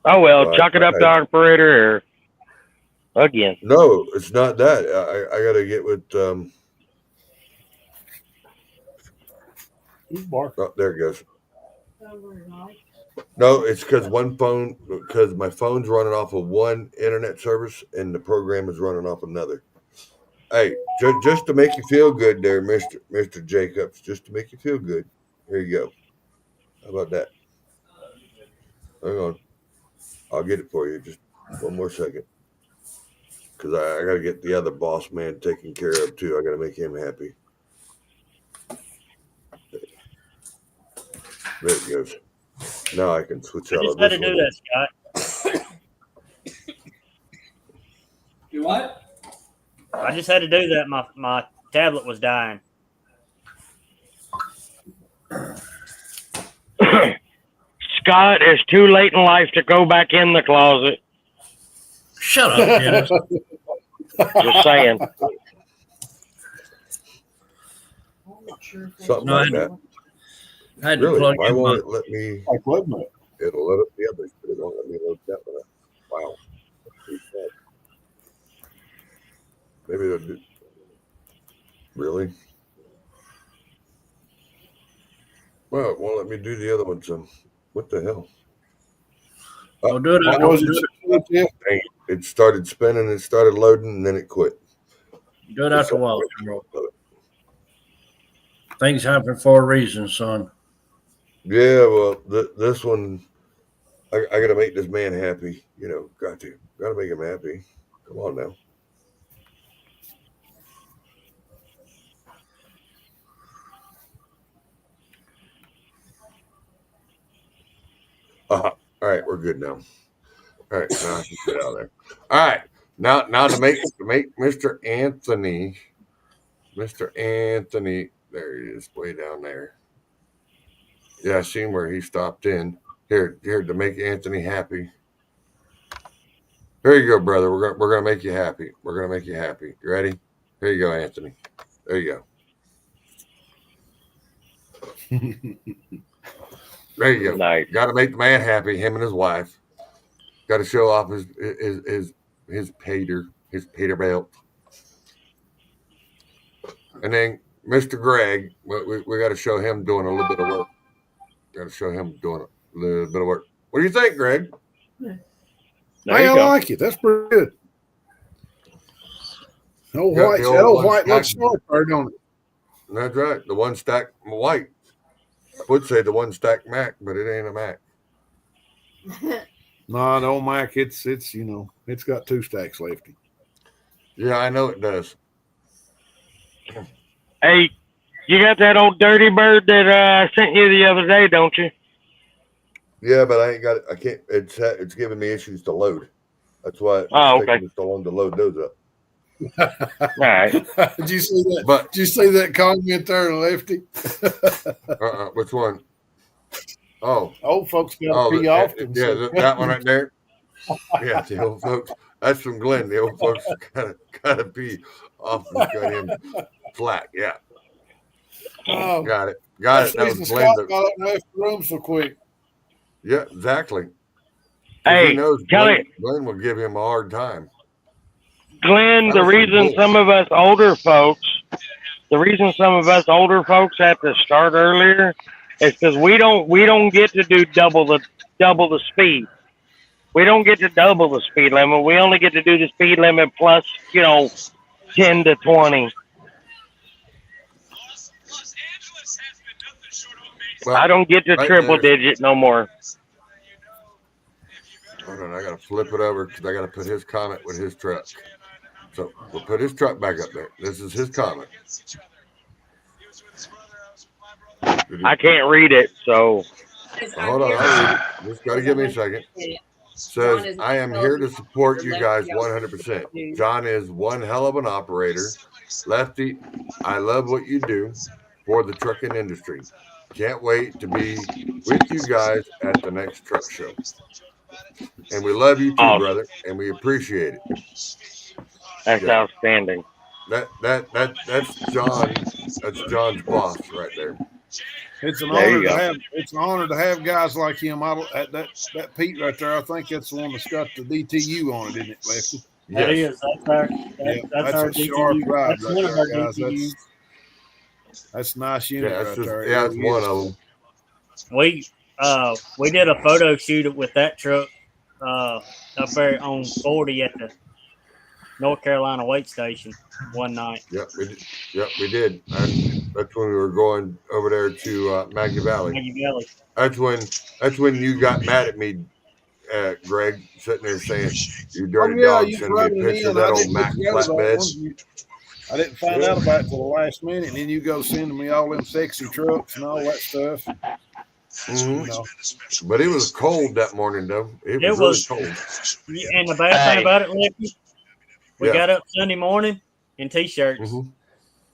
S4: Oh well, chuck it up to operator or again.
S2: No, it's not that. I gotta get with oh, there it goes. No, it's because my phone's running off of one internet service and the program is running off another. Hey, just to make you feel good there, Mr. Jacobs, just to make you feel good. Here you go. How about that? Hang on. I'll get it for you. Just one more second. Because I got to get the other boss man taken care of, too. I got to make him happy. There it goes. Now I can switch out of this one.
S5: I just had to do that, Scott.
S11: Do what?
S5: I just had to do that. My tablet was dying.
S4: Scott, it's too late in life to go back in the closet.
S10: Shut up, Dennis.
S4: Just saying.
S2: Something like that.
S10: I had to
S2: Really?
S10: plug
S2: Why
S10: in
S2: won't
S10: my,
S2: it let me?
S7: I plugged it.
S2: It'll let up the others, but it won't let me load that one up. Wow. Maybe it'll do. Really? Well, it won't let me do the other one, so what the hell?
S10: I'll do it.
S2: Dang, it started spinning, it started loading, and then it quit.
S10: Do it after a while, bro. Things happen for a reason, son.
S2: Yeah, well, this one, I got to make this man happy. You know, got to make him happy. Come on now. All right, we're good now. All right, now I can get out of there. All right, now to make Mr. Anthony, there he is, way down there. Yeah, I seen where he stopped in. Here to make Anthony happy. Here you go, brother. We're gonna make you happy. We're gonna make you happy. You ready? Here you go, Anthony. There you go. There you go.
S4: Nice.
S2: Got to make the man happy. Him and his wife. Got to show off his Peter belt. And then Mr. Greg, we got to show him doing a little bit of work. Got to show him doing a little bit of work. What do you think, Greg?
S7: I like it. That's pretty good. Old white looks sharp, don't it?
S2: That's right. The one stack white. I would say the one stack Mac, but it ain't a Mac.
S7: No, the old Mac, it's got 2 stacks lefty.
S2: Yeah, I know it does.
S4: Hey, you got that old dirty bird that I sent you the other day, don't you?
S2: Yeah, but I ain't got it. I can't. It's giving me issues to load. That's why it's
S4: Oh,
S2: taking so long to load those up.
S4: All right.
S7: Did you see that?
S2: But
S7: Did you see that comment there, Lefty?
S2: which one? Oh,
S7: Old folks got to pee often.
S2: yeah,
S7: so-
S2: that one right there. Yeah, the old folks. That's from Glenn. The old folks gotta pee often. Got him flat. Yeah,
S7: Oh,
S2: got it. Got it. That
S7: that's
S2: was
S7: the
S2: Glenn.
S7: Scott got up and left the room so quick.
S2: Yeah, exactly. 'Cause
S4: Hey,
S2: he knows
S4: Kelly.
S2: Glenn will give him a hard time.
S4: Glenn,
S2: That
S4: the
S2: was some
S4: reason
S2: bull.
S4: some of us older folks have to start earlier is because we don't get to do double the speed. We don't get to double the speed limit. We only get to do the speed limit plus, 10 to 20.
S2: Well,
S4: I don't get to
S2: right
S4: triple
S2: there.
S4: digit no more.
S2: Hold on, I gotta flip it over because I gotta put his comment with his truck. So we'll put his truck back up there. This is his comment.
S4: I can't read it, so
S2: Hold on, I'll read it. Just gotta give me a second. Says, I am here to support you guys 100%. John is one hell of an operator. Lefty, I love what you do for the trucking industry. Can't wait to be with you guys at the next truck show. And we love you too,
S4: Awesome.
S2: brother, and we appreciate it.
S4: that's
S2: Yeah.
S4: outstanding.
S2: That's John. That's John's boss right there.
S7: It's an
S4: There you
S7: honor to
S4: go.
S7: have. It's an honor to have guys like him. That Pete right there. I think that's the one that's got the DTU on it, isn't it, Lefty?
S5: That
S2: Yes.
S5: is. That's our.
S7: Yeah,
S5: That's our
S7: a sharp
S5: DTU.
S7: ride
S5: That's
S7: right
S5: one of
S7: there,
S5: our
S7: guys.
S5: DTUs.
S7: That's a nice
S2: Yeah,
S7: unit
S2: that's
S7: right
S2: just,
S7: there. It
S2: yeah, that's
S7: really
S2: one
S7: is.
S2: of them.
S5: We did a photo shoot with that truck up there on 40 at the North Carolina weight station one night.
S2: Yep, we did. And that's when we were going over there to Maggie Valley.
S5: Maggie Valley.
S2: That's when you got mad at me, Greg, sitting there saying, "You dirty
S7: yeah,
S2: dog,
S7: you
S2: sending me a
S7: rubbing it
S2: picture of
S7: in.
S2: that
S7: I
S2: old
S7: didn't
S2: Mac
S7: put together that
S2: flatbed."
S7: one. I didn't find out about it till the last minute, and then you go sending me all them sexy trucks and all that stuff.
S2: Mhm.
S7: You know.
S2: But it was cold that morning, though. It
S5: It
S2: was
S5: was-
S2: really cold.
S5: And the bad thing about it, Lefty, we
S2: Yeah.
S5: got up Sunday morning in t-shirts.
S2: Mhm.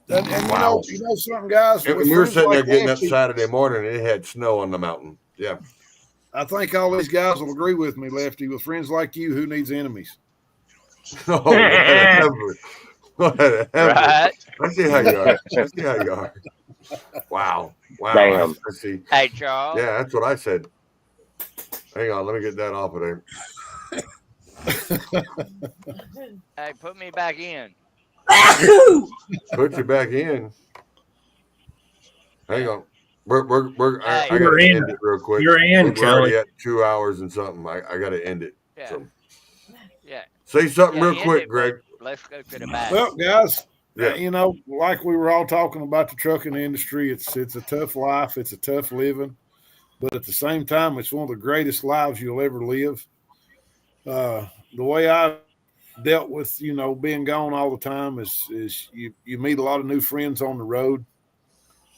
S7: And
S2: Wow.
S7: you know something, guys.
S2: And
S7: with
S2: we were
S7: friends
S2: sitting there
S7: like
S2: getting up
S7: Lefty,
S2: Saturday morning, and it had snow on the mountain. Yeah.
S7: I think all these guys will agree with me, Lefty. With friends like you, who needs enemies?
S2: Oh, whatever. Whatever.
S6: Right?
S2: I see how you are. I see how you are. Wow.
S4: Damn.
S2: I see.
S6: Hey, Charles.
S2: Yeah, that's what I said. Hang on, let me get that off of there.
S6: Hey, put me back in.
S2: Put you back in. Hang on. I
S6: Hey.
S2: gotta
S10: You're in.
S2: end it real quick.
S10: You're in,
S2: We're already
S10: Kelly.
S2: at 2 hours and something. I gotta end it.
S6: Yeah.
S2: So
S6: Yeah.
S2: say something
S6: Yeah,
S2: real
S6: end
S2: quick,
S6: it,
S2: Greg.
S6: but let's go to the back.
S7: Well, guys,
S2: Yeah.
S7: you know, like we were all talking about the trucking industry, it's a tough life, it's a tough living, but at the same time, it's one of the greatest lives you'll ever live. The way I dealt with, being gone all the time is you meet a lot of new friends on the road.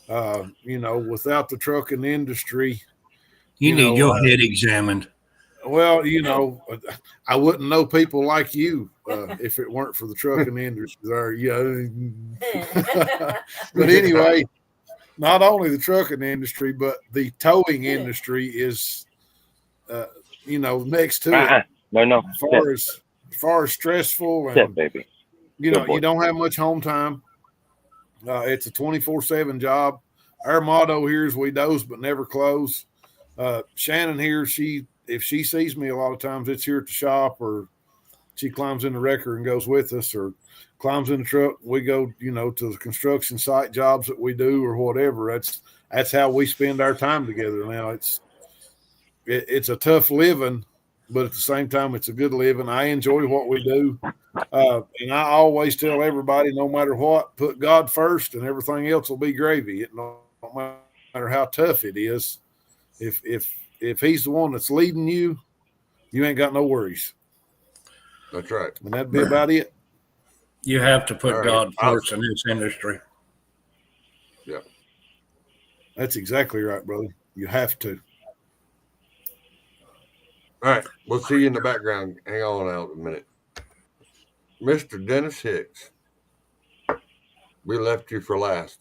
S7: Without the trucking industry,
S10: You
S7: know,
S10: need your head examined.
S7: well, I wouldn't know people like you if it weren't for the trucking industry. But anyway, not only the trucking industry, but the towing industry is, next to it.
S4: No.
S7: As far as stressful
S4: Yeah,
S7: and
S4: baby.
S7: you
S4: Good boy.
S7: don't have much home time. It's a 24/7 job. Our motto here is we doze but never close. Shannon here, if she sees me a lot of times, it's here at the shop, or she climbs in the wrecker and goes with us, or climbs in the truck. We go, to the construction site jobs that we do or whatever. That's how we spend our time together. Now it's a tough living, but at the same time, it's a good living. I enjoy what we do. And I always tell everybody, no matter what, put God first and everything else will be gravy. It no matter how tough it is. If he's the one that's leading you, you ain't got no worries.
S2: That's right.
S7: And that'd be about it.
S10: You have to put
S2: All right.
S10: God first in this industry.
S7: That's exactly right, brother. You have to.
S2: All right, we'll see you in the background. Hang on out a minute. Mr. Dennis Hicks. We left you for last.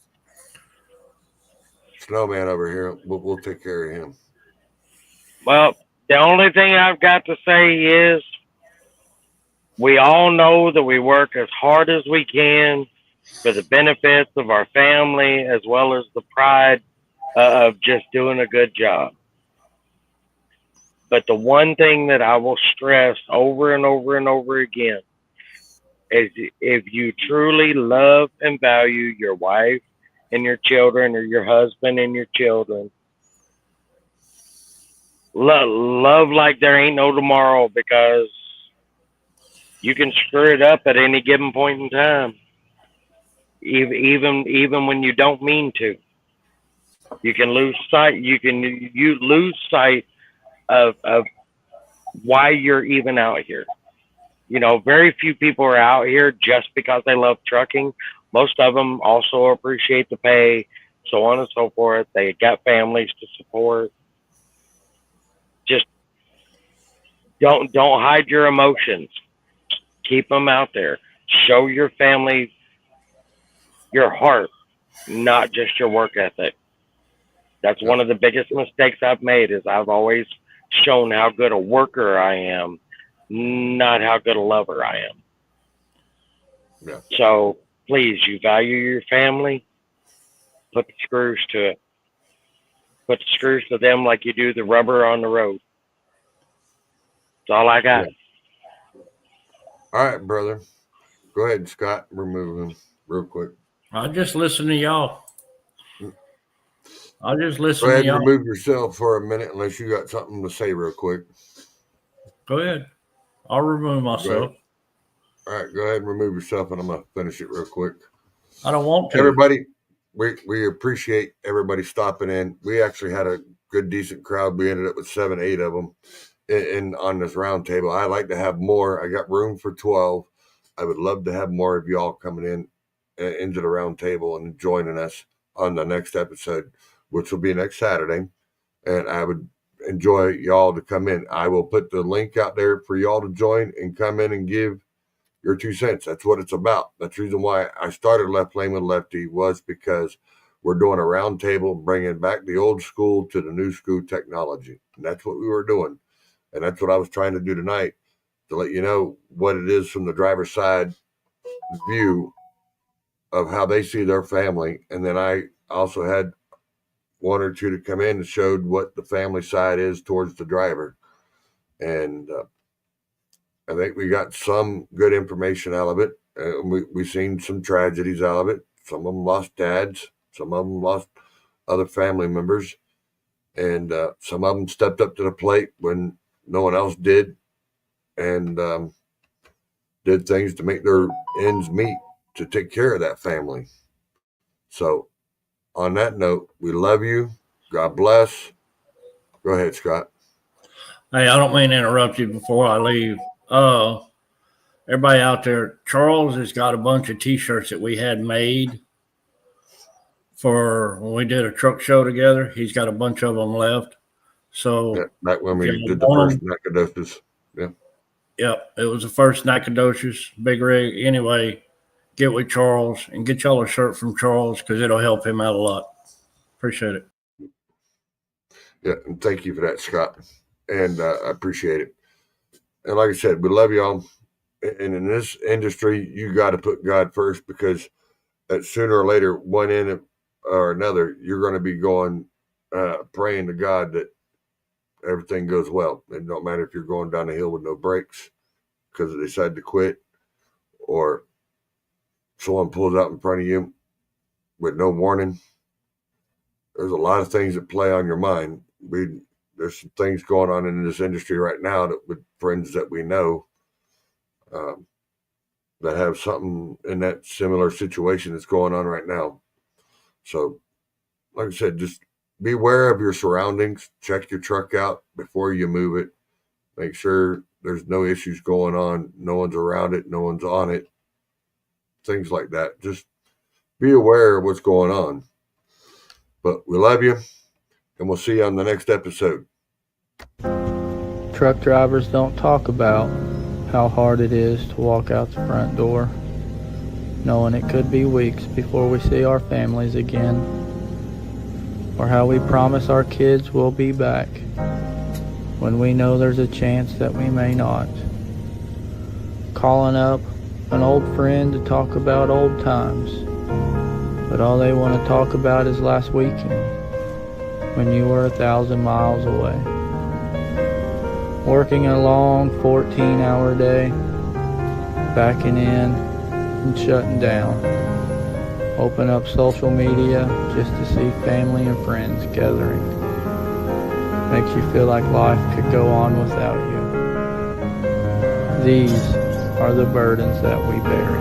S2: Snowman over here. We'll take care of him.
S4: Well, the only thing I've got to say is we all know that we work as hard as we can for the benefits of our family as well as the pride of just doing a good job. But the one thing that I will stress over and over and over again is if you truly love and value your wife and your children, or your husband and your children, love like there ain't no tomorrow, because you can screw it up at any given point in time. Even when you don't mean to, you can lose sight. You lose sight of why you're even out here. You know, very few people are out here just because they love trucking. Most of them also appreciate the pay, so on and so forth. They got families to support. Just don't hide your emotions. Keep them out there. Show your family your heart, not just your work ethic. That's one of the biggest mistakes I've made, is I've always shown how good a worker I am, not how good a lover I am.
S2: Yeah.
S4: So please, you value your family, put the screws to it. Put the screws to them like you do the rubber on the road. That's all I got.
S2: Yeah. All right, brother. Go ahead, Scott. Remove him real quick.
S10: I'll just listen to y'all. I'll just listen
S2: Go ahead
S10: to
S2: and
S10: y'all.
S2: remove yourself for a minute, unless you got something to say real quick.
S10: Go ahead. I'll remove myself.
S2: All right, go ahead and remove yourself, and I'm going to finish it real quick.
S10: I don't want to.
S2: Everybody, we appreciate everybody stopping in. We actually had a good, decent crowd. We ended up with 7, 8 of them in on this round table. I like to have more. I got room for 12. I would love to have more of y'all coming in into the round table and joining us on the next episode, which will be next Saturday. And I would enjoy y'all to come in. I will put the link out there for y'all to join and come in and give your 2 cents. That's what it's about. That's the reason why I started Left Lane with Lefty, was because we're doing a round table, bringing back the old school to the new school technology. And that's what we were doing. And that's what I was trying to do tonight, to let you know what it is from the driver's side view of how they see their family. And then I also had 1 or 2 to come in and showed what the family side is towards the driver. And I think we got some good information out of it. We seen some tragedies out of it. Some of them lost dads. Some of them lost other family members. And some of them stepped up to the plate when no one else did, and did things to make their ends meet to take care of that family. So on that note, we love you. God bless. Go ahead, Scott.
S10: Hey, I don't mean to interrupt you before I leave. Everybody out there, Charles has got a bunch of T-shirts that we had made for when we did a truck show together. He's got a bunch of them left. So
S2: Yeah, back when we did the first Nacogdoches. Yeah.
S10: Yep, it was the first Nacogdoches, big rig. Anyway, get with Charles and get y'all a shirt from Charles, because it'll help him out a lot. Appreciate it.
S2: Yeah, and thank you for that, Scott. And I appreciate it. And like I said, we love y'all. And in this industry, you got to put God first, because sooner or later, one end or another, you're going to be going praying to God that everything goes well. It don't matter if you're going down the hill with no brakes because they decide to quit, or someone pulls out in front of you with no warning. There's a lot of things that play on your mind. There's some things going on in this industry right now that with friends that we know that have something in that similar situation that's going on right now. So, like I said, just be aware of your surroundings. Check your truck out before you move it. Make sure there's no issues going on. No one's around it. No one's on it. Things like that. Just be aware of what's going on. But we love you, and we'll see you on the next episode.
S11: truck drivers don't talk about how hard it is to walk out the front door, knowing it could be weeks before we see our families again, or how we promise our kids we'll be back when we know there's a chance that we may not. Calling up an old friend to talk about old times, but all they want to talk about is last weekend when you were 1,000 miles away. Working a long 14-hour day, backing in and shutting down. Open up social media just to see family and friends gathering. Makes you feel like life could go on without you. These are the burdens that we bear.